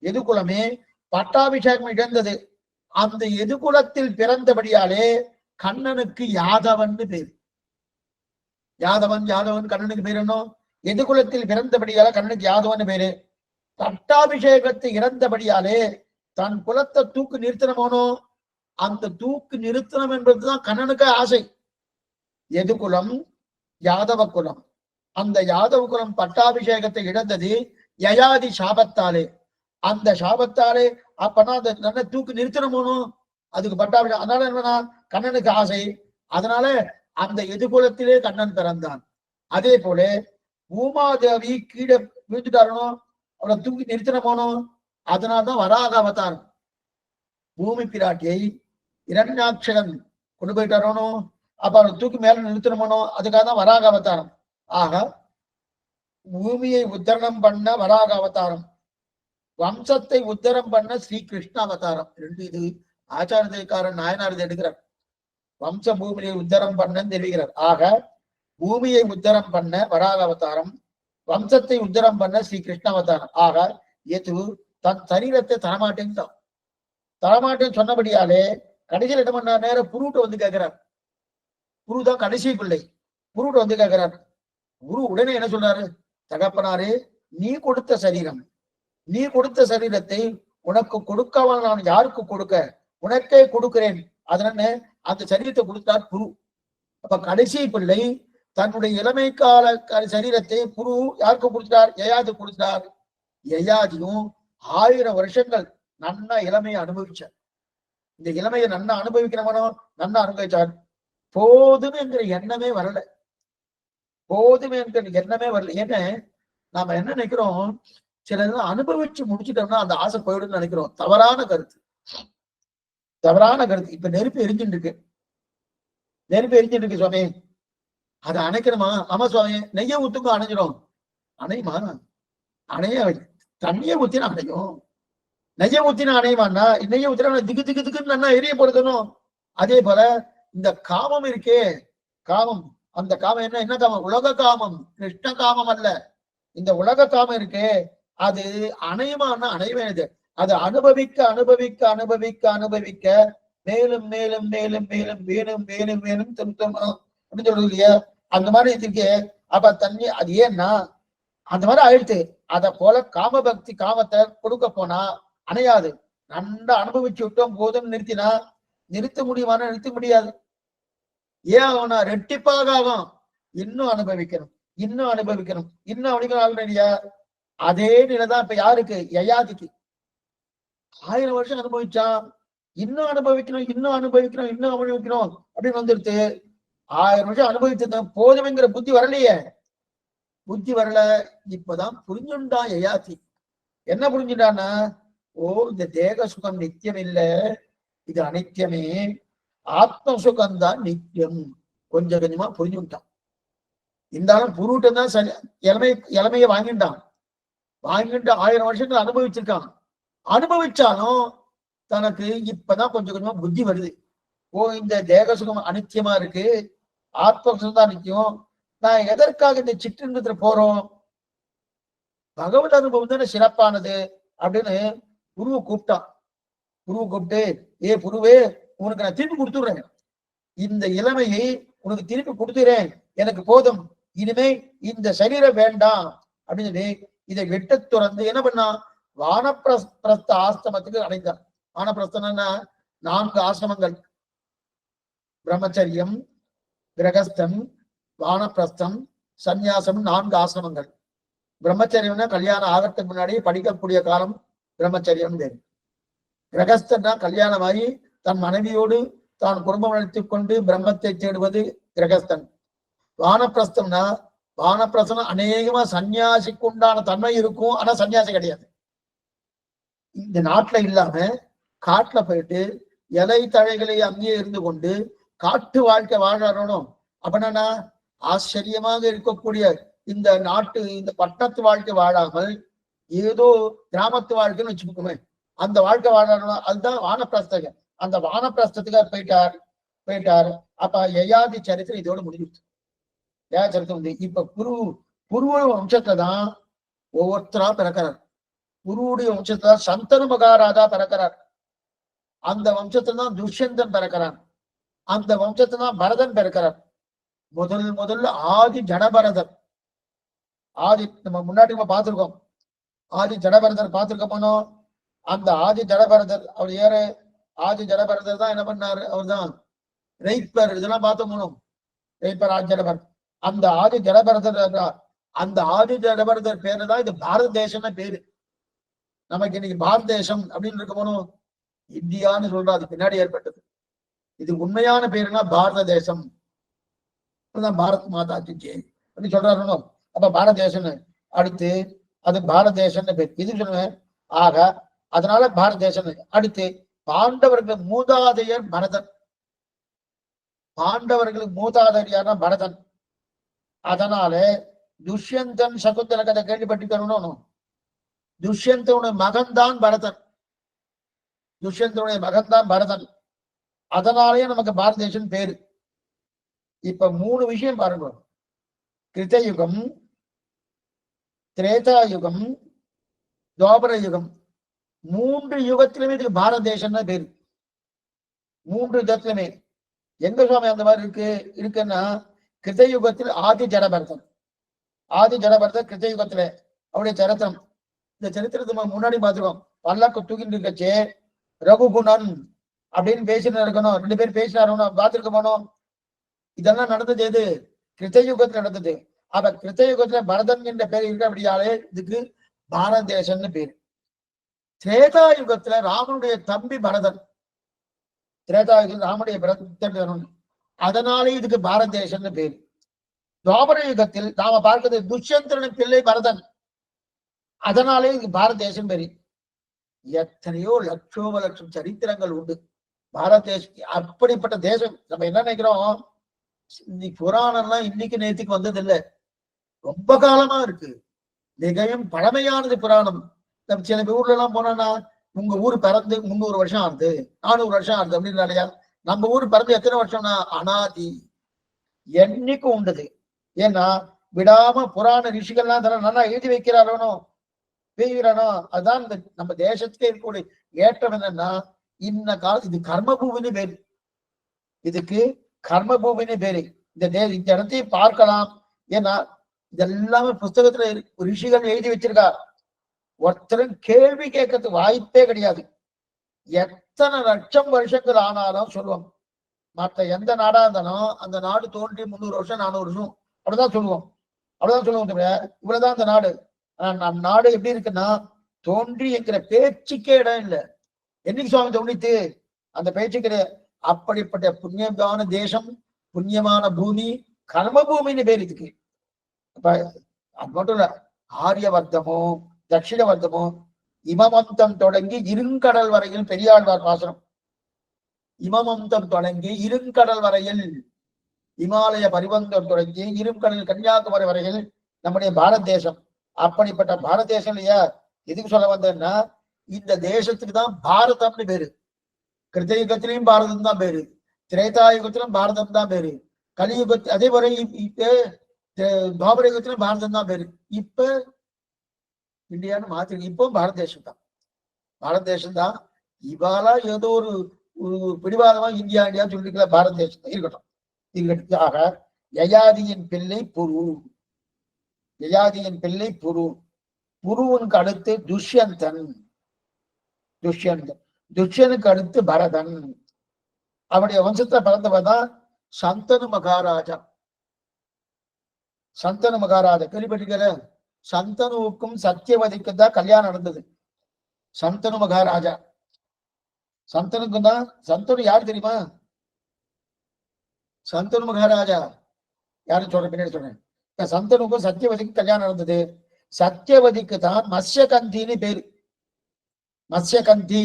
எதுகுலமே பட்டாபிஷேகம் இழந்தது. அந்த எதுகுலத்தில் பிறந்தபடியாலே கண்ணனுக்கு யாதவன் பேரு. யாதவன் யாதவன் கண்ணனுக்கு பேர் என்ன? எதிர்குலத்தில் பிறந்தபடியால கண்ணனுக்கு யாதவன் பேரு. பட்டாபிஷேகத்தை இறந்தபடியாலே தன் குலத்தை தூக்கு நிறுத்தணுமோனோ, அந்த தூக்கு நிறுத்தணும் என்பதுதான் கண்ணனுக்கு ஆசை. எது குலம்? யாதவ குலம். அந்த யாதவ குலம் பட்டாபிஷேகத்தை இழந்தது யயாதி சாபத்தாலே. அந்த சாபத்தாலே அப்பனா அந்த கண்ணை தூக்கு நிறுத்தணுமோனோ, அதுக்கு பட்டாபிஷேகம். அதனால என்னன்னா கண்ணனுக்கு ஆசை. அதனால அந்த எதிர்குலத்திலே கண்ணன் பிறந்தான். அதே போல பூமாதேவி கீழே விழுந்துட்டாரனோ, அவளை தூக்கி நிறுத்தணுமோனோ, அதனால்தான் வராக அவதாரம். பூமி பிராட்டியை இரண்யாட்சகன் கொண்டு போயிட்டாரோனோ, அப்ப அவனை தூக்கி மேல நிறுத்தணுமோனோ, அதுக்காக தான் வராக அவதாரம். ஆக பூமியை உத்தரணம் பண்ண வராக அவதாரம், வம்சத்தை உத்தரம் பண்ண ஸ்ரீ கிருஷ்ண அவதாரம். ரெண்டு இது ஆச்சாரக்காரன் நாயனார் எடுக்கிறார். வம்ச பூமியை உத்தரம் பண்ண தெரிவிக்கிறார். ஆக பூமியை உத்தரம் பண்ண வராக அவதாரம், வம்சத்தை உத்தரம் பண்ண ஸ்ரீ கிருஷ்ண அவதாரம். ஆக எது தன் சரீரத்தை தரமாட்டேன்னு தரமாட்டேன்னு சொன்னபடியாலே கடைசியில் என்ன பண்ண நேரம் புருட்ட வந்து கேட்கிறார். குரு தான் கடைசி பிள்ளை. குருட்ட வந்து கேட்கிறார். குரு உடனே என்ன சொல்றாரு? தகப்பனாரே, நீ கொடுத்த சரீரம், நீ கொடுத்த சரீரத்தை உனக்கு கொடுக்காமல் நான் யாருக்கு கொடுக்க? உனக்கே கொடுக்கிறேன். அதனால அந்த சரீரத்தை கொடுத்தார் குரு. அப்ப கடைசி பிள்ளை தன்னுடைய இளமை கால சரீரத்தை குரு யாருக்கு கொடுத்தார்? யயாதி கொடுத்தார். யயாதியும் 1000 வருஷங்கள் நன்னா இளமையை அனுபவிச்சார். இந்த இளமையை நன்னா அனுபவிக்கிறவனோ நன்னா அனுபவிச்சார். போதும் என்கிற எண்ணமே வரல. போதும் என்கிற எண்ணமே வரல. ஏன்னா நாம என்ன நினைக்கிறோம்? சிலதெல்லாம் அனுபவிச்சு முடிச்சுட்டோம்னா அந்த ஆசை போயிடும்னு நினைக்கிறோம். தவறான கருத்து, தவறான கருத்து. இப்ப நெருப்பு எரிஞ்சுட்டு இருக்கு, நெருப்பு எரிஞ்சுட்டு இருக்கு சுவாமி, அதை அணைக்கணுமா? ஆமா சுவாமி, நெய்ய ஊத்துங்க அணைஞ்சிடும். அணையுமா? அணைய தண்ணியை ஊத்தினா அணையும். நெய்ய ஊத்தினா அணையுமான்னா, நெய்ய ஊத்தினா திக்கு திக்கு திக்குன்னு நல்லா எரிய போடுதணும். அதே போல இந்த காமம் இருக்கே, காமம், அந்த காமம் என்ன காமம்? உலக காமம், கிருஷ்ண காமம் அல்ல. இந்த உலக காமம் இருக்கே, அது அணையுமான்னா அணைவேது. அது அனுபவிக்க அனுபவிக்க அனுபவிக்க அனுபவிக்க மேலும் மேலும் மேலும் மேலும் மேலும் மேலும் மேலும் திருத்தம் அப்படின்னு சொல்றது இல்லையா? அந்த மாதிரி இருக்கு. அப்ப தண்ணி அது ஏன்னா அந்த மாதிரி ஆயிடுச்சு. அத போல காம பக்தி காமத்தை கொடுக்க போனா அணையாது. நன்றா அனுபவிச்சு விட்டோம் போதும் நிறுத்தினா நிறுத்த முடியுமானா நிறுத்த முடியாது. ஏன் ஆகும்னா ரெட்டிப்பாக ஆகும். இன்னும் அனுபவிக்கணும், இன்னும் அனுபவிக்கணும், இன்னும் அனுபவிக்கணும் இல்லையா? அதே நிலைதான் இப்ப யாருக்கு? யயாதிக்கு 1000 வருஷம் அனுபவிச்சான். இன்னும் அனுபவிக்கணும், இன்னும் அனுபவிக்கணும், இன்னும் அனுபவிக்கணும் அப்படின்னு வந்துடுத்து. 1000 வருஷம் அனுபவிச்சது போதும்ங்கிற புத்தி வரலையே. புத்தி வரல. இப்பதான் புரிஞ்சுட்டான் யயாதி. என்ன புரிஞ்சுட்டான்னா, ஓ, இந்த தேக சுகம் நித்தியம் இல்ல, இது அனித்தியமே, ஆத்ம சுகம்தான் நித்தியம். கொஞ்சம் கொஞ்சமா புரிஞ்சுட்டான். இருந்தாலும் புருட்டம் தான் சரி, இளமையை வாங்கிட்டான். வாங்கிட்டு 1000 வருஷங்கள் அனுபவிச்சிருக்கான். அனுபவிச்சாலும் தனக்கு இப்பதான் கொஞ்சம் கொஞ்சமா புத்தி வருது. ஓ, இந்த தேக சுகம் அனித்தியமா இருக்கு, ஆத்ம சுகம் தான் நித்தியம். நான் எதற்காக இந்த சிற்றின்பத்துல போறோம்? பகவத் அனுபவம் தானே சிறப்பானது அப்படின்னு குருவை கூப்பிட்டான். குருவை கூப்பிட்டு, ஏ குருவே, உனக்கு நான் திருப்பி கொடுத்துடுறேன், இந்த இளமையை உனக்கு திருப்பி கொடுத்துறேன், எனக்கு போதும், இனிமே இந்த சரீரம் வேண்டாம் அப்படின்னு சொல்லி இதை வெட்ட துறந்து என்ன பண்ணா, வானப்பிரஸ்த ஆசிரமத்துக்கு அடைந்தார். வானப்பிரஸ்தம்னா 4 ஆசிரமங்கள்: பிரம்மச்சரியம், கிரகஸ்தம், வானப்பிரஸ்தம், சந்நியாசம். 4 ஆசிரமங்கள். பிரம்மச்சரியம்னா கல்யாணம் ஆகிறதுக்கு முன்னாடி படிக்கக்கூடிய காலம் பிரம்மச்சரியம் பேரு. கிரகஸ்தன்னா கல்யாணமாகி தன் மனைவியோடு தான் குடும்பம் நடத்திக் கொண்டு பிரம்மத்தை தேடுவது கிரகஸ்தன். வானப்பிரஸ்தம்னா, வானப்பிரஸ்தம் அநேகமா சன்னியாசிக்கு உண்டான தன்மை இருக்கும், ஆனா சன்னியாசி கிடையாது. இந்த நாட்டுல இல்லாம காட்டுல போயிட்டு இலை தழைகளை அங்கேயே இருந்து கொண்டு காட்டு வாழ்க்கை வாழறணும். அப்படின்னா ஆச்சரியமாக இருக்கக்கூடிய இந்த நாட்டு இந்த பட்டத்து வாழ்க்கை வாழாமல் ஏதோ கிராமத்து வாழ்க்கைன்னு வச்சுக்கோமே, அந்த வாழ்க்கை வாழறணும். அதுதான் வானப்பிரஸ்தக. அந்த வானப்பிரஸ்தத்துக்காக போயிட்டார். அப்ப யயாதி சரித்திரம் இதோட முடிஞ்சிருச்சு. யயா சரித்திரம் வந்து இப்ப குரு வம்சத்துல தான் ஒவ்வொருத்தரா பிறக்கிறார். குருவுடைய வம்சத்துல சந்தனு மகாராஜா பிறக்கிறார். அந்த வம்சத்துல தான் துஷ்யந்தன் பிறக்கிறான். அந்த வம்சத்துல தான் பரதன் பிறக்கிறார். முதல்ல ஆதி ஜடபரதர். ஆதி நம்ம முன்னாடி நம்ம பார்த்திருக்கோம். ஆதி ஜடபரதர் பார்த்திருக்கோமோ? அந்த ஆதி ஜடபரதர் அவர் யாரு? ஆதி ஜடபரதர் தான் என்ன பண்ணாரு? அவர் தான் ரெய்ப்பர். இதெல்லாம் பார்த்தோம். ரெய்ப்பர் ஆதி ஜடபரதர். அந்த ஆதி ஜடபரதர், அந்த ஆதி ஜடபரதர் பேரு தான் இது பாரத தேசம்னு பேரு. நமக்கு இன்னைக்கு பாரத தேசம் அப்படின்னு இருக்க போனோம், இந்தியான்னு சொல்றோம். அது பின்னாடி ஏற்பட்டது. இது உண்மையான பேருனா பாரத தேசம். பாரத் மாதா கி அப்படின்னு சொல்றாரு. அப்ப பாரத தேசம்னு அடுத்து அது பாரத தேசம்னு பேர். இது சொல்லுவேன். ஆக அதனால பாரத தேசம். அடுத்து பாண்டவர்கள் மூதாதையர் பரதன். பாண்டவர்களுக்கு மூதாதையர் யாருன்னா பரதன். அதனால துஷ்யந்தன் சகுந்தல கதை கேள்விப்பட்டிருக்கணும். துஷ்யந்தனுடைய மகன் தான் பரதன். துஷ்யந்தனுடைய மகன் தான் பரதன். அதனாலேயே நமக்கு பாரத தேசம் பேரு. இப்ப 3 விஷயம் பாருங்க. கிருத்தயுகம், திரேதாயுகம், துவாபர யுகம். 3 யுகத்திலுமே இதுக்கு பாரத தேசம்னு பேரு. 3 யுகத்திலுமே. எங்க சுவாமி அந்த மாதிரி இருக்குன்னா கிருத்தயுகத்தில் ஆதி ஜடபரதன். ஆதி ஜடபரதன் கிருத்தயுகத்துல அவருடைய சரித்திரம். இந்த சரித்திரத்தை முன்னாடி பார்த்துருக்கோம். பல்லாக்கு தூக்கிட்டு இருக்கச்சே ரகுகுணன் அப்படின்னு பேசிட்டு இருக்கணும். 2 பேர் பேசினாரு பார்த்திருக்கணும். இதெல்லாம் நடந்தது எது? கிருத்தயுகத்துல நடந்தது. அப்ப கிருத்தயுகத்துல பரதன் என்ற பேர் இருக்க அப்படியாலே இதுக்கு பாரத தேசம்னு பேரு. திரேதாயுகத்துல ராமனுடைய தம்பி பரதன். திரேதாயுகத்தில் ராமனுடைய பரதன். அதனாலே இதுக்கு பாரத தேசம்னு பேரு. துவாபர யுகத்தில் நாம பார்க்கிறது துஷ்யந்தனின் பிள்ளை பரதன். அதனாலே இதுக்கு பாரத தேசம் பேரு. எத்தனையோ லட்சம் சரித்திரங்கள் உண்டு பாரத தேசம். அப்படிப்பட்ட தேசம். நம்ம என்ன நினைக்கிறோம், இன்னைக்கு புராணம்லாம் இன்னைக்கு நேற்றுக்கு வந்தது இல்லை, ரொம்ப காலமா இருக்கு. மிகவும் பழமையானது புராணம். நம்ம சில ஊர்ல எல்லாம் போனோம்னா உங்க ஊர் பிறந்து 300 வருஷம் ஆகுது, 400 வருஷம் ஆகுது அப்படின்னு இல்லையா? நம்ம ஊர் பிறந்து எத்தனை வருஷம்னா அனாதி, என்னைக்கும் உண்டது. ஏன்னா விடாம புராண ரிஷிகள்லாம் நல்லா எழுதி வைக்கிறாரோ பெய்கிறானோ. அதுதான் நம்ம தேசத்துக்கே இருக்கக்கூடிய ஏற்றம். என்னன்னா இந்த காலம் இது கர்மபூமின்னு பேரு. இதுக்கு கர்மபூமின்னு பேரு. இந்த இடத்தையும் பார்க்கலாம். ஏன்னா இதெல்லாமே புஸ்தகத்துல ரிஷிகள் எழுதி வச்சிருக்கா. ஒருத்தரும் கேள்வி கேட்கறதுக்கு வாய்ப்பே கிடையாது. எத்தனை லட்சம் வருஷங்கள் ஆனாலும் சொல்லுவோம். மற்ற எந்த நாடா இருந்தாலும் அந்த நாடு தோன்றி 300 வருஷம் 400 வருஷம் அப்படிதான் சொல்லுவோம். அப்படிதான் சொல்லுவோம். இவ்வளவுதான் அந்த நாடு. நம் நாடு எப்படி இருக்குன்னா தோன்றி என்கிற பேச்சுக்கே இடம் இல்லை. என்னைக்கு சுவாமி தோன்றித்து அந்த பேச்சுக்கிற. அப்படிப்பட்ட புண்ணியமான தேசம், புண்ணியமான பூமி, கர்ம பூமின்னு பேர் இதுக்கு. அப்ப அது மட்டும் இல்ல, ஆரியவர்த்தமோ தட்சிணவர்த்தமோ இமமந்தம் தொடங்கி இருங்கடல் வரையில் பெரியாழ்வார் பாசனம். இமமந்தம் தொடங்கி இருங்கடல் வரையில், இமாலய பரிவந்தம் தொடங்கி இருங்கடல் கன்னியாகுமரி வரையில் நம்முடைய பாரத தேசம். அப்படிப்பட்ட பாரத தேசம் இல்லையா? எதுக்கு சொல்ல வந்தேன்னா இந்த தேசத்துக்கு தான் பாரதம்னு பேரு. கிருத்தயுகத்திலையும் பாரதம் தான் பேரு, திரேதாயுகத்திலும் பாரதம் தான் பேரு, கலியுகத்தில் அதே போல இப்ப துவாபர யுகத்திலும் பாரதம் தான் பேரு. இப்ப இந்தியான்னு மாத்தி இப்போ பாரத தேசம் தான். பாரத தேசம் தான். இவாளா ஏதோ ஒரு பிடிவாதமா இந்தியா சொல்லிக்கல. பாரத தேசம் இருக்கட்டும். இதற்காக யயாதியின் பிள்ளை புரு. யயாதியின் பிள்ளை புரு. புருவனுக்கு அடுத்து துஷ்யந்தன். துஷ்யனுக்கு அடுத்து பரதன். அவருடைய வம்சத்தை பிறந்தவர்தான் சந்தனு மகாராஜா. சந்தனு மகாராஜா கேள்விப்பட்டிருக்கிற? சந்தனுவுக்கும் சத்தியவதிக்கும் தான் கல்யாணம் நடந்தது. சந்தனு மகாராஜா. சந்தனுக்கு தான். சந்தனு யாரு தெரியுமா? சந்தனு மகாராஜா யாரும் சொல்ற பின்னாடி சொல்றேன். சந்தனுக்கும் சத்தியவதிக்கும் கல்யாணம் நடந்தது. சத்தியவதிக்கு தான் மத்ஸ்யகந்தின்னு பேரு. மத்ஸ்யகந்தி.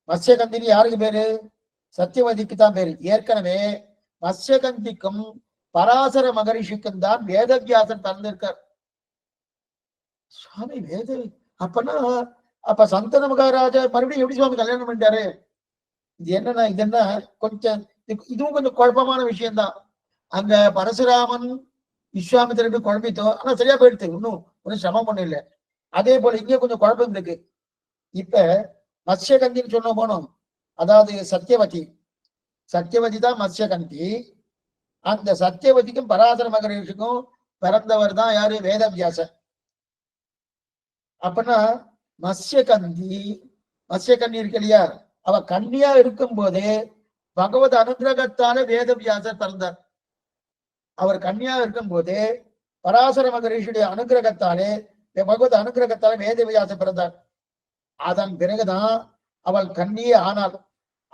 மத்ஸ்யகந்தின்னு யாருக்கு பேரு? சத்தியவதிக்கு தான் பேரு. ஏற்கனவே மத்ஸ்யகந்திக்கும் பராசர மகரிஷிக்கும் தான் வேதவியாசன் பிறந்திருக்கார். சுவாமி வேத அப்பனா அப்ப சந்தன மகாராஜா மறுபடியும் எப்படி சுவாமி கல்யாணம் பண்ணிட்டாரு? இது என்னன்னா இது என்ன கொஞ்சம் இதுவும் கொஞ்சம் குழப்பமான விஷயம்தான். அங்க பரசுராமன் விஸ்வாமித்திரன் குழம்பித்தோ, ஆனா சரியா போயிடுது. ஒன்னும் சிரமம் ஒண்ணும் இல்லை. அதே போல இங்கே கொஞ்சம் குழப்பம் இருக்கு. இப்ப மத்ஸ்யகந்தின்னு சொன்ன போனோம். அதாவது சத்தியவதி. சத்தியவதி தான் மத்ஸ்யகந்தி. அந்த சத்தியவதிக்கும் பராசர மகரிஷிக்கும் பிறந்தவர் தான் யாரு? வேதவியாசர். அப்படின்னா மத்ஸ்யகந்தி இருக்கு இல்லையா, அவ கன்னியா இருக்கும் போதே பகவத் அனுகிரகத்தால வேதவியாசர் பிறந்தார். அவர் கன்னியா இருக்கும் போதே பராசர மகரிஷியுடைய அனுகிரகத்தாலே, பகவத் அனுகிரகத்தாலே வேதவியாசர் பிறந்தார். அதன் பிறகுதான் அவள் கன்னியே ஆனாள்.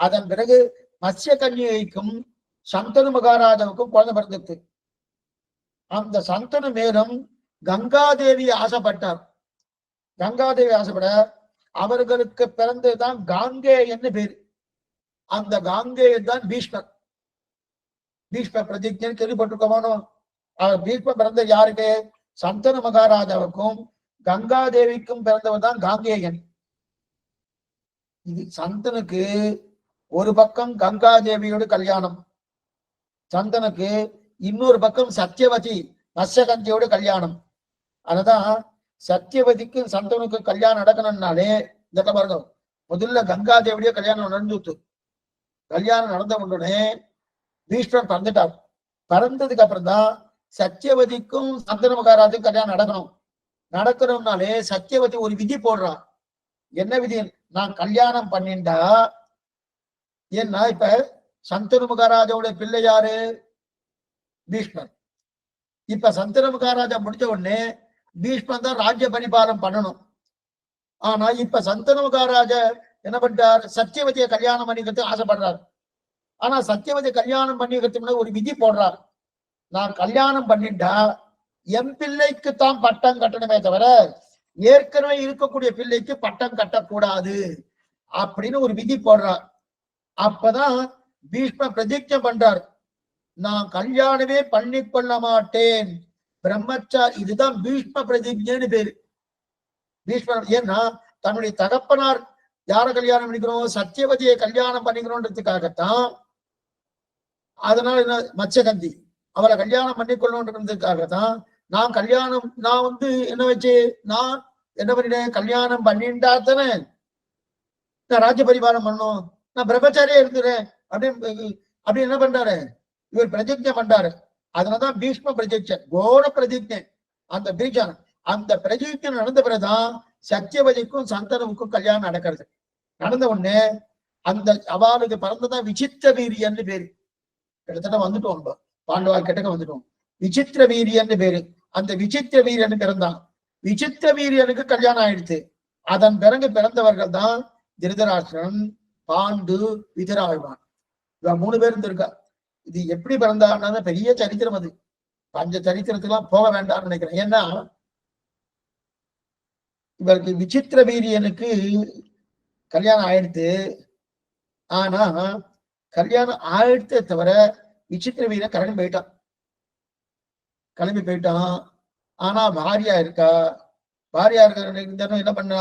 அதன் பிறகு மத்ஸ்ய கன்னியைக்கும் சந்தனு மகாராஜாவுக்கும் குழந்தை பிறந்தது. அந்த சந்தனு மேலும் கங்காதேவி ஆசைப்பட்டார். கங்காதேவி ஆசைப்பட அவர்களுக்கு பிறந்ததுதான் காங்கேயன்னு பேரு. அந்த காங்கேயன் தான் பீஷ்மர். பீஷ்ம பிரதிஜன் கேள்விப்பட்டிருக்கோமோ? பீஷ்ம பிறந்த யாருக்கு? சந்தனு மகாராஜாவுக்கும் கங்காதேவிக்கும் பிறந்தவர் தான் காங்கேயன். இது சந்தனுக்கு ஒரு பக்கம் கங்காதேவியோட கல்யாணம், சந்தனுக்கு இன்னொரு பக்கம் சத்தியவதி மத்ஸ்யகந்தியோட கல்யாணம். அததான் சத்தியவதிக்கு சந்தனுக்கு கல்யாணம் நடக்கணும்னாலே இந்த பாருங்க, முதல்ல கங்காதேவியோட கல்யாணம் நடந்துட்டு, கல்யாணம் நடந்த உடனே பீஷ்மர் பறந்துட்டார். பறந்ததுக்கு அப்புறம் தான் சத்தியவதிக்கும் சந்தன மகாராஜுக்கும் கல்யாணம் நடக்கணும்னாலே சத்தியவதி ஒரு விதி போடுறான். என்ன விதி? நான் கல்யாணம் பண்ணிண்டா, ஏன்னா இப்ப சந்தனு மகாராஜாவோட பிள்ளை யாரு? பீஷ்மர். இப்ப சந்தனு மகாராஜா முடிஞ்ச உடனே பீஷ்மர் தான் ராஜ்ய பரிபாலம் பண்ணணும். ஆனா இப்ப சந்தனு மகாராஜா என்ன பண்றார்? சத்தியவதியை கல்யாணம் பண்ணிக்கிறது ஆசைப்படுறார். ஆனா சத்தியவதியை கல்யாணம் பண்ணிக்கிறதுக்கு ஒரு விதி போடுறார். நான் கல்யாணம் பண்ணிட்டா என் பிள்ளைக்கு தான் பட்டம் கட்டணுமே தவிர ஏற்கனவே இருக்கக்கூடிய பிள்ளைக்கு பட்டம் கட்டக்கூடாது அப்படின்னு ஒரு விதி போடுறார். அப்பதான் பீஷ்ம பிரதிஜை பண்றார், நான் கல்யாணமே பண்ணி கொள்ள மாட்டேன், பிரம்மச்சாரி. இதுதான் பீஷ்ம பிரதிஜைன்னு பேரு. பீஷ்மர் ஏன்னா தன்னுடைய தகப்பனார் யார கல்யாணம் பண்ணிக்கிறோம்? சத்தியவதியை கல்யாணம் பண்ணிக்கிறோன்றதுக்காகத்தான். அதனால என்ன, மத்ஸ்யகந்தி அவளை கல்யாணம் பண்ணி கொள்ளணுன்றதுக்காகத்தான் நான் கல்யாணம், நான் என்ன வச்சு நான் என்ன பண்ணிட்டேன்? கல்யாணம் பண்ணிட்டா தானே நான் ராஜ்ய பரிபாலம் பண்ணும், நான் பிரம்மச்சாரியா இருக்கிறேன் அப்படின்னு என்ன பண்றாரு? இவர் பிரதிஜை பண்றாரு. அதனாலதான் பீஷ்ம பிரதிஜை, கோர பிரதிஜை. அந்த பீஜம், அந்த பிரதிஜை நடந்த பிறகுதான் சத்தியவதிக்கும் சந்தனுக்கும் கல்யாணம் நடக்கிறது. நடந்த உடனே அந்த அவளுக்கு பிறந்ததான் விசித்திர வீரியன்னு பேரு. கிட்டத்தட்ட வந்துட்டோம், பாண்டவா கிட்டக்க வந்துட்டோம். விசித்திர வீரியன்னு பேரு. அந்த விசித்திர வீரியன்னு பிறந்தான். விசித்திர வீரியனுக்கு கல்யாணம் ஆயிடுச்சு. அதன் பிறகு பிறந்தவர்கள் தான் திருதராஷ்டிரன், பாண்டு, விதிராழ்வான். இவன் 3 பேர் இருந்திருக்கா. இது எப்படி பிறந்தான்னு பெரிய சரித்திரம். அது பஞ்ச சரித்திரத்துக்கெல்லாம் போக வேண்டாம்னு நினைக்கிறேன். ஏன்னா இவருக்கு விசித்திர வீரியனுக்கு கல்யாணம் ஆயிடுத்து. ஆனா கல்யாணம் ஆயிடுத்தே தவிர விசித்திர வீரன் கிளம்பி போயிட்டான். ஆனா பாரியா இருக்கா. பாரியா இருக்க என்ன பண்ணா?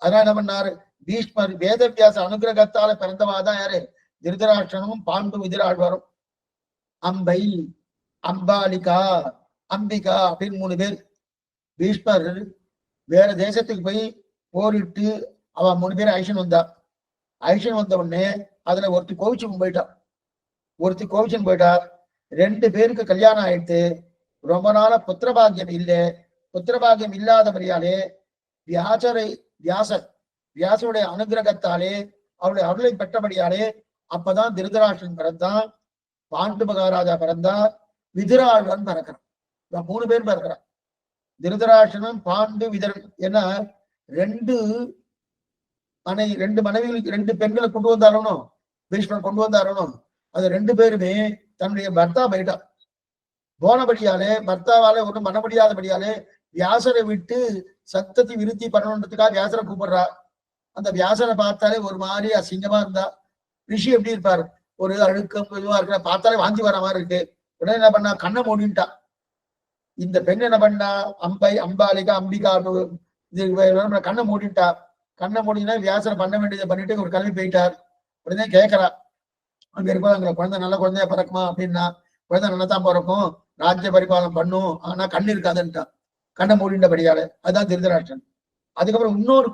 அதான் என்ன பண்ணாரு? பீஷ்மர் வேதவியாச அனுகிரகத்தால பிறந்தவாதான் யாரு? திருதராஷ்டிரனும் பாண்டு விதிராழ்வாரும். அம்பை, அம்பாலிகா, அம்பிகா அப்படின்னு 3 பேர். பீஷ்மர் வேற தேசத்துக்கு போய் போரிட்டு அவன் 3 பேர் ஐஷன் வந்தா. ஐஷன் வந்த உடனே அதுல ஒருத்தி கோவிச்சுன்னு போயிட்டா. 2 பேருக்கு கல்யாணம் ஆயிடுத்து. ரொம்ப நாளா புத்திரபாகியம் இல்லை. புத்திரபாகியம் இல்லாதபடியாலே வியாசருடைய அனுகிரகத்தாலே அவருடைய அருளை பெற்றபடியாலே அப்பதான் திருதராஷ்டிரன் பிறந்தான், பாண்டு மகாராஜா பிறந்தார், விதிராழ்வன் பிறக்கிறான். 3 பேர் பிறக்கிறான். திருதராஷ்டிரனும் பாண்டு விதரன். ஏன்னா 2 மனைவிகளுக்கு 2 பெண்களை கொண்டு வந்தாரணும், பீஷ்மன் கொண்டு வந்தாரணும். அது 2 பேருமே தன்னுடைய பர்த்தா போயிட்டா. போனபடியாலே பர்த்தாவாலே ஒன்றும் பண்ண முடியாதபடியாலே வியாசரை விட்டு சத்தத்தை விருத்தி பண்ணணுன்றதுக்காக வியாசரை கூப்பிடுறா. அந்த வியாசரை பார்த்தாலே ஒரு மாதிரி அசிங்கமா இருந்தா. ரிஷி எப்படி இருப்பாரு? ஒரு அழுக்கம் இதுவா இருக்கிற பார்த்தாலே வாங்கி வர மாதிரி இருக்கு. உடனே என்ன பண்ணா? கண்ணை மூடின்ட்டா. இந்த பெண் என்ன பண்ணா? அம்பாலிகா, அம்பிகா இது கண்ணை மூடிட்டா. கண்ணை மூடினா வியாசரை பண்ண வேண்டியதை பண்ணிட்டு ஒரு கிளம்பி போயிட்டார். உடனே கேட்கறா, அங்க இருப்பாங்க குழந்தை நல்ல குழந்தையா பிறக்குமா அப்படின்னா, குழந்தை நல்லதான் பிறக்கும், ராஜ்ய பரிபாலனம் பண்ணும், ஆனா கண்ணு இருக்காதுன்ட்டா. கண்ணை மூடிண்டபடியால. அதுதான் திருதராஷ்டிரன். அதுக்கப்புறம் இன்னொரு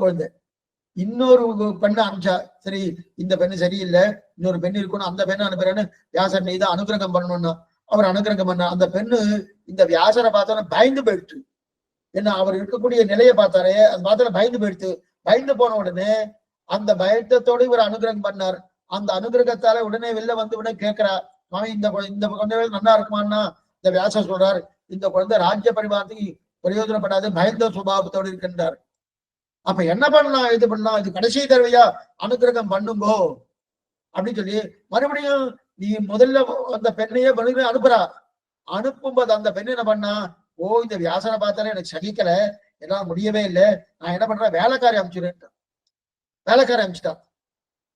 பெண்ணை அனுப்பிச்சா. சரி, இந்த பெண்ணு சரியில்லை, இன்னொரு பெண் இருக்கணும், அந்த பெண்ணை அனுப்புறேன்னு வியாசர் நீதான் அனுகிரகம் பண்ணணும்னா அவர் அனுகிரகம் பண்ண அந்த பெண்ணு இந்த வியாசரை பார்த்தோன்னா பயந்து போயிடுச்சு. ஏன்னா அவர் இருக்கக்கூடிய நிலையை பார்த்தாரே அது பார்த்தோன்னா பயந்து போயிடுச்சு. பயந்து போன உடனே அந்த பயத்தோடு இவர் அனுகிரகம் பண்ணார். அந்த அனுகிரகத்தால உடனே வெளில வந்து உடனே கேட்கிறா, மாமி இந்த குழந்தை நல்லா இருக்குமான்னா இந்த வியாசர் சொல்றாரு, இந்த குழந்தை ராஜ்ய பரிமாறத்துக்கு பிரயோஜனப்படாது, பயந்த சுபாவத்தோடு இருக்கின்றார். அப்ப என்ன பண்ணலாம், இது பண்ணலாம், இது கடைசி தடவையா அனுகிரகம் பண்ணுங்கோ அப்படின்னு சொல்லி மறுபடியும் நீ முதல்ல அந்த பெண்ணையே மறுபடியும் அனுப்புறா. அனுப்பும்போது அந்த பெண் என்ன பண்ணா, ஓ இந்த வியாசனை பார்த்தாலே எனக்கு சகிக்கல, என்னால முடியவே இல்லை, நான் என்ன பண்றேன் வேலைக்காரி அனுப்பிச்சுடுறேன். வேலைக்காரி அனுப்பிச்சிட்டா.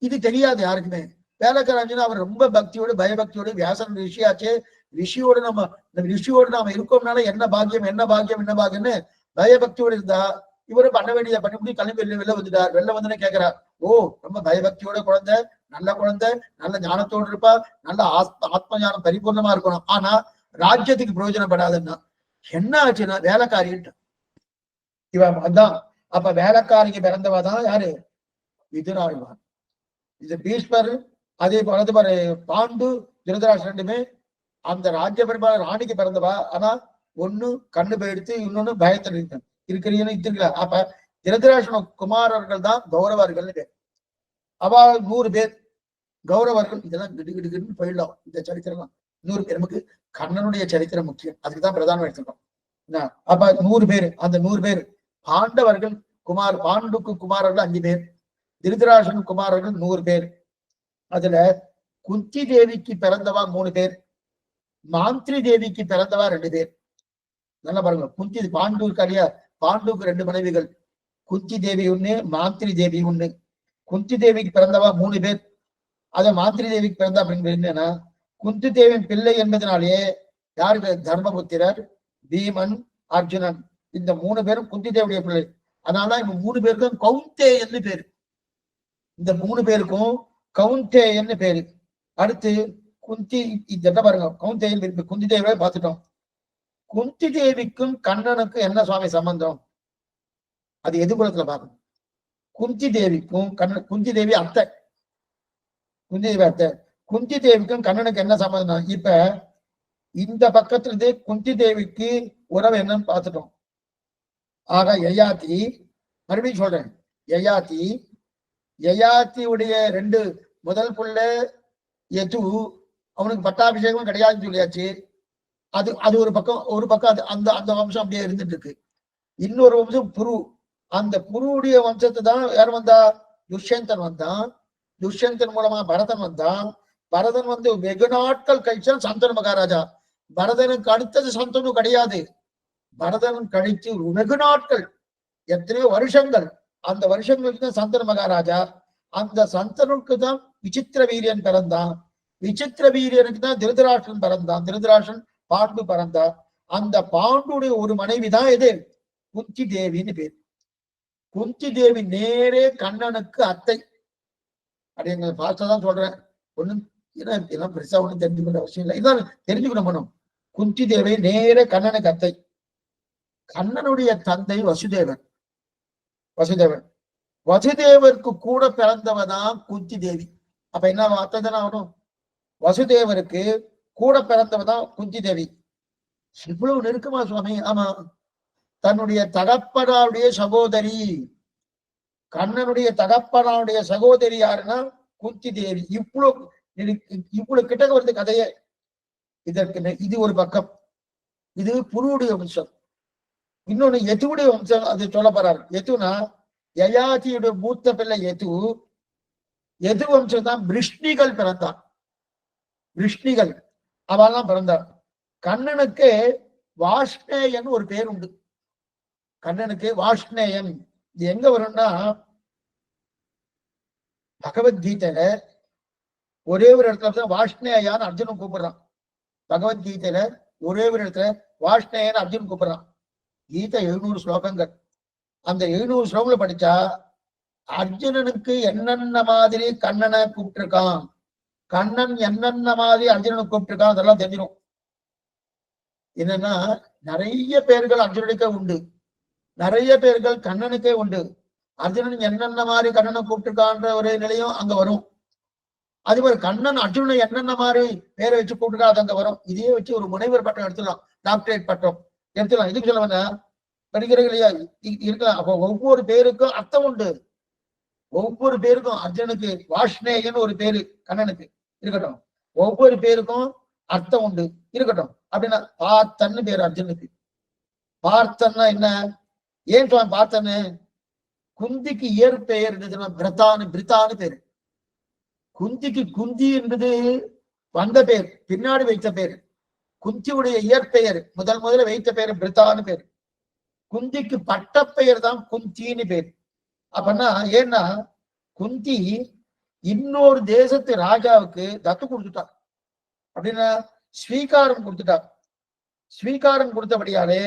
இது தெரியாது யாருக்குமே. வேலைக்காரி அனுப்பிச்சுன்னா அவர் ரொம்ப பக்தியோடு பயபக்தியோடு வியாசன் ரிஷியாச்சு, ரிஷியோடு நாம இருக்கோம்னால என்ன பாக்கியம் என்ன பாக்கியம் என்ன பாக்கியம்னு பயபக்தியோடு இருந்தா இவரு பண்ண வேண்டியதை பண்ணி முடி கிளம்பி வெளில வந்துட்டார். வெளில வந்து கேட்கிறார், ஓ ரொம்ப பயபக்தியோட குழந்தை, நல்ல ஞானத்தோடு இருப்பா, நல்ல ஆத்ம ஞானம் பரிபூர்ணமா இருக்கணும், ஆனா ராஜ்யத்துக்கு பிரயோஜனப்படாதுன்னா என்ன ஆச்சுன்னா வேலைக்காரின்ட்டு இவன் அதான். அப்ப வேலைக்காரிக்கு பிறந்தவாதான் யாரு, விதுராழ்வான். இது பீஷ்மர், அதே போலது பாரு பாண்டு திருதராஷ்டிரன் ரெண்டுமே அந்த ராஜ்ய பரிபால ராணிக்கு பிறந்தவா. ஆனா ஒண்ணு கண்ணு போயிடுத்து, இன்னொன்னு பயத்துல இருக்கிறீங்கன்னு இத்திருக்கல. அப்ப திருதராஷ்டிரன குமாரர்கள் தான் கௌரவர்கள். அவா 100 பேர் கௌரவர்கள். இதெல்லாம் கிடுகிடுன்னு போயிடலாம் இந்த சரித்திரம். 100 பேர் நமக்கு கண்ணனுடைய சரித்திரம் முக்கியம், அதுக்குதான் பிரதானம் எடுத்துக்கணும். அப்ப 100 பேர், அந்த 100 பேர் பாண்டவர்கள் பாண்டுக்கு குமாரர்கள் 5 பேர், திருதராஷ்டிரன் குமாரர்கள் 100 பேர். அதுல குந்தி தேவிக்கு பிறந்தவா 3 பேர், மாந்திரி தேவிக்கு பிறந்தவா 2 பேர். நல்லா பாருங்க, குந்தி பாண்டுக்கு அடியா, பாண்டுக்கு 2 மனைவிகள், குந்தி தேவி ஒண்ணு, மாந்திரி தேவி ஒண்ணு. குந்தி தேவிக்கு பிறந்தவா 3 பேர். அத மாந்திரி தேவிக்கு பிறந்தா அப்படின்னு என்னன்னா, குந்தி தேவியின் பிள்ளை என்பதனாலேயே யாருக்கு, தர்மபுத்திரர், பீமன், அர்ஜுனன், இந்த 3 பேரும் குந்தி தேவியுடைய பிள்ளை. அதனாலதான் இவங்க 3 பேருக்கும் கௌந்தேயன்னு பேரு. இந்த 3 பேருக்கும் கௌந்தேயன்னு பேரு. அடுத்து குந்தி, இதெல்லாம் பாருங்க, கௌந்தேயன் குந்தி தேவியை பார்த்துட்டோம். குந்தி தேவிக்கும் கண்ணனுக்கும் என்ன சுவாமி சம்பந்தம், அது எதிர்குலத்துல பார்க்கணும். குந்தி தேவிக்கும் குந்தி தேவி அத்தை, குந்தி தேவி அத்தை, குந்தி தேவிக்கும் கண்ணனுக்கு என்ன சம்பந்தம். இப்ப இந்த பக்கத்துல இருந்து குந்தி தேவிக்கு உறவு என்னன்னு பார்த்துட்டோம். ஆக யயாதி, மறுபடியும் சொல்றேன், யயாத்தியுடைய 2 முதல் புள்ள எது, அவனுக்கு பட்டாபிஷேகம் கிடையாதுன்னு சொல்லியாச்சு. அது ஒரு பக்கம் அது அந்த வம்சம் அப்படியே இருந்துட்டு இருக்கு. இன்னொரு வம்சம் புரு, அந்த புருடைய வம்சத்தை தான் யார் வந்தா, துஷ்யந்தன் வந்தான். துஷ்யந்தன் மூலமா பரதன் வந்தான். பரதன் வந்து வெகு நாட்கள் கழிச்சான் சந்தனு மகாராஜா. பரதனுக்கு அடுத்தது சந்தனு கிடையாது. பரதன் கழித்து வெகு நாட்கள், எத்தனையோ வருஷங்கள், அந்த வருஷங்களுக்கு தான் சந்தனு மகாராஜா. அந்த சந்தனுக்கு தான் விசித்திர வீரியன் பிறந்தான். விசித்திர வீரியனுக்கு தான் திருதராஷ்டிரன் பிறந்தான். திருதராஷ்டிரன் பாண்டு பிறந்தார். அந்த பாண்டுடைய ஒரு மனைவி தான் எது, குந்தி தேவின்னு பேர். குந்தி தேவி நேரே கண்ணனுக்கு அத்தை. அப்படி எங்க பாஸ்டா தான் சொல்றேன், ஒண்ணும் இதெல்லாம் பெருசா ஒண்ணும் தெரிஞ்சுக்கிற அவசியம் இல்லை, இதான் தெரிஞ்சுக்கணும் பண்ணும். குந்தி தேவி நேரே கண்ணனுக்கு அத்தை. கண்ணனுடைய தந்தை வசுதேவன். வசுதேவருக்கு கூட பிறந்தவதான் குந்தி தேவி. அப்ப என்ன அத்தை தானே ஆகணும். வசுதேவருக்கு கூட பிறந்தவதான் குந்தி தேவி. இவ்வளவு நெருக்கமா சுவாமி? ஆமா, தன்னுடைய தகப்பனாருடைய சகோதரி, கண்ணனுடைய தகப்பனாருடைய சகோதரி யாருன்னா குந்தி தேவி. இவ்வளவு கிட்ட வருது கதையே. இதற்கு இது ஒரு பக்கம், இது புருடைய வம்சம். இன்னொன்னு எதுவுடைய வம்சம், அது சொல்ல போறாரு. எதுனா யயாதியுடைய மூத்த பிள்ளை எது வம்சம் தான் விஷ்ணிகள் பிறந்தான். விஷ்ணிகள் அவெல்லாம் பிறந்தார். கண்ணனுக்கு வாஷ்ணேயன் ஒரு பேர் உண்டு. கண்ணனுக்கு வாஷ்ணேயன். இது எங்க வரும்னா, பகவத்கீதையில ஒரே ஒரு இடத்துல தான் வாஷ்ணேயான்னு அர்ஜுனன் கூப்பிடுறான். பகவத்கீதையில ஒரே ஒரு இடத்துல வாஷ்ணேயன் அர்ஜுனன் கூப்பிடுறான். கீதை 700 ஸ்லோகங்கள். அந்த 700 ஸ்லோகங்களை படிச்சா அர்ஜுனனுக்கு என்னென்ன மாதிரி கண்ணனை கூப்பிட்டுருக்கான், கண்ணன் என்னென்ன மாதிரி அர்ஜுனனை கூப்பிட்டுருக்கான், அதெல்லாம் தெரிஞ்சிடும். என்னன்னா, நிறைய பேர்கள் அர்ஜுனனுக்கே உண்டு, நிறைய பேர்கள் கண்ணனுக்கே உண்டு. அர்ஜுனன் என்னென்ன மாதிரி கண்ணனை கூப்பிட்டுருக்கான்ற ஒரு நிலையும் அங்க வரும். அதே மாதிரி கண்ணன் அர்ஜுனனை என்னென்ன மாதிரி பேரை வச்சு கூப்பிட்டுக்கா அது அங்க வரும். இதே வச்சு ஒரு முனைவர் பட்டம் எடுத்துக்கலாம், டாக்டரேட் பட்டம் எடுத்துக்கலாம். இதுக்கு சொல்ல வேணா படிக்கிறீங்க இல்லையா, இருக்கலாம். அப்போ ஒவ்வொரு பேருக்கும் அர்த்தம் உண்டு. ஒவ்வொரு பேருக்கும் அர்ஜுனுக்கு வாஷ்ணேயன்னு ஒரு பேரு கண்ணனுக்கு இருக்கட்டும், ஒவ்வொரு பேருக்கும் அர்த்தம் உண்டு இருக்கட்டும். அப்படின்னா பார்த்தன்னு பேரு அர்ஜுனுக்கு. பார்த்தன்னா என்ன, ஏன் பார்த்தன்னு? குந்திக்கு இயற்பெயர் இருந்ததுன்னா பிரித்தான்னு பேரு. குந்திக்கு குந்தி என்பது வந்த பேர், பின்னாடி வைத்த பேர். குந்தியுடைய இயற்பெயர் முதல்ல வைத்த பேரு பிரித்தான்னு பேரு. குந்திக்கு பட்ட பெயர் தான் குந்தின்னு பேர். அப்படின்னா ஏன்னா குந்தி இன்னொரு தேசத்து ராஜாவுக்கு தத்து கொடுத்துட்டார், அப்படின்னா ஸ்வீகாரம் கொடுத்துட்டார். ஸ்வீகாரம் கொடுத்தபடியாலே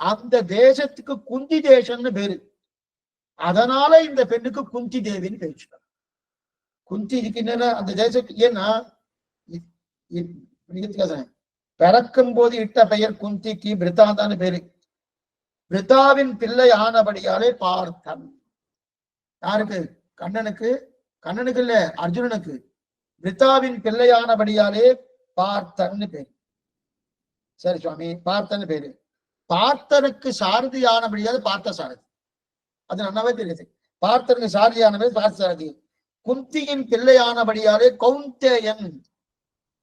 அந்த தேசத்துக்கு குந்தி தேசம்னு பேரு. அதனால இந்த பெண்ணுக்கு குந்தி தேவின்னு பேசிட்டார். குந்தி இதுக்கு என்னன்னா அந்த தேசத்துக்கு, ஏன்னா பிறக்கும் போது இட்ட பெயர் குந்திக்கு பிரித்தான்னு பேரு. பிரித்தாவின் பிள்ளை ஆனபடியாலே பார்த்தன். யாருக்கு? கண்ணனுக்கு. கண்ணனுக்கு இல்ல, அர்ஜுனனுக்கு. பிரித்தாவின் பிள்ளையானபடியாலே பார்த்தன்னு பேரு. சரி சுவாமி, பார்த்தன்னு பேரு. பார்த்தனுக்கு சாரதியானபடியாலே பார்த்த சாரதி, அது நல்லாவே தெரியுது. பார்த்தனுக்கு சாரதியானபடி பார்த்த சாரதி. குந்தியின் பிள்ளையானபடியாலே கௌந்தேயன்.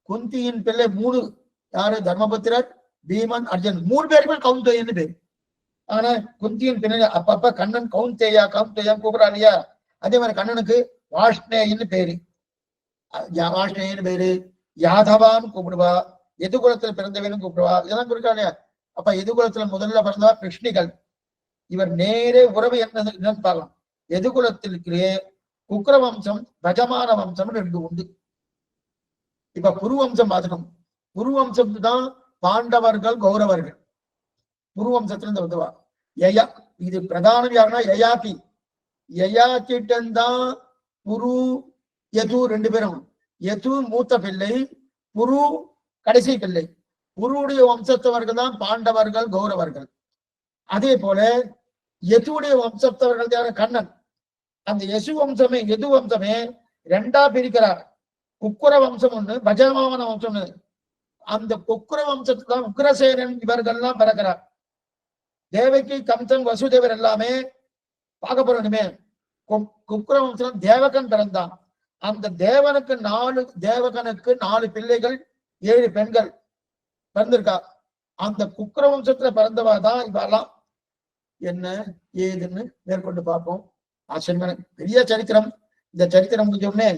குந்தியின் பிள்ளை 3 யாரு? தர்மபுத்திரர், பீமன், அர்ஜுன். 3 பேருமே கௌந்தேயன்னு பேரு. ஆனா குந்தியின் பிள்ளை அப்பப்ப கண்ணன் கௌந்தேயா கூப்பிடா இல்லையா? அதே மாதிரி கண்ணனுக்கு வாஷ்ணேயன்னு பேரு. வாஷ்ணேயன்னு பேரு. யாதவான்னு கூப்பிடுவா, எதுகுலத்துல பிறந்தவன்னு கூப்பிடுவா, இதெல்லாம் குறிக்கா இல்லையா? அப்ப எதுகுலத்துல முதல்ல பிறந்தவா கிருஷ்ணிகள். இவர் நேரே உறவு என்னன்னு பார்க்கலாம். எதுகுலத்திற்கே குக்ர வம்சம், கஜமான வம்சம் 2 உண்டு. இப்ப புருவம்சம் பார்த்துக்கணும். புருவம்சம் தான் பாண்டவர்கள், கௌரவர்கள். புருவம்சத்துல இருந்து வந்துவா. யயா, இது பிரதானம் யாருன்னா யயாக்கி. யயாக்கிட்டந்தான் புரு யது 2 பேரும். யது மூத்த பிள்ளை, புரு கடைசி பிள்ளை. புருடைய வம்சத்தவர்கள் தான் பாண்டவர்கள், கௌரவர்கள். அதே போல யதுடைய வம்சத்தவர்கள் யாரு? கண்ணன். அந்த யசு வம்சமே, யது வம்சமே 2ஆ பிரிக்கிறார். குக்குர வம்சம் ஒண்ணு, பஜமான வம்சம் ஒண்ணு. அந்த குக்குர வம்சத்துதான் உக்ரசேனன் இவர்கள்லாம் பிறக்கிறார். தேவகி, கம்சன், வசுதேவர் எல்லாமே பார்க்க போறோமே. குக்குர வம்சம் தேவகன் பிறந்தான். அந்த தேவகனுக்கு 4 பிள்ளைகள், 7 பெண்கள் பிறந்திருக்கா. அந்த குக்குர வம்சத்துல பிறந்தவா தான் இவெல்லாம். என்ன ஏதுன்னு மேற்கொண்டு பார்ப்போம். ஆச்சரியமான பெரிய சரித்திரம். இந்த சரித்திரம் முடிஞ்சோடனே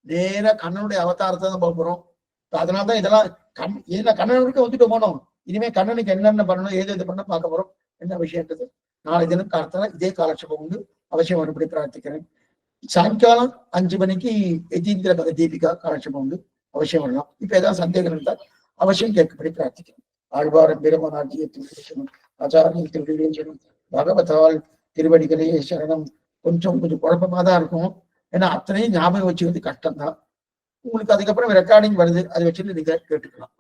நேர கண்ணனுடைய அவதாரத்தை தான் பார்க்க போறோம். அதனாலதான் இதெல்லாம் கண்ணனுக்கு வந்துட்டு போனோம். இனிமே கண்ணனுக்கு என்னென்ன பண்ணணும், ஏது பண்ணணும் பார்க்க போறோம். என்ன விஷயன்றது நாளை தினம் காலத்துல இதே காலட்சேபம் உண்டு. அவசியம் மறுபடி பிரார்த்திக்கிறேன். சாயங்காலம் 5 மணிக்கு எதீந்திர கதை தீபிகா காலட்சேபம் உண்டு. அவசியம் வரலாம். இப்ப ஏதாவது சந்தேகம் இருந்தால் அவசியம் கேட்கப்படி பிரார்த்திக்கிறேன். ஆழ்வாரன் பெருமனாகிய திருவேஷனும் ஆச்சாரியன் திருவேஷனும் பகவதால் திருவடிகளே சரணம். கொஞ்சம் குழப்பமா தான் இருக்கும். ஏன்னா அத்தனையும் ஞாபகம் வச்சுக்கிறது கஷ்டம்தான். உங்களுக்கு அதுக்கப்புறம் ரெக்கார்டிங் வருது, அதை வச்சுட்டு நீங்க கேட்டுக்கலாம்.